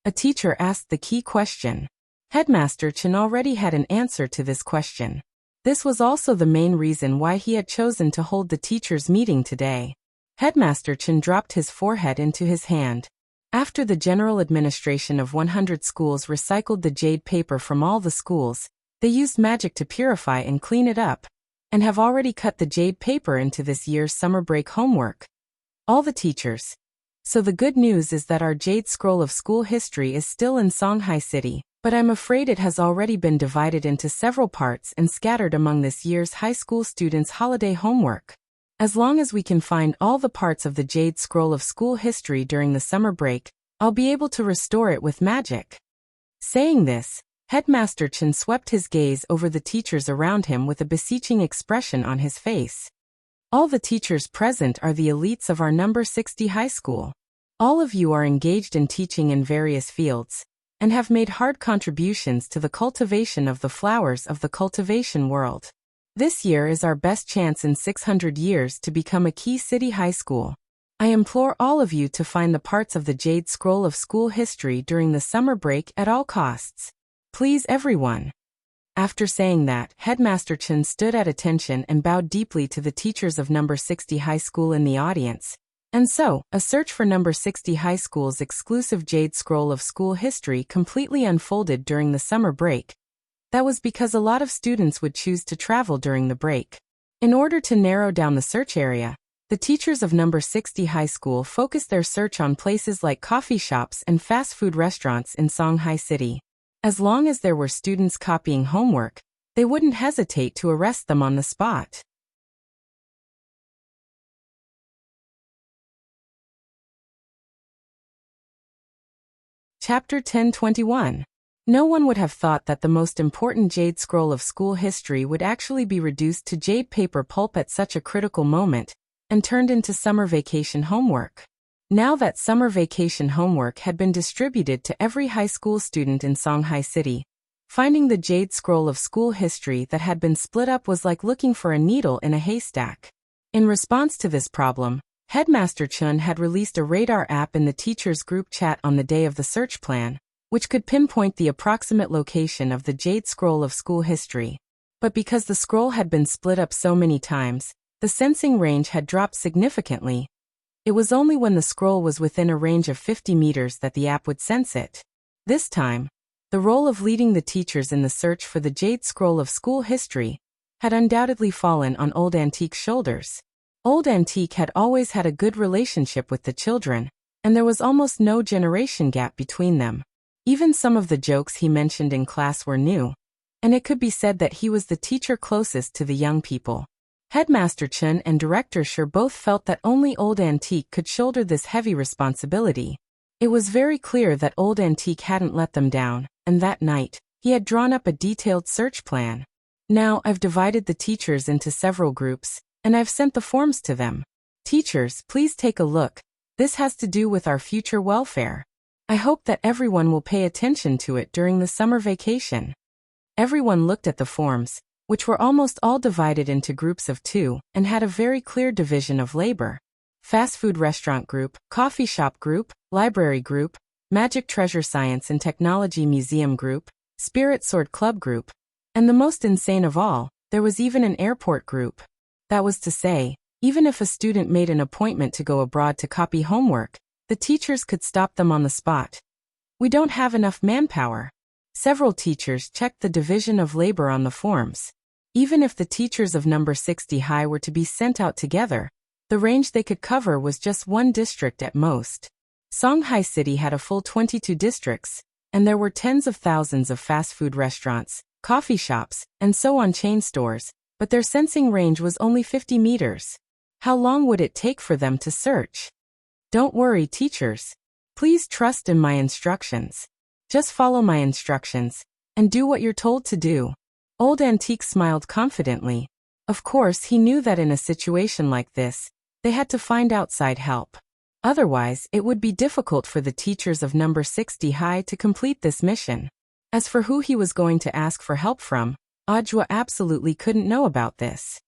A teacher asked the key question. Headmaster Chen already had an answer to this question. This was also the main reason why he had chosen to hold the teachers' meeting today. Headmaster Chen dropped his forehead into his hand. After the General Administration of 100 schools recycled the jade paper from all the schools, they used magic to purify and clean it up, and have already cut the jade paper into this year's summer break homework. All the teachers, So the good news is that our Jade Scroll of school history is still in Songhai City, but I'm afraid it has already been divided into several parts and scattered among this year's high school students' holiday homework. As long as we can find all the parts of the Jade Scroll of school history during the summer break, I'll be able to restore it with magic. Saying this, Headmaster Chen swept his gaze over the teachers around him with a beseeching expression on his face. All the teachers present are the elites of our number 60 high school. All of you are engaged in teaching in various fields, and have made hard contributions to the cultivation of the flowers of the cultivation world. This year is our best chance in 600 years to become a key city high school. I implore all of you to find the parts of the Jade Scroll of school history during the summer break at all costs. Please, everyone. After saying that, Headmaster Chen stood at attention and bowed deeply to the teachers of number 60 high school in the audience. And so, a search for number 60 high school's exclusive Jade Scroll of school history completely unfolded during the summer break. That was because a lot of students would choose to travel during the break. In order to narrow down the search area, the teachers of number 60 high school focused their search on places like coffee shops and fast food restaurants in Songhai City. As long as there were students copying homework, they wouldn't hesitate to arrest them on the spot. Chapter 10:21. No one would have thought that the most important Jade Scroll of school history would actually be reduced to jade paper pulp at such a critical moment, and turned into summer vacation homework. Now that summer vacation homework had been distributed to every high school student in Songhai City, finding the Jade Scroll of school history that had been split up was like looking for a needle in a haystack. In response to this problem, Headmaster Chun had released a radar app in the teachers' group chat on the day of the search plan, which could pinpoint the approximate location of the Jade Scroll of school history. But because the scroll had been split up so many times, the sensing range had dropped significantly. It was only when the scroll was within a range of 50 meters that the app would sense it. This time, the role of leading the teachers in the search for the Jade Scroll of school history had undoubtedly fallen on Old Antique's shoulders. Old Antique had always had a good relationship with the children, and there was almost no generation gap between them. Even some of the jokes he mentioned in class were new, and it could be said that he was the teacher closest to the young people. Headmaster Chen and Director Sher both felt that only Old Antique could shoulder this heavy responsibility. It was very clear that Old Antique hadn't let them down, and that night, he had drawn up a detailed search plan. Now, I've divided the teachers into several groups, and I've sent the forms to them. Teachers, please take a look. This has to do with our future welfare. I hope that everyone will pay attention to it during the summer vacation. Everyone looked at the forms, which were almost all divided into groups of 2, and had a very clear division of labor. Fast food restaurant group, coffee shop group, library group, magic treasure science and technology museum group, spirit sword club group, and the most insane of all, there was even an airport group. That was to say, even if a student made an appointment to go abroad to copy homework, the teachers could stop them on the spot. We don't have enough manpower. Several teachers checked the division of labor on the forms. Even if the teachers of number 60 high were to be sent out together, the range they could cover was just one district at most. Songhai City had a full 22 districts, and there were tens of thousands of fast food restaurants, coffee shops, and so on chain stores, but their sensing range was only 50 meters. How long would it take for them to search? Don't worry, teachers. Please trust in my instructions. Just follow my instructions, and do what you're told to do. Old Antique smiled confidently. Of course, he knew that in a situation like this, they had to find outside help. Otherwise, it would be difficult for the teachers of number 60 high to complete this mission. As for who he was going to ask for help from, Ajwa absolutely couldn't know about this.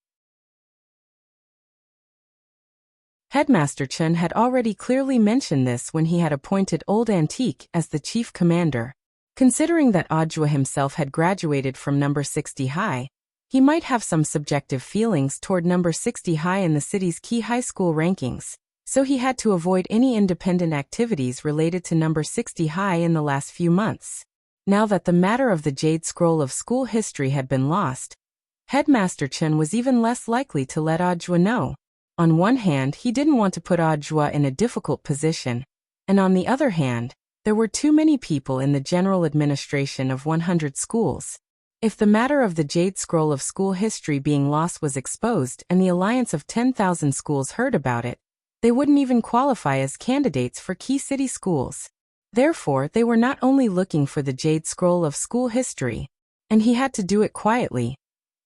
Headmaster Chen had already clearly mentioned this when he had appointed Old Antique as the chief commander. Considering that Ajwa himself had graduated from number 60 high, he might have some subjective feelings toward number 60 high in the city's key high school rankings, so he had to avoid any independent activities related to number 60 high in the last few months. Now that the matter of the Jade Scroll of school history had been lost, Headmaster Chen was even less likely to let Ajwa know. On one hand, he didn't want to put Ajwa in a difficult position, and on the other hand, there were too many people in the general administration of 100 schools. If the matter of the Jade Scroll of school history being lost was exposed and the alliance of 10,000 schools heard about it, they wouldn't even qualify as candidates for key city schools. Therefore, they were not only looking for the Jade Scroll of school history, and he had to do it quietly.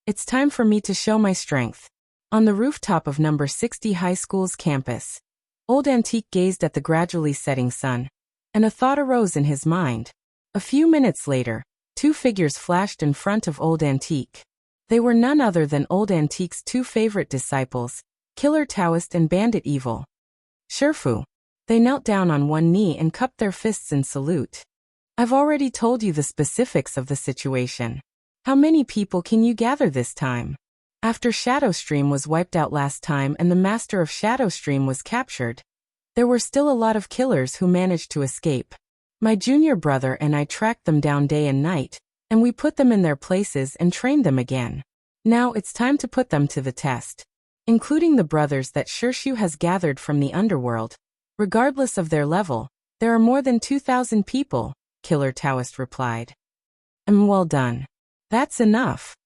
It's time for me to show my strength. On the rooftop of number 60 high school's campus, Old Antique gazed at the gradually setting sun, and a thought arose in his mind. A few minutes later, two figures flashed in front of Old Antique. They were none other than Old Antique's two favorite disciples, Killer Taoist and Bandit Evil. Sherfu. They knelt down on one knee and cupped their fists in salute. I've already told you the specifics of the situation. How many people can you gather this time? After Shadowstream was wiped out last time and the master of Shadowstream was captured, there were still a lot of killers who managed to escape. My junior brother and I tracked them down day and night, and we put them in their places and trained them again. Now it's time to put them to the test. Including the brothers that Shershu has gathered from the underworld. Regardless of their level, there are more than 2,000 people, Killer Taoist replied. Well done. That's enough.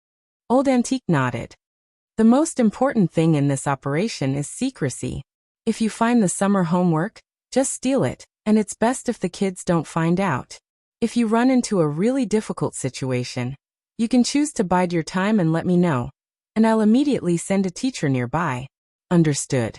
Old Antique nodded. The most important thing in this operation is secrecy. If you find the summer homework, just steal it, and it's best if the kids don't find out. If you run into a really difficult situation, you can choose to bide your time and let me know, and I'll immediately send a teacher nearby. Understood.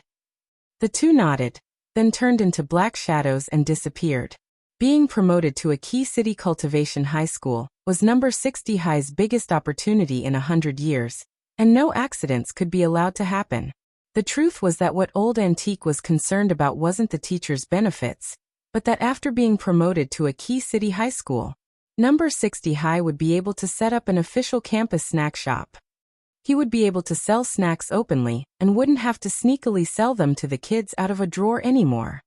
The two nodded, then turned into black shadows and disappeared. Being promoted to a key city cultivation high school was number 60 High's biggest opportunity in 100 years, and no accidents could be allowed to happen. The truth was that what Old Antique was concerned about wasn't the teacher's benefits, but that after being promoted to a key city high school, number 60 High would be able to set up an official campus snack shop. He would be able to sell snacks openly and wouldn't have to sneakily sell them to the kids out of a drawer anymore.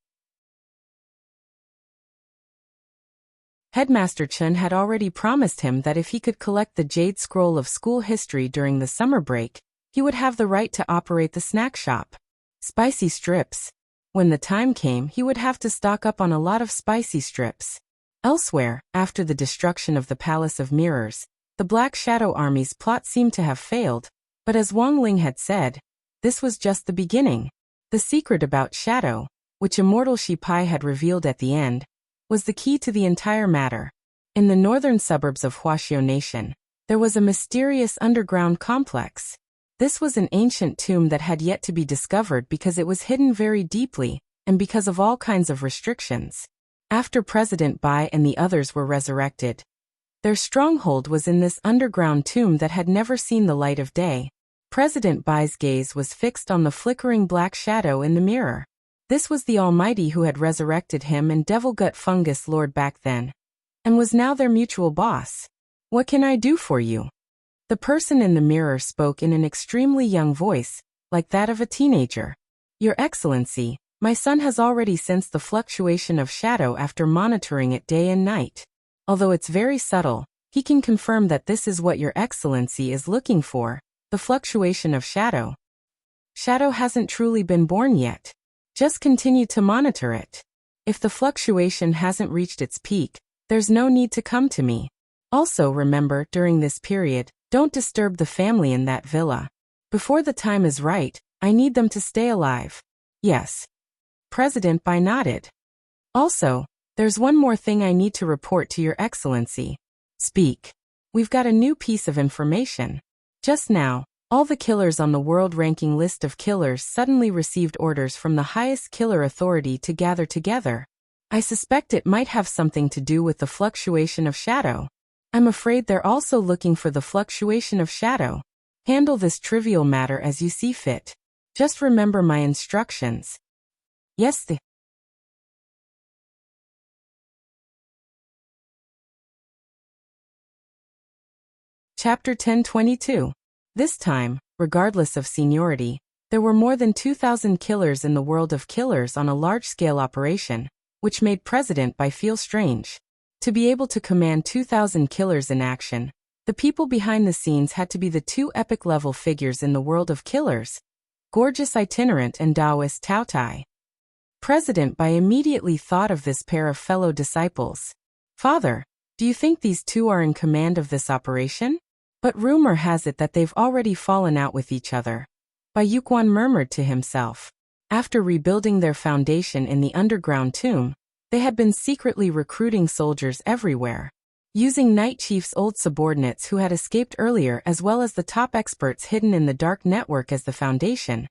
Headmaster Chun had already promised him that if he could collect the Jade Scroll of school history during the summer break, he would have the right to operate the snack shop. Spicy strips. When the time came, he would have to stock up on a lot of spicy strips. Elsewhere, after the destruction of the Palace of Mirrors, the Black Shadow Army's plot seemed to have failed, but as Wang Ling had said, this was just the beginning. The secret about Shadow, which Immortal Shipai had revealed at the end, was the key to the entire matter. In the northern suburbs of Huaxiao Nation, there was a mysterious underground complex. This was an ancient tomb that had yet to be discovered because it was hidden very deeply, and because of all kinds of restrictions. After President Bai and the others were resurrected, their stronghold was in this underground tomb that had never seen the light of day. President Bai's gaze was fixed on the flickering black shadow in the mirror. This was the Almighty who had resurrected him and Devil Gut Fungus Lord back then, and was now their mutual boss. What can I do for you? The person in the mirror spoke in an extremely young voice, like that of a teenager. Your Excellency, my son has already sensed the fluctuation of shadow after monitoring it day and night. Although it's very subtle, he can confirm that this is what Your Excellency is looking for, the fluctuation of shadow. Shadow hasn't truly been born yet. Just continue to monitor it. If the fluctuation hasn't reached its peak, there's no need to come to me. Also remember, during this period, don't disturb the family in that villa. Before the time is right, I need them to stay alive. Yes. President Bai nodded. Also, there's one more thing I need to report to Your Excellency. Speak. We've got a new piece of information. Just now, all the killers on the world ranking list of killers suddenly received orders from the highest killer authority to gather together. I suspect it might have something to do with the fluctuation of shadow. I'm afraid they're also looking for the fluctuation of shadow. Handle this trivial matter as you see fit. Just remember my instructions. Yes, the Chapter 1022. This time, regardless of seniority, there were more than 2,000 killers in the world of killers on a large-scale operation, which made President Bai feel strange. To be able to command 2,000 killers in action, the people behind the scenes had to be the two epic-level figures in the world of killers. gorgeous itinerant and Taoist Taotai. President Bai immediately thought of this pair of fellow disciples. Father, do you think these two are in command of this operation? But rumor has it that they've already fallen out with each other. Bai Yuquan murmured to himself. After rebuilding their foundation in the underground tomb, they had been secretly recruiting soldiers everywhere. Using Night Chief's old subordinates who had escaped earlier as well as the top experts hidden in the dark network as the foundation,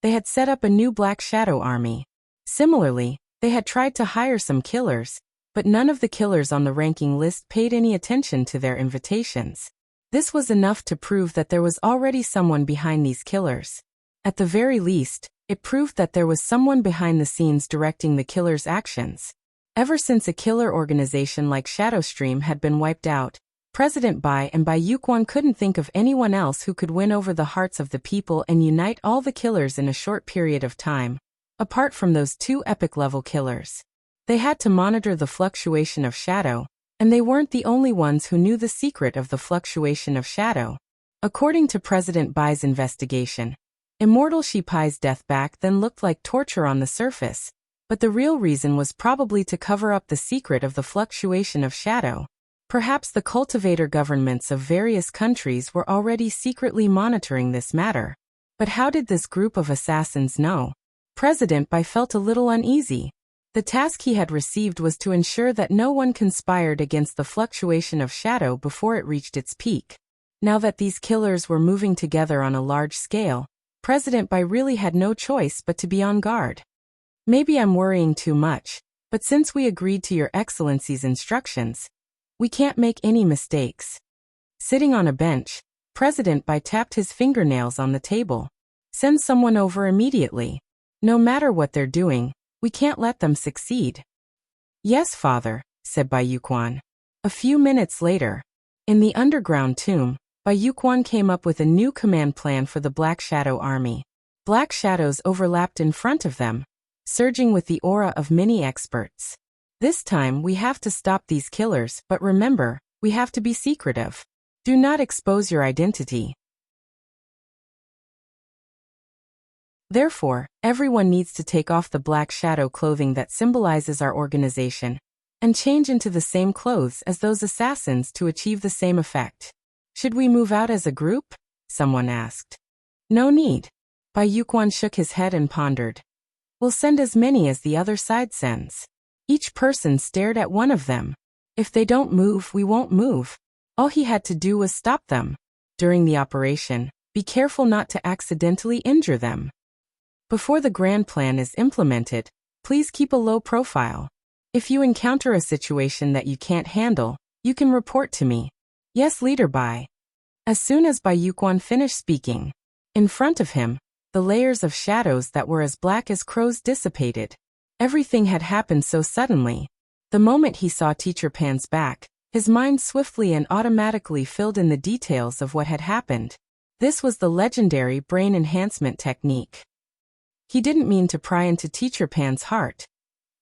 they had set up a new Black Shadow army. Similarly, they had tried to hire some killers, but none of the killers on the ranking list paid any attention to their invitations. This was enough to prove that there was already someone behind these killers. At the very least, it proved that there was someone behind the scenes directing the killers' actions. Ever since a killer organization like Shadowstream had been wiped out, President Bai and Bai Yuquan couldn't think of anyone else who could win over the hearts of the people and unite all the killers in a short period of time. Apart from those two epic-level killers, they had to monitor the fluctuation of shadow, and they weren't the only ones who knew the secret of the fluctuation of shadow. According to President Bai's investigation, Immortal Shipai's death back then looked like torture on the surface, but the real reason was probably to cover up the secret of the fluctuation of shadow. Perhaps the cultivator governments of various countries were already secretly monitoring this matter. But how did this group of assassins know? President Bai felt a little uneasy. The task he had received was to ensure that no one conspired against the fluctuation of shadow before it reached its peak. Now that these killers were moving together on a large scale, President Bai really had no choice but to be on guard. Maybe I'm worrying too much, but since we agreed to Your Excellency's instructions, we can't make any mistakes. Sitting on a bench, President Bai tapped his fingernails on the table. Send someone over immediately. No matter what they're doing, we can't let them succeed. Yes, Father, said Bai Yuquan. A few minutes later, in the underground tomb, Bai Yuquan came up with a new command plan for the Black Shadow army. Black shadows overlapped in front of them, surging with the aura of many experts. This time we have to stop these killers, but remember, we have to be secretive. Do not expose your identity. Therefore, everyone needs to take off the black shadow clothing that symbolizes our organization, and change into the same clothes as those assassins to achieve the same effect. Should we move out as a group? Someone asked. No need. Bai Yuquan shook his head and pondered. We'll send as many as the other side sends. Each person stared at one of them. If they don't move, we won't move. All he had to do was stop them. During the operation, be careful not to accidentally injure them. Before the grand plan is implemented, please keep a low profile. If you encounter a situation that you can't handle, you can report to me. Yes, Leader Bai. As soon as Bai Yuquan finished speaking, in front of him, the layers of shadows that were as black as crows dissipated. Everything had happened so suddenly. The moment he saw Teacher Pan's back, his mind swiftly and automatically filled in the details of what had happened. This was the legendary brain enhancement technique. He didn't mean to pry into Teacher Pan's heart.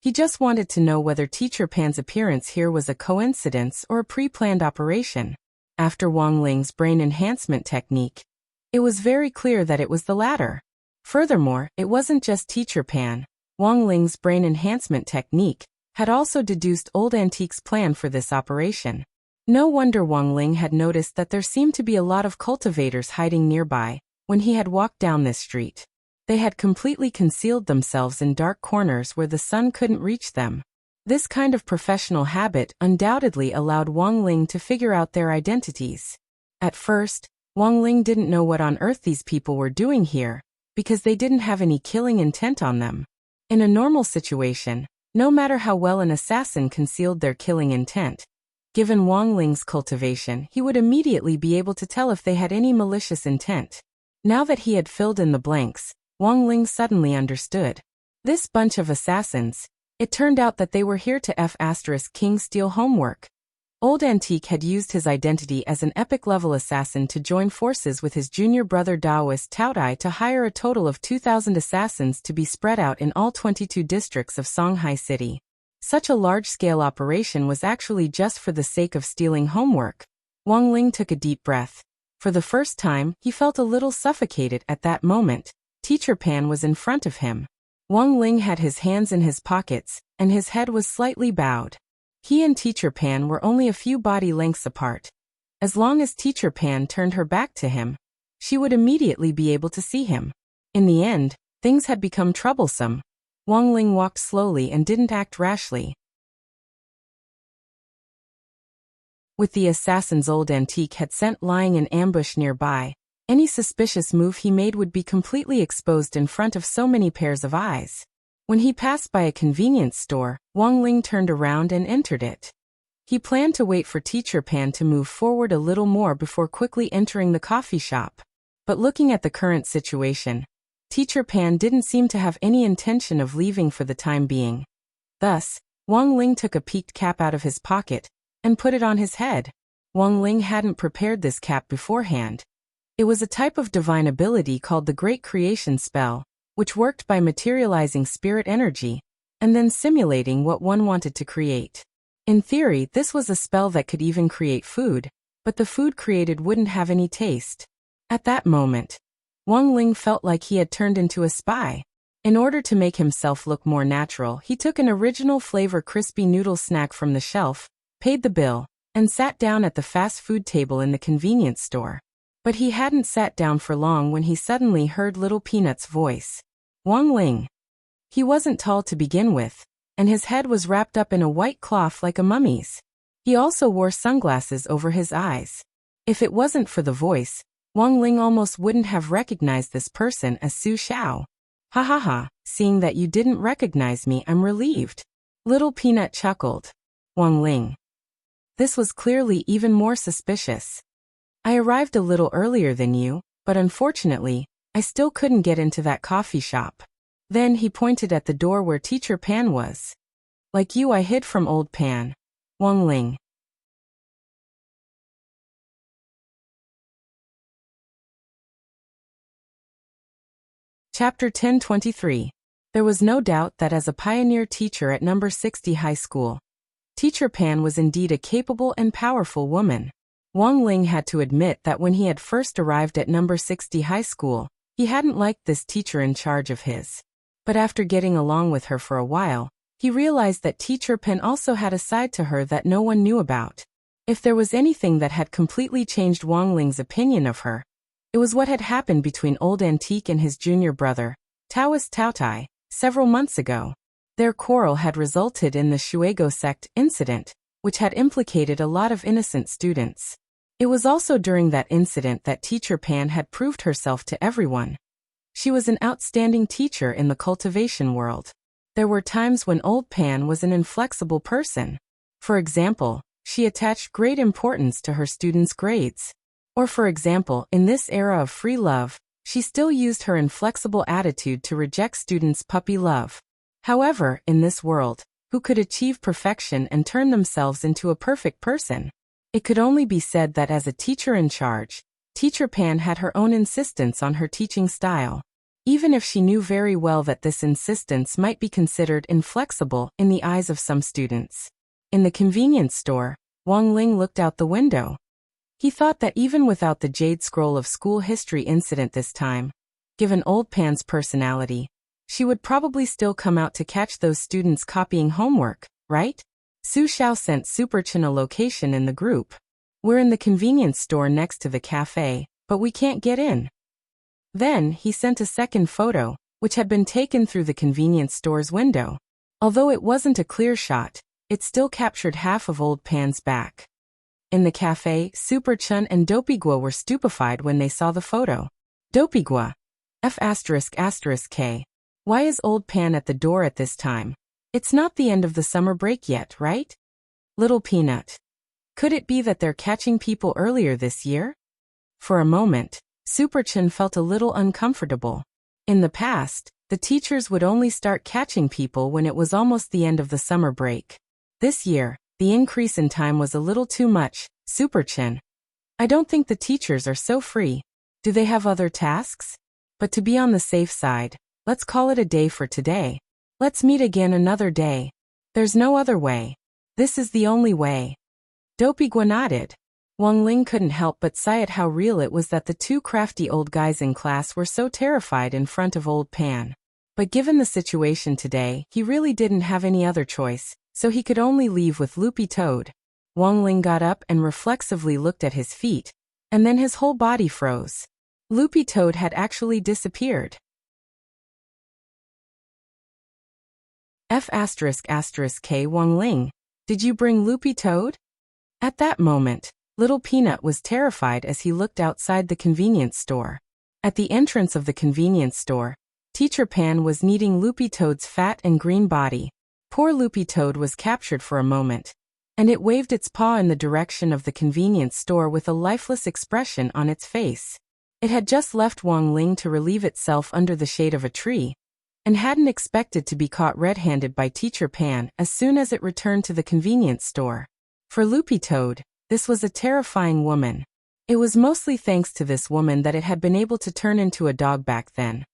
He just wanted to know whether Teacher Pan's appearance here was a coincidence or a pre-planned operation. After Wang Ling's brain enhancement technique, it was very clear that it was the latter. Furthermore, it wasn't just Teacher Pan. Wang Ling's brain enhancement technique had also deduced Old Antique's plan for this operation. No wonder Wang Ling had noticed that there seemed to be a lot of cultivators hiding nearby when he had walked down this street. They had completely concealed themselves in dark corners where the sun couldn't reach them. This kind of professional habit undoubtedly allowed Wang Ling to figure out their identities. At first, Wang Ling didn't know what on earth these people were doing here, because they didn't have any killing intent on them. In a normal situation, no matter how well an assassin concealed their killing intent, given Wang Ling's cultivation, he would immediately be able to tell if they had any malicious intent. Now that he had filled in the blanks, Wang Ling suddenly understood. This bunch of assassins, it turned out that they were here to King steal homework. Old Antique had used his identity as an epic-level assassin to join forces with his junior brother Taoist Taotai to hire a total of 2,000 assassins to be spread out in all 22 districts of Songhai City. Such a large-scale operation was actually just for the sake of stealing homework. Wang Ling took a deep breath. For the first time, he felt a little suffocated at that moment. Teacher Pan was in front of him. Wang Ling had his hands in his pockets, and his head was slightly bowed. He and Teacher Pan were only a few body lengths apart. As long as Teacher Pan turned her back to him, she would immediately be able to see him. In the end, things had become troublesome. Wang Ling walked slowly and didn't act rashly. With the assassin's old antique had sent lying in ambush nearby, any suspicious move he made would be completely exposed in front of so many pairs of eyes. When he passed by a convenience store, Wang Ling turned around and entered it. He planned to wait for Teacher Pan to move forward a little more before quickly entering the coffee shop. But looking at the current situation, Teacher Pan didn't seem to have any intention of leaving for the time being. Thus, Wang Ling took a peaked cap out of his pocket and put it on his head. Wang Ling hadn't prepared this cap beforehand. It was a type of divine ability called the Great Creation Spell, which worked by materializing spirit energy and then simulating what one wanted to create. In theory, this was a spell that could even create food, but the food created wouldn't have any taste. At that moment, Wang Ling felt like he had turned into a spy. In order to make himself look more natural, he took an original flavor crispy noodle snack from the shelf, paid the bill, and sat down at the fast food table in the convenience store. But he hadn't sat down for long when he suddenly heard Little Peanut's voice. Wang Ling. He wasn't tall to begin with, and his head was wrapped up in a white cloth like a mummy's. He also wore sunglasses over his eyes. If it wasn't for the voice, Wang Ling almost wouldn't have recognized this person as Su Xiao. Ha ha ha, seeing that you didn't recognize me, I'm relieved. Little Peanut chuckled. Wang Ling. This was clearly even more suspicious. I arrived a little earlier than you, but unfortunately, I still couldn't get into that coffee shop. Then he pointed at the door where Teacher Pan was. Like you, I hid from old Pan. Wang Ling. Chapter 1023. There was no doubt that as a pioneer teacher at number 60 high school, Teacher Pan was indeed a capable and powerful woman. Wang Ling had to admit that when he had first arrived at number 60 high school, he hadn't liked this teacher in charge of his. But after getting along with her for a while, he realized that Teacher Pan also had a side to her that no one knew about. If there was anything that had completely changed Wang Ling's opinion of her, it was what had happened between Old Antique and his junior brother, Taoist Taotai, several months ago. Their quarrel had resulted in the Shuego sect incident, which had implicated a lot of innocent students. It was also during that incident that Teacher Pan had proved herself to everyone. She was an outstanding teacher in the cultivation world. There were times when Old Pan was an inflexible person. For example, she attached great importance to her students' grades. Or for example, in this era of free love, she still used her inflexible attitude to reject students' puppy love. However, in this world, who could achieve perfection and turn themselves into a perfect person? It could only be said that as a teacher in charge, Teacher Pan had her own insistence on her teaching style, even if she knew very well that this insistence might be considered inflexible in the eyes of some students. In the convenience store, Wang Ling looked out the window. He thought that even without the Jade Scroll of school history incident this time, given Old Pan's personality, she would probably still come out to catch those students copying homework, right? Su Xiao sent Super Chen a location in the group. We're in the convenience store next to the cafe, but we can't get in. Then, he sent a second photo, which had been taken through the convenience store's window. Although it wasn't a clear shot, it still captured half of Old Pan's back. In the cafe, Super Chen and Dopigua were stupefied when they saw the photo. Dopigua. F***K. Why is Old Pan at the door at this time? It's not the end of the summer break yet, right? Little Peanut. Could it be that they're catching people earlier this year? For a moment, Super Chen felt a little uncomfortable. In the past, the teachers would only start catching people when it was almost the end of the summer break. This year, the increase in time was a little too much. Super Chen. I don't think the teachers are so free. Do they have other tasks? But to be on the safe side, let's call it a day for today. Let's meet again another day. There's no other way. This is the only way. Dopigua nodded. Wang Ling couldn't help but sigh at how real it was that the two crafty old guys in class were so terrified in front of old Pan. But given the situation today, he really didn't have any other choice, so he could only leave with Loopy Toad. Wang Ling got up and reflexively looked at his feet, and then his whole body froze. Loopy Toad had actually disappeared. F***K Wang Ling, did you bring Loopy Toad? At that moment, Little Peanut was terrified as he looked outside the convenience store. At the entrance of the convenience store, Teacher Pan was kneading Loopy Toad's fat and green body. Poor Loopy Toad was captured for a moment, and it waved its paw in the direction of the convenience store with a lifeless expression on its face. It had just left Wang Ling to relieve itself under the shade of a tree, and hadn't expected to be caught red-handed by Teacher Pan as soon as it returned to the convenience store. For Loopy Toad, this was a terrifying woman. It was mostly thanks to this woman that it had been able to turn into a dog back then.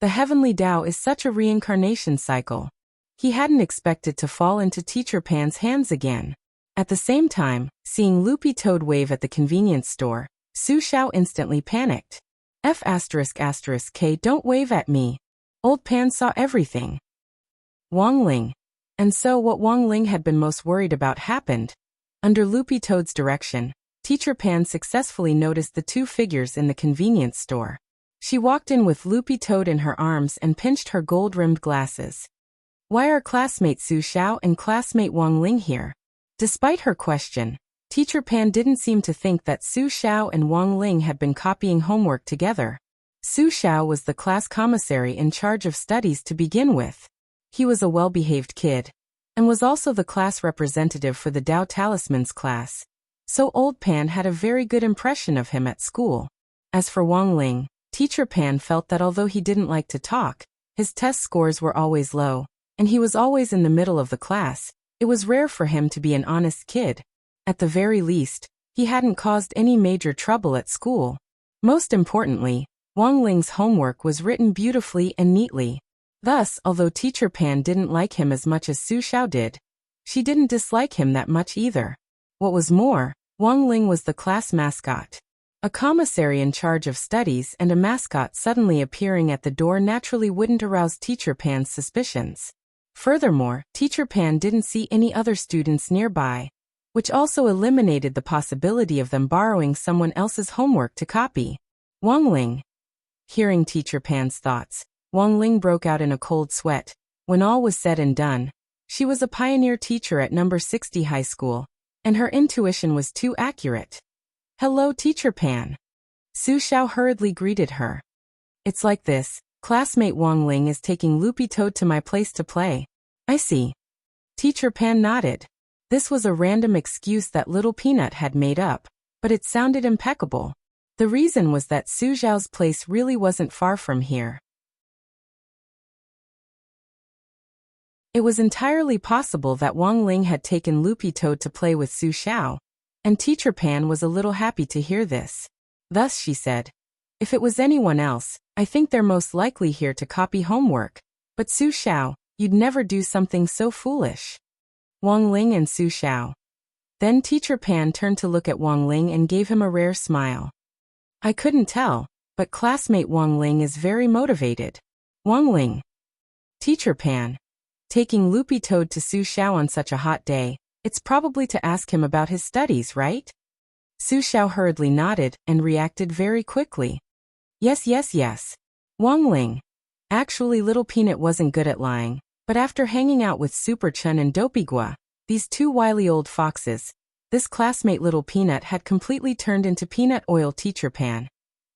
The heavenly Tao is such a reincarnation cycle. He hadn't expected to fall into Teacher Pan's hands again. At the same time, seeing Loopy Toad wave at the convenience store, Su Xiao instantly panicked. F***K don't wave at me. Old Pan saw everything. Wang Ling. And so what Wang Ling had been most worried about happened. Under Loopy Toad's direction, Teacher Pan successfully noticed the two figures in the convenience store. She walked in with Loopy Toad in her arms and pinched her gold-rimmed glasses. Why are classmate Su Xiao and classmate Wang Ling here? Despite her question, Teacher Pan didn't seem to think that Su Xiao and Wang Ling had been copying homework together. Su Xiao was the class commissary in charge of studies to begin with. He was a well-behaved kid, and was also the class representative for the Tao Talismans class. So Old Pan had a very good impression of him at school. As for Wang Ling, Teacher Pan felt that although he didn't like to talk, his test scores were always low, and he was always in the middle of the class. It was rare for him to be an honest kid. At the very least, he hadn't caused any major trouble at school. Most importantly, Wang Ling's homework was written beautifully and neatly. Thus, although Teacher Pan didn't like him as much as Su Xiao did, she didn't dislike him that much either. What was more, Wang Ling was the class mascot. A commissary in charge of studies and a mascot suddenly appearing at the door naturally wouldn't arouse Teacher Pan's suspicions. Furthermore, Teacher Pan didn't see any other students nearby, which also eliminated the possibility of them borrowing someone else's homework to copy. Wang Ling. Hearing Teacher Pan's thoughts, Wang Ling broke out in a cold sweat. When all was said and done, she was a pioneer teacher at number 60 high school, and her intuition was too accurate. Hello, Teacher Pan. Su Xiao hurriedly greeted her. It's like this, classmate Wang Ling is taking Loopy Toad to my place to play. I see. Teacher Pan nodded. This was a random excuse that Little Peanut had made up, but it sounded impeccable. The reason was that Su Xiao's place really wasn't far from here. It was entirely possible that Wang Ling had taken Loopy Toad to play with Su Xiao, and Teacher Pan was a little happy to hear this. Thus she said, if it was anyone else, I think they're most likely here to copy homework. But Su Xiao, you'd never do something so foolish. Wang Ling and Su Xiao. Then Teacher Pan turned to look at Wang Ling and gave him a rare smile. I couldn't tell, but classmate Wang Ling is very motivated. Wang Ling. Teacher Pan. Taking Loopy Toad to Su Xiao on such a hot day, it's probably to ask him about his studies, right? Su Xiao hurriedly nodded and reacted very quickly. Yes. Wang Ling. Actually, Little Peanut wasn't good at lying, but after hanging out with Super Chun and Dopigua, these two wily old foxes, this classmate Little Peanut had completely turned into peanut oil. Teacher Pan.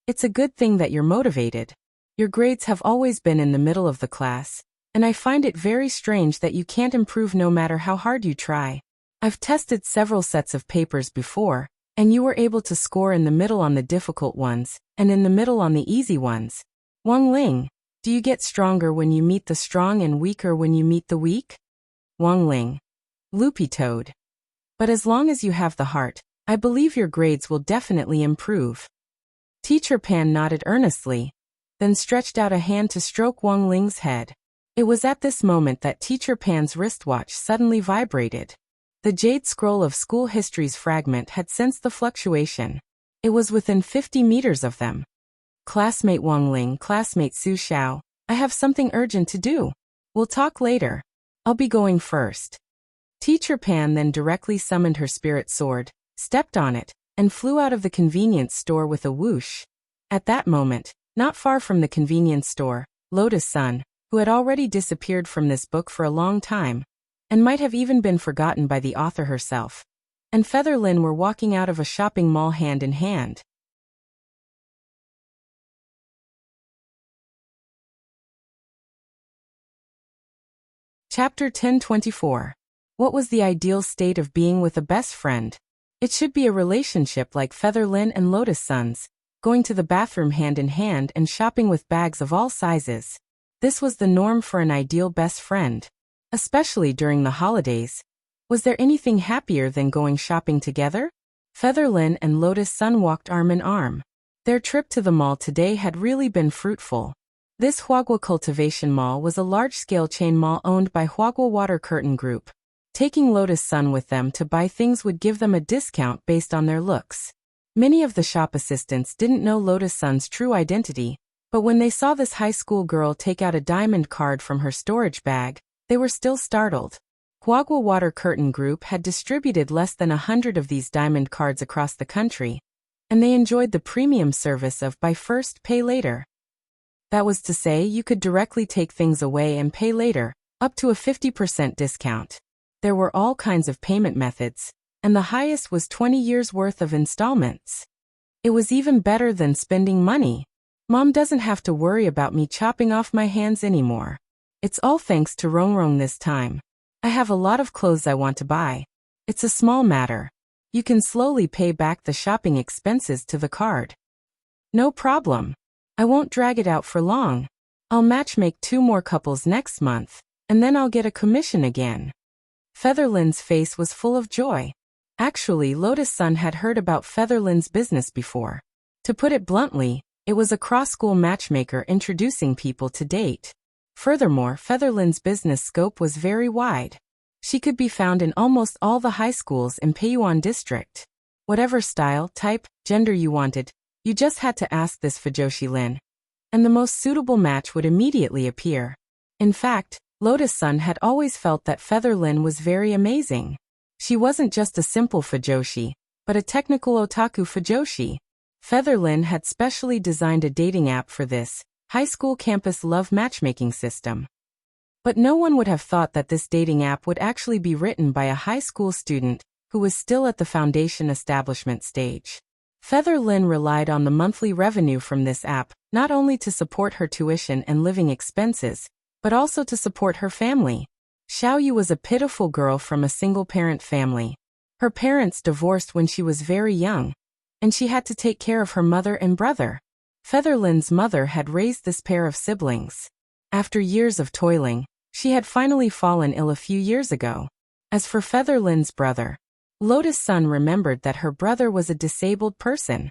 It's a good thing that you're motivated. Your grades have always been in the middle of the class, and I find it very strange that you can't improve no matter how hard you try. I've tested several sets of papers before, and you were able to score in the middle on the difficult ones, and in the middle on the easy ones. Wang Ling, do you get stronger when you meet the strong and weaker when you meet the weak? Wang Ling. Loopy Toad. But as long as you have the heart, I believe your grades will definitely improve. Teacher Pan nodded earnestly, then stretched out a hand to stroke Wang Ling's head. It was at this moment that Teacher Pan's wristwatch suddenly vibrated. The jade scroll of school history's fragment had sensed the fluctuation. It was within 50 meters of them. Classmate Wang Ling, classmate Su Xiao, I have something urgent to do. We'll talk later. I'll be going first. Teacher Pan then directly summoned her spirit sword, stepped on it, and flew out of the convenience store with a whoosh. At that moment, not far from the convenience store, Lotus Sun, who had already disappeared from this book for a long time, and might have even been forgotten by the author herself, and Feather Lin were walking out of a shopping mall hand in hand. Chapter 1024. What was the ideal state of being with a best friend? It should be a relationship like Feather Lin and Lotus Sun's, going to the bathroom hand in hand and shopping with bags of all sizes. This was the norm for an ideal best friend. Especially during the holidays. Was there anything happier than going shopping together? Feather Lin and Lotus Sun walked arm in arm. Their trip to the mall today had really been fruitful. This Huagua Cultivation Mall was a large-scale chain mall owned by Huagua Water Curtain Group. Taking Lotus Sun with them to buy things would give them a discount based on their looks. Many of the shop assistants didn't know Lotus Sun's true identity, but when they saw this high school girl take out a diamond card from her storage bag, they were still startled. Huagua Water Curtain Group had distributed less than 100 of these diamond cards across the country, and they enjoyed the premium service of buy first, pay later. That was to say, you could directly take things away and pay later, up to a 50% discount. There were all kinds of payment methods, and the highest was 20 years worth of installments. It was even better than spending money. Mom doesn't have to worry about me chopping off my hands anymore. It's all thanks to Rongrong this time. I have a lot of clothes I want to buy. It's a small matter. You can slowly pay back the shopping expenses to the card. No problem. I won't drag it out for long. I'll matchmake 2 more couples next month, and then I'll get a commission again. Feather Lin's face was full of joy. Actually, Lotus Sun had heard about Feather Lin's business before. To put it bluntly, it was a cross-school matchmaker introducing people to date. Furthermore, Feather Lin's business scope was very wide. She could be found in almost all the high schools in Peiyuan district. Whatever style, type, gender you wanted, you just had to ask this Fujoshi Lin, and the most suitable match would immediately appear. In fact, Lotus Sun had always felt that Feather Lin was very amazing. She wasn't just a simple Fujoshi, but a technical otaku Fujoshi. Feather Lin had specially designed a dating app for this high school campus love matchmaking system. But no one would have thought that this dating app would actually be written by a high school student who was still at the foundation establishment stage. Feather Lin relied on the monthly revenue from this app, not only to support her tuition and living expenses, but also to support her family. Xiaoyu was a pitiful girl from a single-parent family. Her parents divorced when she was very young, and she had to take care of her mother and brother. Feather Lin's mother had raised this pair of siblings. After years of toiling, she had finally fallen ill a few years ago. As for Feather Lin's brother, Lotus Sun remembered that her brother was a disabled person.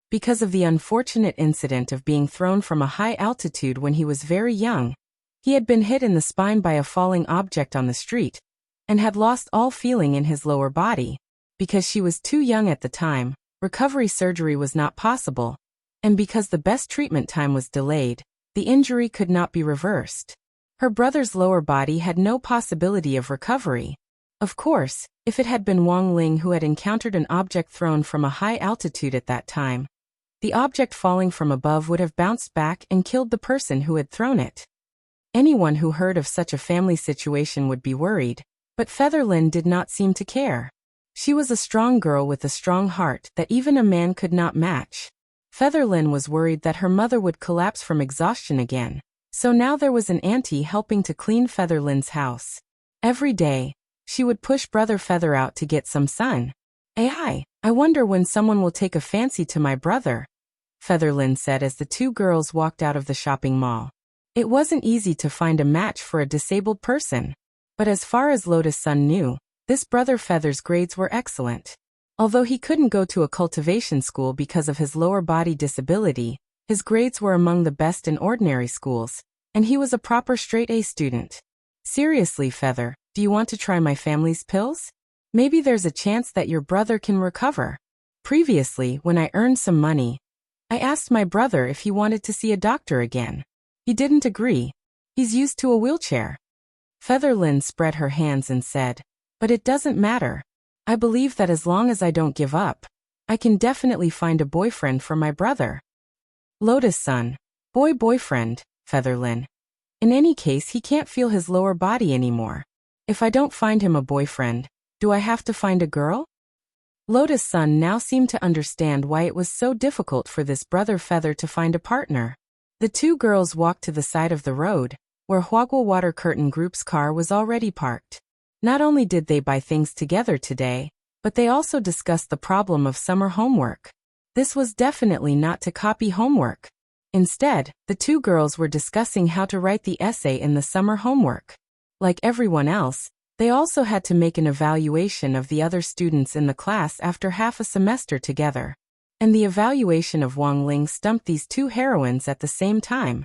Because of the unfortunate incident of being thrown from a high altitude when he was very young, he had been hit in the spine by a falling object on the street, and had lost all feeling in his lower body. Because she was too young at the time, recovery surgery was not possible, and because the best treatment time was delayed, the injury could not be reversed. Her brother's lower body had no possibility of recovery. Of course, if it had been Wang Ling who had encountered an object thrown from a high altitude at that time, the object falling from above would have bounced back and killed the person who had thrown it. Anyone who heard of such a family situation would be worried, but Feather Lin did not seem to care. She was a strong girl with a strong heart that even a man could not match. Feather Lin was worried that her mother would collapse from exhaustion again, so now there was an auntie helping to clean Feather Lin's house. Every day, she would push Brother Feather out to get some sun. I wonder when someone will take a fancy to my brother, Feather Lin said as the 2 girls walked out of the shopping mall. It wasn't easy to find a match for a disabled person, but as far as Lotus Sun knew, this Brother Feather's grades were excellent. Although he couldn't go to a cultivation school because of his lower body disability, his grades were among the best in ordinary schools, and he was a proper straight-A student. Seriously, Feather, do you want to try my family's pills? Maybe there's a chance that your brother can recover. Previously, when I earned some money, I asked my brother if he wanted to see a doctor again. He didn't agree. He's used to a wheelchair. Featherlyn spread her hands and said, but it doesn't matter. I believe that as long as I don't give up, I can definitely find a boyfriend for my brother. Lotus-sun. Boyfriend, Featherlyn. In any case, he can't feel his lower body anymore. If I don't find him a boyfriend, do I have to find a girl? Lotus-sun now seemed to understand why it was so difficult for this brother Feather to find a partner. The two girls walked to the side of the road, where Huagwa Water Curtain Group's car was already parked. Not only did they buy things together today, but they also discussed the problem of summer homework. This was definitely not to copy homework. Instead, the two girls were discussing how to write the essay in the summer homework. Like everyone else, they also had to make an evaluation of the other students in the class after half a semester together. And the evaluation of Wang Ling stumped these two heroines at the same time.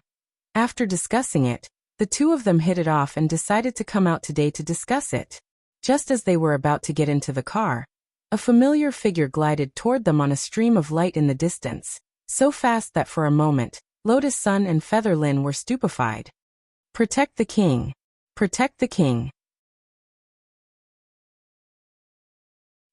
After discussing it, the two of them hit it off and decided to come out today to discuss it. Just as they were about to get into the car, a familiar figure glided toward them on a stream of light in the distance, so fast that for a moment, Lotus-sun and Featherlyn were stupefied. Protect the king. Protect the king.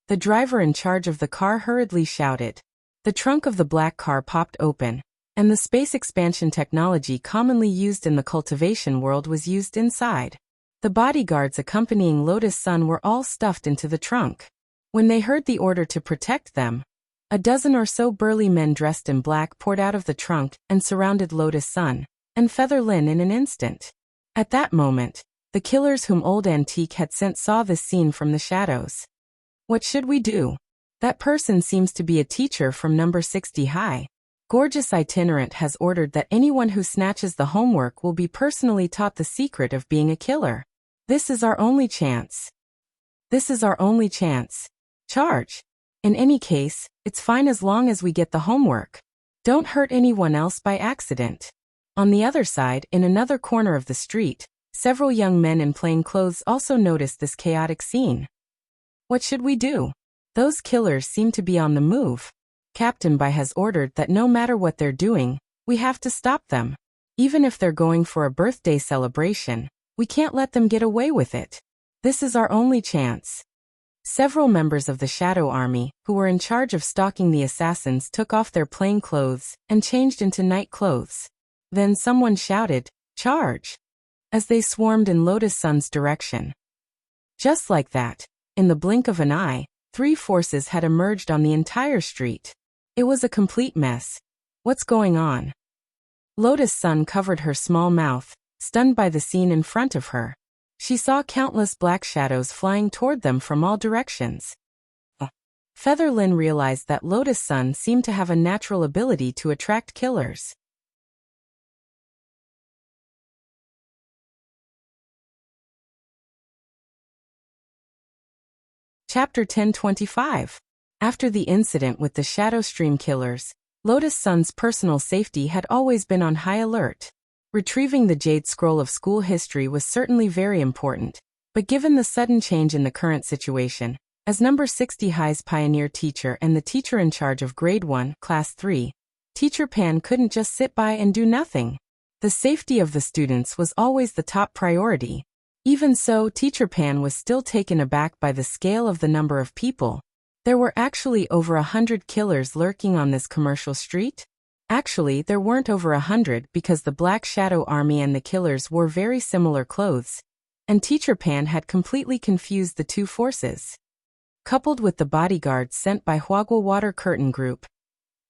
The driver in charge of the car hurriedly shouted. The trunk of the black car popped open, and the space expansion technology commonly used in the cultivation world was used inside. The bodyguards accompanying Lotus-sun were all stuffed into the trunk. When they heard the order to protect them, a dozen or so burly men dressed in black poured out of the trunk and surrounded Lotus-sun and Featherlyn in an instant. At that moment, the killers whom Old Antique had sent saw this scene from the shadows. What should we do? That person seems to be a teacher from number 60 high. Gorgeous Itinerant has ordered that anyone who snatches the homework will be personally taught the secret of being a killer. This is our only chance. This is our only chance. Charge. In any case, it's fine as long as we get the homework. Don't hurt anyone else by accident. On the other side, in another corner of the street, several young men in plain clothes also noticed this chaotic scene. What should we do? Those killers seem to be on the move. Captain Bai has ordered that no matter what they're doing, we have to stop them. Even if they're going for a birthday celebration, we can't let them get away with it. This is our only chance. Several members of the Shadow Army, who were in charge of stalking the assassins, took off their plain clothes and changed into night clothes. Then someone shouted, "Charge!" as they swarmed in Lotus-sun's direction. Just like that, in the blink of an eye, three forces had emerged on the entire street. It was a complete mess. What's going on? Lotus-sun covered her small mouth, stunned by the scene in front of her. She saw countless black shadows flying toward them from all directions. Featherlyn realized that Lotus-sun seemed to have a natural ability to attract killers. Chapter 1025. After the incident with the Shadow Stream killers, Lotus-sun's personal safety had always been on high alert. Retrieving the Jade Scroll of school history was certainly very important, but given the sudden change in the current situation, as number 60 High's pioneer teacher and the teacher in charge of Grade 1, Class 3, Teacher Pan couldn't just sit by and do nothing. The safety of the students was always the top priority. Even so, Teacher Pan was still taken aback by the scale of the number of people. There were actually over 100 killers lurking on this commercial street? Actually, there weren't over 100 because the Black Shadow Army and the killers wore very similar clothes, and Teacher Pan had completely confused the two forces. Coupled with the bodyguards sent by Huagwa Water Curtain Group,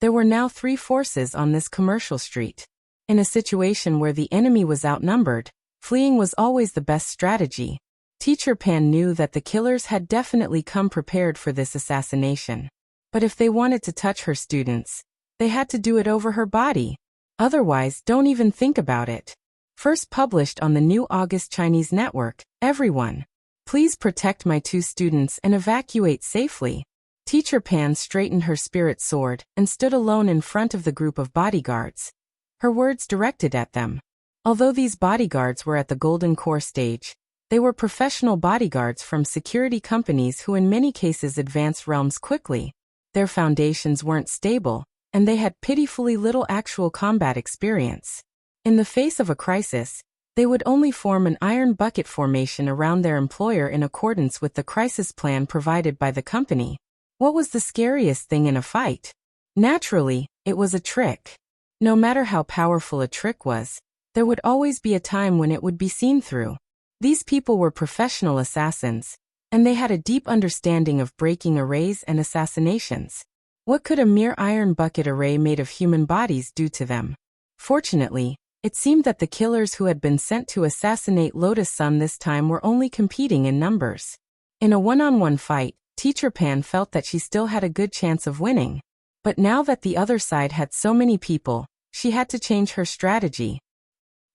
there were now three forces on this commercial street. In a situation where the enemy was outnumbered, fleeing was always the best strategy. Teacher Pan knew that the killers had definitely come prepared for this assassination. But if they wanted to touch her students, they had to do it over her body. Otherwise, don't even think about it. First published on the new August Chinese network, everyone, please protect my two students and evacuate safely. Teacher Pan straightened her spirit sword and stood alone in front of the group of bodyguards. Her words directed at them. Although these bodyguards were at the Golden Core stage, They were professional bodyguards from security companies who in many cases advanced realms quickly. Their foundations weren't stable, and they had pitifully little actual combat experience. In the face of a crisis, they would only form an iron bucket formation around their employer in accordance with the crisis plan provided by the company. What was the scariest thing in a fight? Naturally, it was a trick. No matter how powerful a trick was, there would always be a time when it would be seen through. These people were professional assassins, and they had a deep understanding of breaking arrays and assassinations. What could a mere iron bucket array made of human bodies do to them? Fortunately, it seemed that the killers who had been sent to assassinate Lotus Sun this time were only competing in numbers. In a one-on-one fight, Teacher Pan felt that she still had a good chance of winning. But now that the other side had so many people, she had to change her strategy.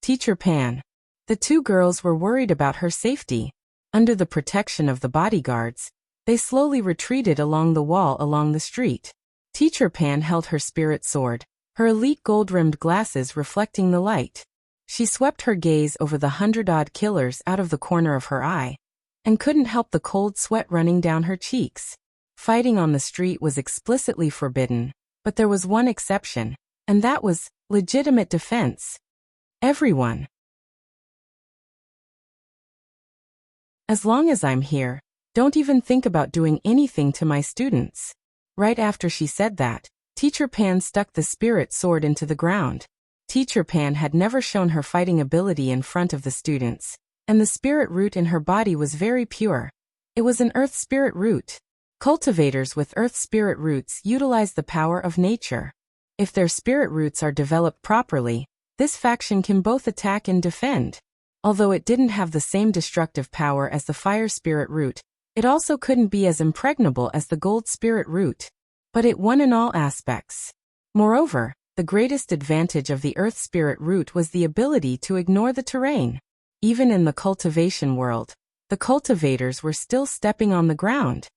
Teacher Pan. The two girls were worried about her safety. Under the protection of the bodyguards, they slowly retreated along the wall along the street. Teacher Pan held her spirit sword, her elite gold-rimmed glasses reflecting the light. She swept her gaze over the 100-odd killers out of the corner of her eye, and couldn't help the cold sweat running down her cheeks. Fighting on the street was explicitly forbidden, but there was one exception, and that was legitimate defense. Everyone. As long as I'm here, don't even think about doing anything to my students. Right after she said that, Teacher Pan stuck the spirit sword into the ground. Teacher Pan had never shown her fighting ability in front of the students, and the spirit root in her body was very pure. It was an earth spirit root. Cultivators with earth spirit roots utilize the power of nature. If their spirit roots are developed properly, this faction can both attack and defend. Although it didn't have the same destructive power as the fire spirit root, it also couldn't be as impregnable as the gold spirit root. But it won in all aspects. Moreover, the greatest advantage of the earth spirit root was the ability to ignore the terrain. Even in the cultivation world, the cultivators were still stepping on the ground.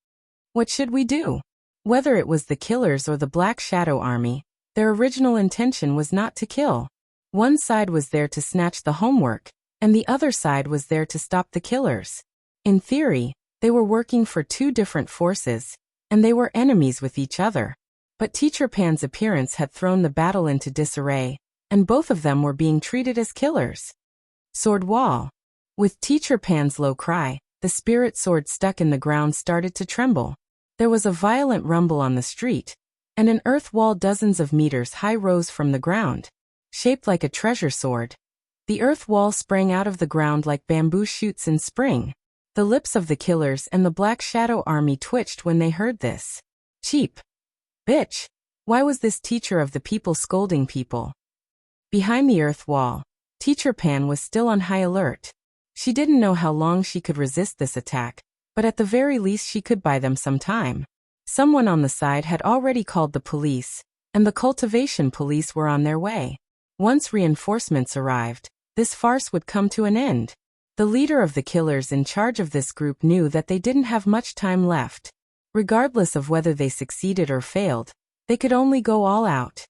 What should we do? Whether it was the killers or the Black Shadow Army, their original intention was not to kill. One side was there to snatch the homework, and the other side was there to stop the killers. In theory, they were working for two different forces, and they were enemies with each other. But Teacher Pan's appearance had thrown the battle into disarray, and both of them were being treated as killers. Sword wall. With Teacher Pan's low cry, the spirit sword stuck in the ground started to tremble. There was a violent rumble on the street, and an earth wall dozens of meters high rose from the ground. Shaped like a treasure sword, the earth wall sprang out of the ground like bamboo shoots in spring. The lips of the killers and the Black Shadow Army twitched when they heard this. Cheap. Bitch. Why was this teacher of the people scolding people? Behind the earth wall, Teacher Pan was still on high alert. She didn't know how long she could resist this attack, but at the very least she could buy them some time. Someone on the side had already called the police, and the cultivation police were on their way. Once reinforcements arrived, this farce would come to an end. The leader of the killers in charge of this group knew that they didn't have much time left. Regardless of whether they succeeded or failed, they could only go all out.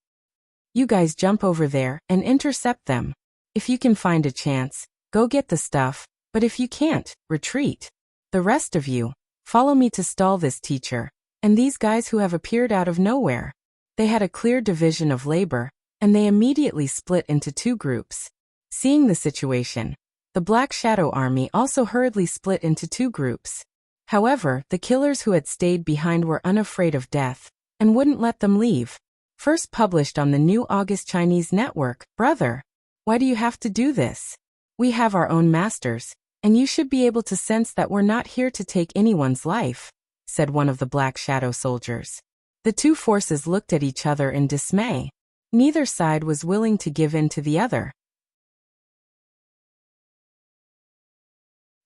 You guys jump over there and intercept them. If you can find a chance, go get the stuff, but if you can't, retreat. The rest of you, follow me to stall this teacher, and these guys who have appeared out of nowhere. They had a clear division of labor, and they immediately split into two groups. Seeing the situation, the Black Shadow Army also hurriedly split into two groups. However, the killers who had stayed behind were unafraid of death, and wouldn't let them leave. First published on the new August Chinese network, brother. Why do you have to do this? We have our own masters, and you should be able to sense that we're not here to take anyone's life, said one of the Black Shadow soldiers. The two forces looked at each other in dismay. Neither side was willing to give in to the other.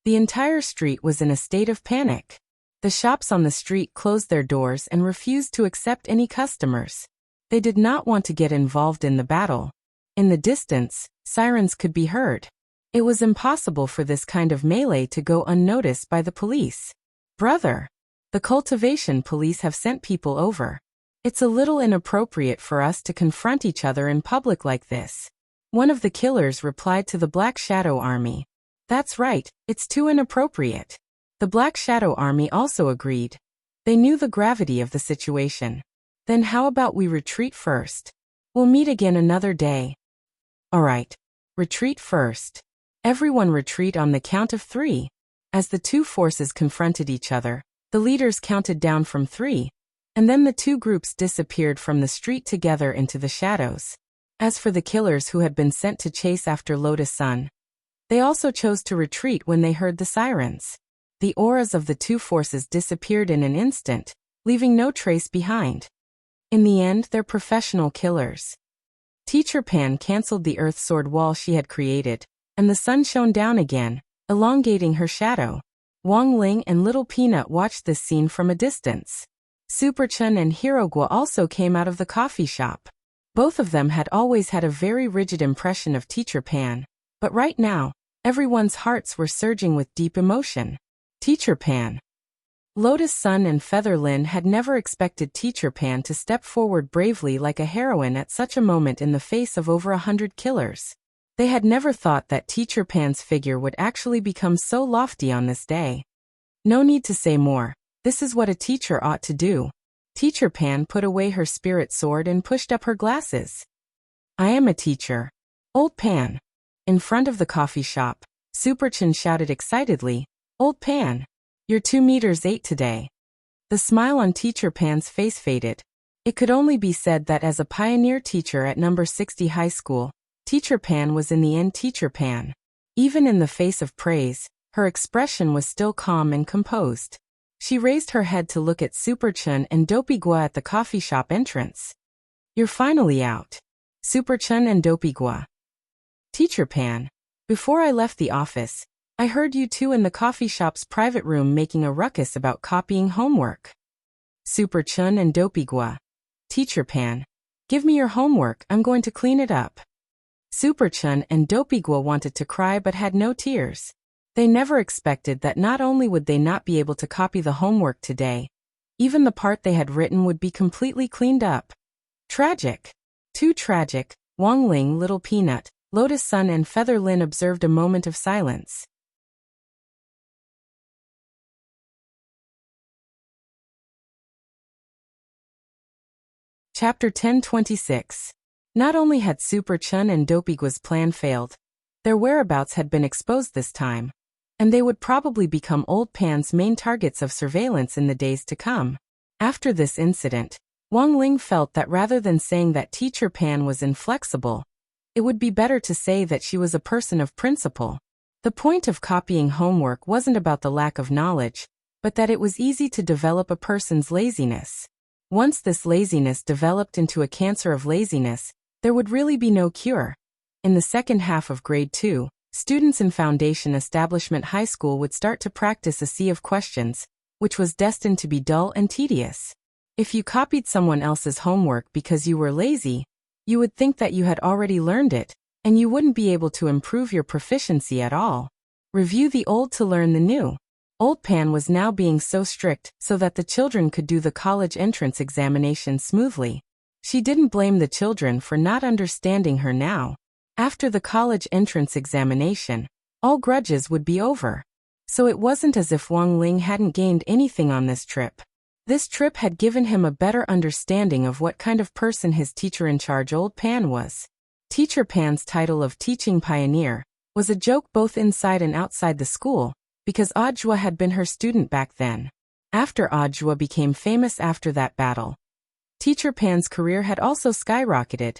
The entire street was in a state of panic. The shops on the street closed their doors and refused to accept any customers. They did not want to get involved in the battle. In the distance, sirens could be heard. It was impossible for this kind of melee to go unnoticed by the police. Brother, the cultivation police have sent people over. It's a little inappropriate for us to confront each other in public like this. One of the killers replied to the Black Shadow Army. That's right, it's too inappropriate. The Black Shadow Army also agreed. They knew the gravity of the situation. Then how about we retreat first? We'll meet again another day. Alright. Retreat first. Everyone retreat on the count of 3. As the two forces confronted each other, the leaders counted down from 3, and then the two groups disappeared from the street together into the shadows. As for the killers who had been sent to chase after Lotus Sun, they also chose to retreat when they heard the sirens. The auras of the two forces disappeared in an instant, leaving no trace behind. In the end, they're professional killers. Teacher Pan cancelled the earth sword wall she had created, and the sun shone down again, elongating her shadow. Wang Ling and Little Peanut watched this scene from a distance. Super Chun and Hirogwa also came out of the coffee shop. Both of them had always had a very rigid impression of Teacher Pan, but right now, everyone's hearts were surging with deep emotion. Teacher Pan. Lotus Sun and Featherlin had never expected Teacher Pan to step forward bravely like a heroine at such a moment in the face of over 100 killers. They had never thought that Teacher Pan's figure would actually become so lofty on this day. No need to say more. This is what a teacher ought to do. Teacher Pan put away her spirit sword and pushed up her glasses. I am a teacher. Old Pan. In front of the coffee shop, Superchin shouted excitedly, Old Pan. You're 2 meters 8 today. The smile on Teacher Pan's face faded. It could only be said that as a pioneer teacher at number 60 high school, Teacher Pan was in the end Teacher Pan. Even in the face of praise, her expression was still calm and composed. She raised her head to look at Superchun and Dopey Gua at the coffee shop entrance. You're finally out. Superchun and Dopey Gua. Teacher Pan. Before I left the office, I heard you two in the coffee shop's private room making a ruckus about copying homework. Super Chun and Dopey Gua. Teacher Pan. Give me your homework, I'm going to clean it up. Super Chun and Dopey Gua wanted to cry but had no tears. They never expected that not only would they not be able to copy the homework today, even the part they had written would be completely cleaned up. Tragic. Too tragic. Wang Ling, Little Peanut, Lotus Sun and Featherlin observed a moment of silence. Chapter 10:26. Not only had Super Chun and Dopey Gua's plan failed, their whereabouts had been exposed this time, and they would probably become Old Pan's main targets of surveillance in the days to come. After this incident, Wang Ling felt that rather than saying that Teacher Pan was inflexible, it would be better to say that she was a person of principle. The point of copying homework wasn't about the lack of knowledge, but that it was easy to develop a person's laziness. Once this laziness developed into a cancer of laziness, there would really be no cure. In the second half of grade 2, students in Foundation Establishment High School would start to practice a sea of questions, which was destined to be dull and tedious. If you copied someone else's homework because you were lazy, you would think that you had already learned it, and you wouldn't be able to improve your proficiency at all. Review the old to learn the new. Old Pan was now being so strict so that the children could do the college entrance examination smoothly. She didn't blame the children for not understanding her now. After the college entrance examination, all grudges would be over. So it wasn't as if Wang Ling hadn't gained anything on this trip. This trip had given him a better understanding of what kind of person his teacher-in-charge Old Pan was. Teacher Pan's title of teaching pioneer was a joke both inside and outside the school, because Audjua had been her student back then. After Audjua became famous after that battle, Teacher Pan's career had also skyrocketed,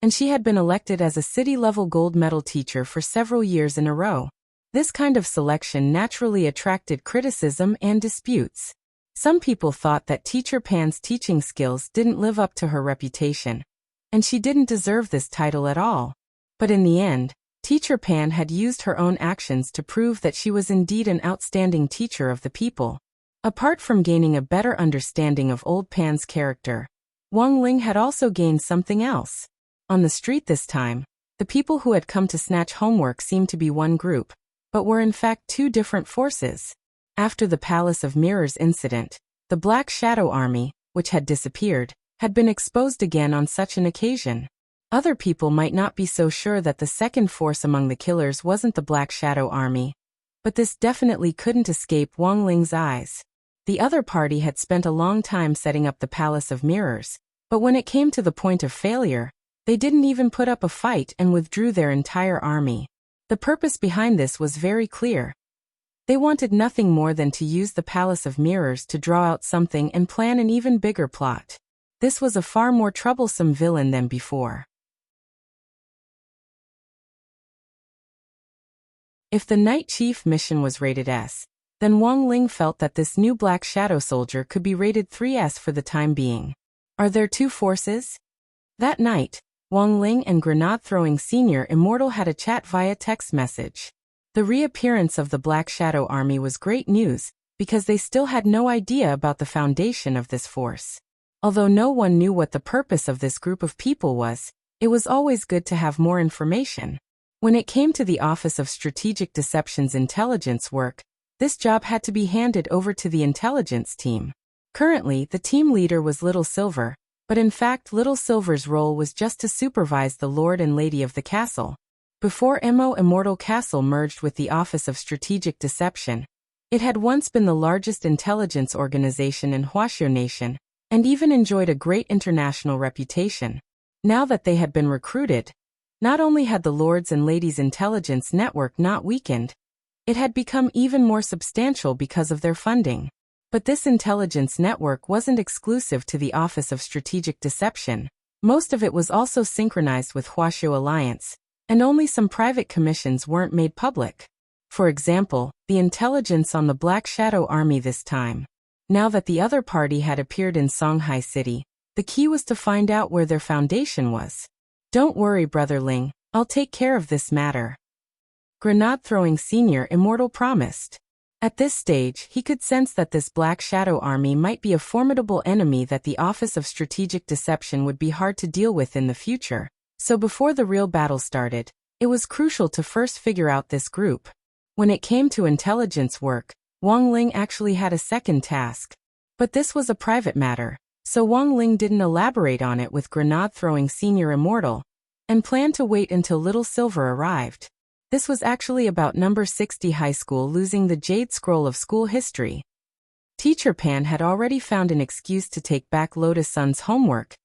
and she had been elected as a city-level gold medal teacher for several years in a row. This kind of selection naturally attracted criticism and disputes. Some people thought that Teacher Pan's teaching skills didn't live up to her reputation, and she didn't deserve this title at all. But in the end, Teacher Pan had used her own actions to prove that she was indeed an outstanding teacher of the people. Apart from gaining a better understanding of Old Pan's character, Wang Ling had also gained something else. On the street this time, the people who had come to snatch homework seemed to be one group, but were in fact two different forces. After the Palace of Mirrors incident, the Black Shadow Army, which had disappeared, had been exposed again on such an occasion. Other people might not be so sure that the second force among the killers wasn't the Black Shadow Army, but this definitely couldn't escape Wang Ling's eyes. The other party had spent a long time setting up the Palace of Mirrors, but when it came to the point of failure, they didn't even put up a fight and withdrew their entire army. The purpose behind this was very clear. They wanted nothing more than to use the Palace of Mirrors to draw out something and plan an even bigger plot. This was a far more troublesome villain than before. If the Night Chief mission was rated S, then Wang Ling felt that this new Black Shadow Soldier could be rated 3S for the time being. Are there two forces? That night, Wang Ling and Grenade-throwing Senior Immortal had a chat via text message. The reappearance of the Black Shadow Army was great news, because they still had no idea about the foundation of this force. Although no one knew what the purpose of this group of people was, it was always good to have more information. When it came to the Office of Strategic Deception's intelligence work, this job had to be handed over to the intelligence team. Currently, the team leader was Little Silver, but in fact Little Silver's role was just to supervise the Lord and Lady of the castle. Before Immortal Castle merged with the Office of Strategic Deception, it had once been the largest intelligence organization in Huaxiu Nation, and even enjoyed a great international reputation. Now that they had been recruited, not only had the Lords and Ladies' intelligence network not weakened, it had become even more substantial because of their funding. But this intelligence network wasn't exclusive to the Office of Strategic Deception. Most of it was also synchronized with Huaxiu Alliance, and only some private commissions weren't made public. For example, the intelligence on the Black Shadow Army this time. Now that the other party had appeared in Songhai City, the key was to find out where their foundation was. Don't worry, Brother Ling, I'll take care of this matter. Grenade-throwing Senior Immortal promised. At this stage, he could sense that this Black Shadow Army might be a formidable enemy that the Office of Strategic Deception would be hard to deal with in the future, so before the real battle started, it was crucial to first figure out this group. When it came to intelligence work, Wang Ling actually had a second task. But this was a private matter, so Wang Ling didn't elaborate on it with Grenade-throwing Senior Immortal, and planned to wait until Little Silver arrived. This was actually about number 60 high school losing the Jade Scroll of school history. Teacher Pan had already found an excuse to take back Lotus Sun's homework,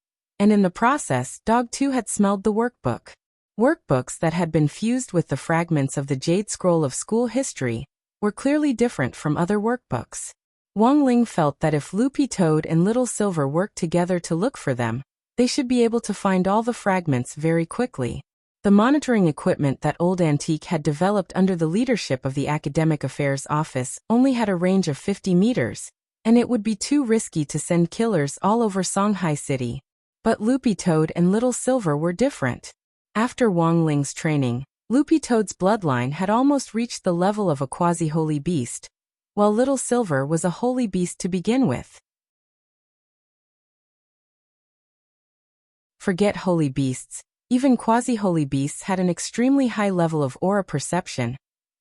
and in the process, Dog 2 had smelled the workbook. Workbooks that had been fused with the fragments of the Jade Scroll of school history were clearly different from other workbooks. Wang Ling felt that if Loopy Toad and Little Silver worked together to look for them, they should be able to find all the fragments very quickly. The monitoring equipment that Old Antique had developed under the leadership of the Academic Affairs Office only had a range of 50 meters, and it would be too risky to send killers all over Songhai City. But Loopy Toad and Little Silver were different. After Wang Ling's training, Loopy Toad's bloodline had almost reached the level of a quasi-holy beast, while Little Silver was a holy beast to begin with. Forget holy beasts, even quasi-holy beasts had an extremely high level of aura perception,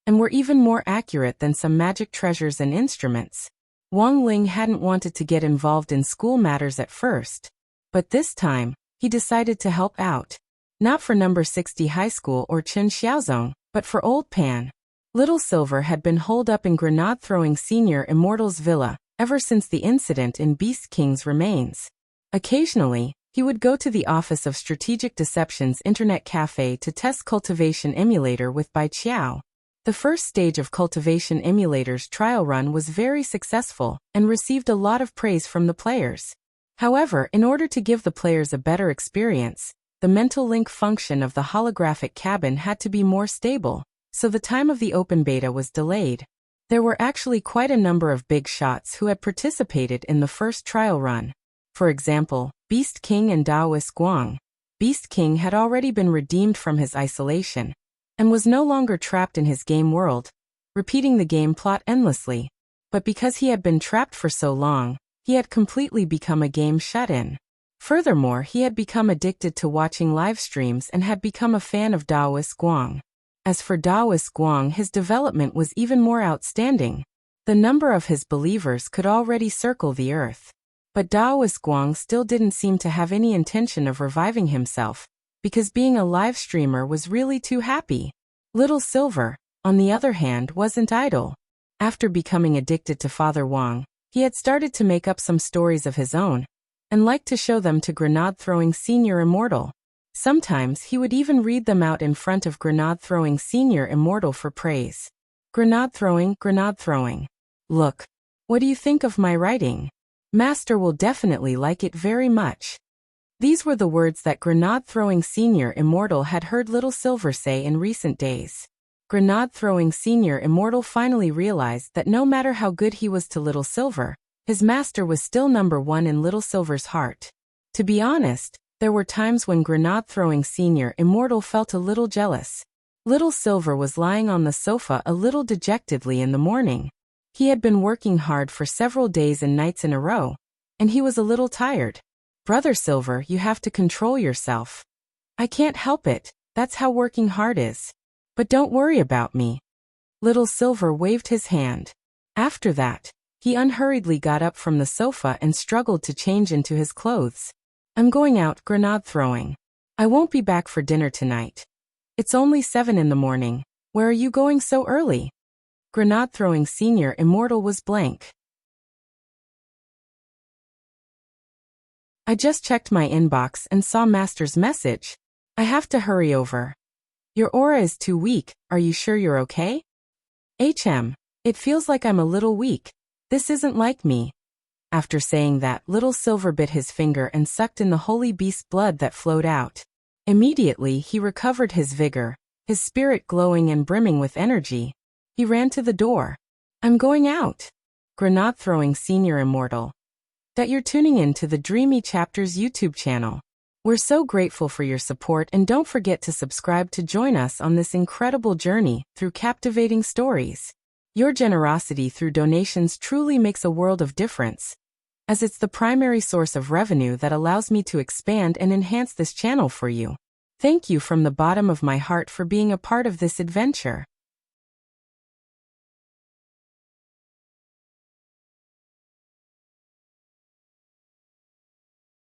and were even more accurate than some magic treasures and instruments. Wang Ling hadn't wanted to get involved in school matters at first, but this time, he decided to help out. Not for number 60 high school or Chen Xiaozong, but for Old Pan. Little Silver had been holed up in Grenade-throwing Senior Immortal's villa ever since the incident in Beast King's remains. Occasionally, he would go to the Office of Strategic Deception's internet cafe to test Cultivation Emulator with Bai Qiao. The first stage of Cultivation Emulator's trial run was very successful and received a lot of praise from the players. However, in order to give the players a better experience, the mental link function of the holographic cabin had to be more stable, so the time of the open beta was delayed. There were actually quite a number of big shots who had participated in the first trial run. For example, Beast King and Daoist Guang. Beast King had already been redeemed from his isolation, and was no longer trapped in his game world, repeating the game plot endlessly. But because he had been trapped for so long, he had completely become a game shut-in. Furthermore, he had become addicted to watching live streams and had become a fan of Daoist Guang. As for Daoist Guang, his development was even more outstanding. The number of his believers could already circle the earth. But Daoist Guang still didn't seem to have any intention of reviving himself, because being a live streamer was really too happy. Little Silver, on the other hand, wasn't idle. After becoming addicted to Father Wong, he had started to make up some stories of his own, and liked to show them to Grenade-throwing Senior Immortal. Sometimes he would even read them out in front of Grenade-throwing Senior Immortal for praise. Grenade-throwing, Grenade-throwing. Look, what do you think of my writing? Master will definitely like it very much. These were the words that Grenade-throwing Senior Immortal had heard Little Silver say in recent days. Grenade-throwing Senior Immortal finally realized that no matter how good he was to Little Silver, his master was still number one in Little Silver's heart. To be honest, there were times when Grenade-throwing Senior Immortal felt a little jealous. Little Silver was lying on the sofa a little dejectedly in the morning. He had been working hard for several days and nights in a row, and he was a little tired. Brother Silver, you have to control yourself. I can't help it, that's how working hard is. But don't worry about me. Little Silver waved his hand. After that, he unhurriedly got up from the sofa and struggled to change into his clothes. I'm going out grenade-throwing. I won't be back for dinner tonight. It's only 7 in the morning. Where are you going so early? Grenade-throwing Senior Immortal was blank. I just checked my inbox and saw Master's message. I have to hurry over. Your aura is too weak, are you sure you're okay? It feels like I'm a little weak. This isn't like me. After saying that, Little Silver bit his finger and sucked in the holy beast blood that flowed out. Immediately he recovered his vigor, his spirit glowing and brimming with energy. He ran to the door. I'm going out. Grenade-throwing Senior Immortal. That you're tuning in to the Dreamy Chapters YouTube channel. We're so grateful for your support, and don't forget to subscribe to join us on this incredible journey through captivating stories. Your generosity through donations truly makes a world of difference, as it's the primary source of revenue that allows me to expand and enhance this channel for you. Thank you from the bottom of my heart for being a part of this adventure.